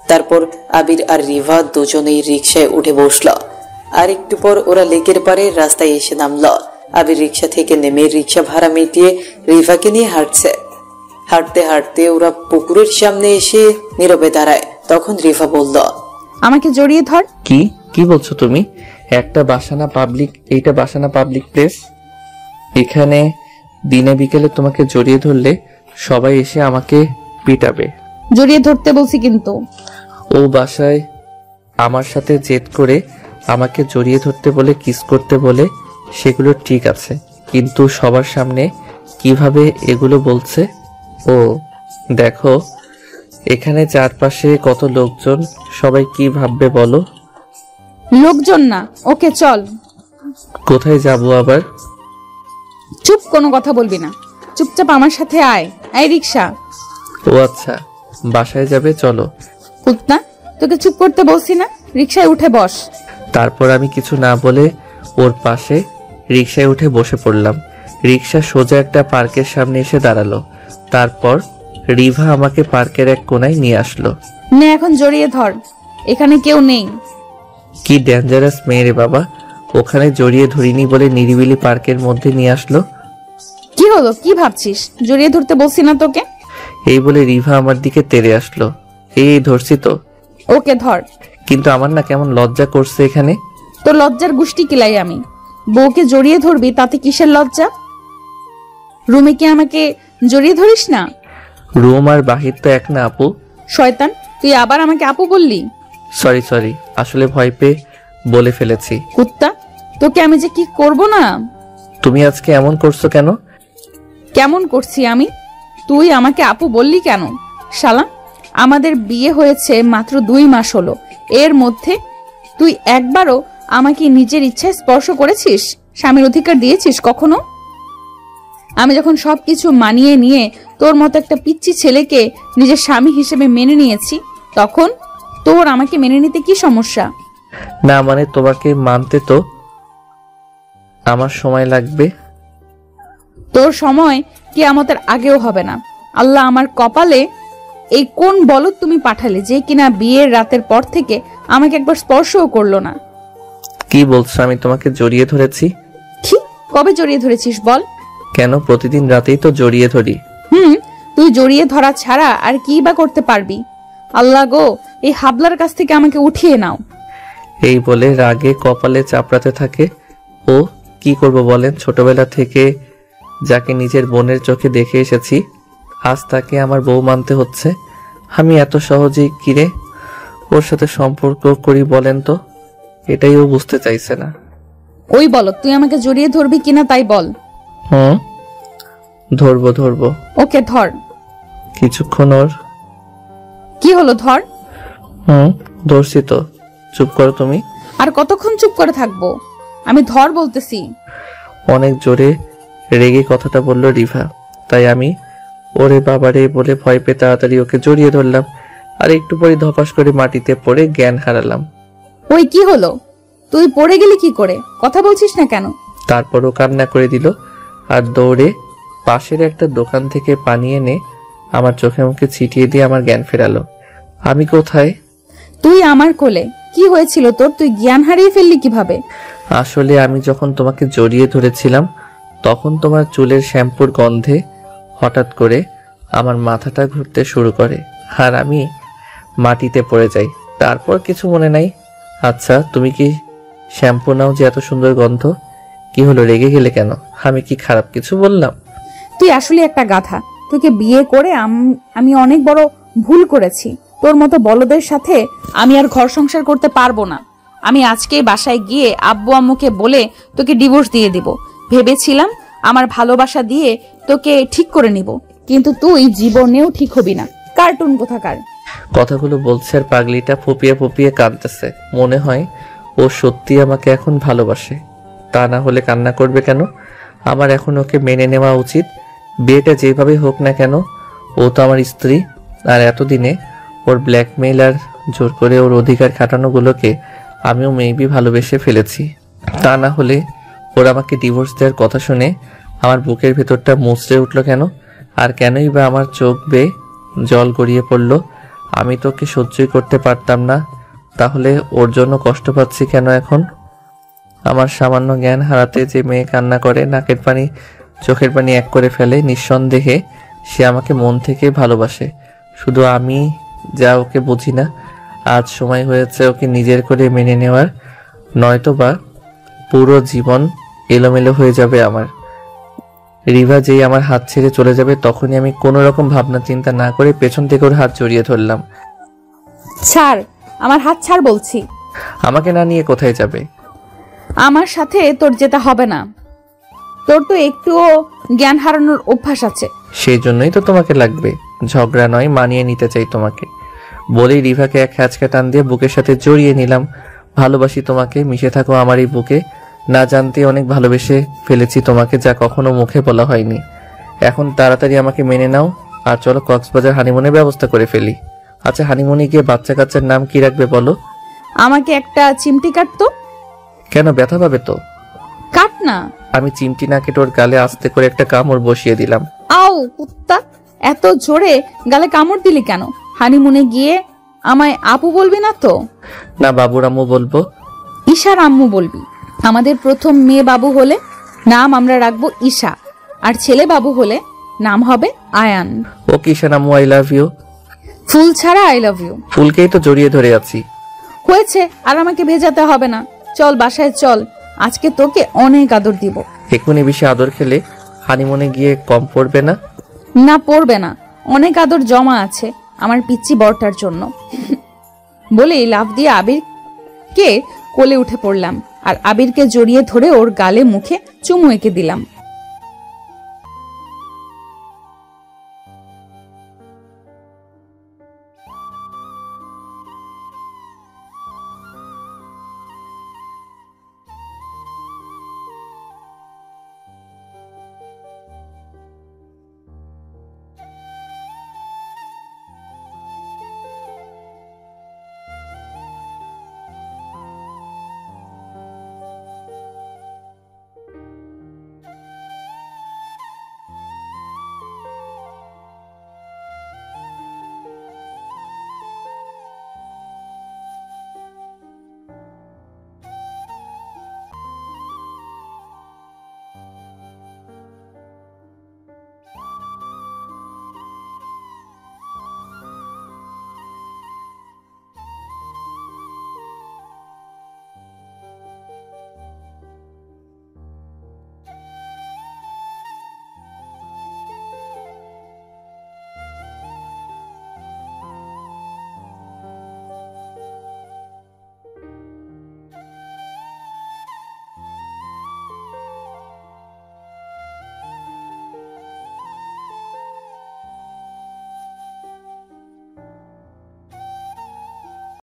তারপর আবির আর রিভা দুজনেই রিকশায় উঠে বসল। আর একটু পর ওরা লেকের পারে রাস্তায় এসে নামল। আবির রিক্সা থেকে নেমে রিক্সা ভাড়া মিটিয়ে রিভাকে নিয়ে হাঁটছে। হাঁটতে হাঁটতে ওরা পুকুরের সামনে এসে নীরবে দাঁড়ায়। তখন রিভা বলল, আমাকে জড়িয়ে ধর। কি কি বলছো তুমি? এইটা বাসানা পাবলিক প্লেস। এখানে দিনে বিকেলে তোমাকে জড়িয়ে ধরলে সবাই এসে আমাকে পিটাবে। জড়িয়ে ধরতে বলছি কিন্তু। ও বাসায় আমার সাথে জেদ করে আমাকে জড়িয়ে ধরতে বলে, কিস করতে বলে, সেগুলো ঠিক আছে, কিন্তু সবার সামনে কিভাবে এগুলো বলছে? ও দেখো, এখানে চারপাশে কত লোকজন, সবাই কি ভাববে বলো? লোকজন না, ওকে চল। কোথায় যাবো আবার? চুপ, কোনো কথা বলবি না, চুপচাপ আমার সাথে আয়। এই রিক্সা। ও আচ্ছা, বাসায় যাবে, চলো। কুত্তা, তোকে চুপ করতে বলছি না, রিক্সায় উঠে বস। তারপর আমি কিছু না বলে ওর পাশে রিক্সায় উঠে বসে পড়লাম। রিক্সা সোজা একটা পার্কের সামনে এসে দাঁড়ালো। তারপর রিভা আমাকে পার্কের এক কোনায় নিয়ে আসলো। নে এখন জড়িয়ে ধর, এখানে কেউ নেই। কি ডেঞ্জারাস মেয়ে রে বাবা, ওখানে জড়িয়ে ধরিনি বলে নিরিবিলি পার্কের মধ্যে নিয়ে আসলো। কি হলো, কি ভাবছিস? জড়িয়ে ধরতে বলছি না তোকে? এই বলে রিভা আমার দিকে তেড়ে আসলো। এই ধরছি তো। ওকে ধর। কিন্তু আমার না কেমন লজ্জা করছে এখানে। তো লজ্জার গুষ্টি কিলাই আমি। বউকে জড়িয়ে ধরবি, তাতে কিসের লজ্জা? রুমে কি আমাকে জড়িয়ে ধরিস না? রুম আর বাহির তো এক না আপু। শয়তান, তুই আবার আমাকে আপু বললি? সরি, আসলে ভয় পেয়ে বলে ফেলেছি। কুত্তা, তোকে আমি যে কি করব না। তুমি আজকে এমন করছো কেন? কেমন করছি আমি? তুই আমাকে আপু বললি কেন? শালা, আমাদের বিয়ে হয়েছে মাত্র 2 মাস হলো, এর মধ্যে তুই একবারও আমাকে নিজের ইচ্ছায় স্পর্শ করেছিস? স্বামীর অধিকার দিয়েছিস কখনো? আমি যখন সবকিছু মানিয়ে নিয়ে তোর মতো একটা পিচ্চি ছেলেকে নিজের স্বামী হিসেবে মেনে নিয়েছি, তখন তোর আমাকে মেনে নিতে কি সমস্যা? না মানে তোমাকে মানতে তো আমার সময় লাগবে। তোর সময় কিয়ামতের আগেও হবে না। আল্লাহ আমার কপালে এই কোন বলদ তুমি পাঠালে, যে কিনা বিয়ের রাতের পর থেকে আমাকে একবার স্পর্শও করলো না। কি বলছো? আমি তোমাকে জড়িয়ে ধরেছি? কি? কবে জড়িয়ে ধরেছিস বল? কেন, প্রতিদিন রাতেই তো জড়িয়ে ধরি। তুই জড়িয়ে ধরা ছাড়া আর কি বা করতে পারবি? আল্লাহ গো, এই হাবলার কাছ থেকে আমাকে উঠিয়ে নাও। এই বলে রাগে কপালে চাপড়াতে থাকে। ও কি করব বলেন, ছোটবেলা থেকে যাকে নিজের বোনের চোখে দেখে এসেছি, আজ তাকে আমার বউ মানতে হচ্ছে। আমি এত সহজেই কিরে ওর সাথে সম্পর্ক করি বলেন তো? এটাই ও বুঝতে চাইছে না। ওই বল, তুই আমাকে জড়িয়ে ধরবি কিনা তাই বল। ধরবো। ওকে ধর। কিছুক্ষণ ওর। কি হলো, ধর। ধরছি তো। চুপ করো তুমি। আর কতক্ষণ চুপ করে থাকবো? আমি ধর বলতেছি। অনেক জোরে রেগে কথাটা বলল রিভা, তাই আমি ওরে বাবারে বলে ভয় পেয়ে তাড়াতাড়ি ওকে জড়িয়ে ধরলাম। আর একটু পরে ধপাস করে মাটিতে পড়ে জ্ঞান হারালাম। ওই কি হলো? তুই পড়ে গেলি কি করে? কথা বলছিস না কেন? তারপরও কান্না করে দিল আর দৌড়ে পাশের একটা দোকান থেকে পানি এনে আমার চোখে মুখে ছিটিয়ে দিয়ে আমার জ্ঞান ফেরালো। আমি কোথায়? তুই আমার কোলে। কি হয়েছিল তোর? তুই জ্ঞান হারিয়ে ফেললি কিভাবে? আসলে আমি যখন তোমাকে জড়িয়ে ধরেছিলাম, তখন তোমার চুলের শ্যাম্পুর গন্ধে হঠাৎ করে আমার মাথাটা ঘুরতে শুরু করে আর আমি মাটিতে পড়ে যাই। তারপর কিছু মনে নাই। আচ্ছা, তুমি কি শ্যাম্পু নাও যে এত সুন্দর গন্ধ? কি হলো, রেগে গেলে কেন? আমি কি খারাপ কিছু বললাম? তুই আসলে একটা গাধা। তোকে বিয়ে করে আমি অনেক বড় ভুল করেছি। তোর মতো বলদের সাথে আমি আর ঘর সংসার করতে পারবো না। আমি আজকেই বাসায় গিয়ে আব্বু আম্মুকে বলে তোকে ডিভোর্স দিয়ে দিব। ভেবেছিলাম আমার ভালোবাসা দিয়ে তোকে ঠিক করে নিব, কিন্তু তুই জীবনেও ঠিক হবি না। কার্টুন কোথাকার। কথাগুলো বলছে আর পাগলিটা ফুপিয়ে ফুপিয়ে কাঁদতেছে। মনে হয় ও সত্যি আমাকে এখন ভালোবাসে। তা না হলে কান্না করবে কেন? আমার এখন ওকে মেনে নেওয়া উচিত। বিয়েটা যেভাবে হোক না কেন, ও তো আমার স্ত্রী। আর এতদিনে ওর ব্ল্যাকমেইল আর জোর করে ওর অধিকার খাটানোগুলোকে আমিও মেবি ভালোবেসে ফেলেছি। তা না হলে ওর আমাকে ডিভোর্স দেওয়ার কথা শুনে আমার বুকের ভেতরটা মুচড়ে উঠল কেন? আর কেনই বা আমার চোখ বেয়ে জল গড়িয়ে পড়ল? আমি তো ওকে সহ্যই করতে পারতাম না, তাহলে ওর জন্য কষ্ট পাচ্ছি কেন এখন? আমার সামান্য জ্ঞান হারাতে যে মেয়ে কান্না করে, নাকের পানি চোখের পানি এক করে ফেলে, নিঃসন্দেহে সে আমাকে মন থেকে ভালোবাসে। শুধু আমি যা ওকে বুঝি না। আজ সময় হয়েছে ওকে নিজের করে মেনে নেওয়ার, নয়তো বা পুরো জীবন এলোমেলো হয়ে যাবে আমার। রিভা যেই আমার হাত ছেড়ে চলে যাবে তখনই আমি কোনো রকম ভাবনা চিন্তা না করে পেছন থেকে ওর হাত জড়িয়ে ধরলাম। ছাড়, আমার হাত ছাড় বলছি। আমাকে না নিয়ে কোথায় যাবে? আমার সাথে তোর যেতে হবে না। তোর তো একটুও জ্ঞান হারানোর অভ্যাস আছে। সেই জন্যই তো তোমাকে লাগবে, ঝগড়া নয়, মানিয়ে নিতে চাই তোমাকে। বলেই রিভাকে এক হ্যাঁচকা টান দিয়ে বুকের সাথে জড়িয়ে নিলাম। ভালোবাসি তোমাকে, মিশে থাকো আমার এই বুকে। না জানতে অনেক ভালোবেসে ফেলেছি তোমাকে, যা কখনো মুখে বলা হয়নি। এখন তাড়াতাড়ি আমাকে মেনে নাও আর চলো কক্সবাজার হানিমুনের ব্যবস্থা করে ফেলি। আচ্ছা, হানিমুনে গিয়ে বাচ্চা কাচ্চার নাম কি রাখবে বলো? আমাকে একটা চিমটি কাটতো। কেন, ব্যথা পাবে তো? কাট না। আমি চিমটি না কেটে ওর গালে আস্তে করে একটা কামড় বসিয়ে দিলাম। আও কুত্তা, এত জোরে গালে কামড় দিলি কেন? হানিমুনে গিয়ে আমায় আপু বলবি না তো? না, বাবুর আম্মু বলবো। ঈশার আম্মু বলবি। আমাদের প্রথম মেয়ে বাবু হলে নাম আমরা রাখবো ঈশা, আর ছেলে বাবু হলে নাম হবে আয়ান। ও কিষান আম্মু, আই লাভ ইউ। ফুল ছাড়া আই লাভ ইউ। ফুলকেই তো জড়িয়ে ধরে আছি। হয়েছে, আর আমাকে ভেজাতে হবে না। চল বাসায় চল, আজকে তোকে অনেক আদর দিব। এক্ষুনি বেশি আদর খেলে হানিমুনে গিয়ে কম পড়বে না? না, পড়বে না। অনেক আদর জমা আছে আমার পিচ্চি বরটার জন্য। বলেই লাফ দিয়ে আবিরকে কোলে উঠে পড়লাম আর আবিরকে জড়িয়ে ধরে ওর গালে মুখে চুমু এঁকে দিলাম।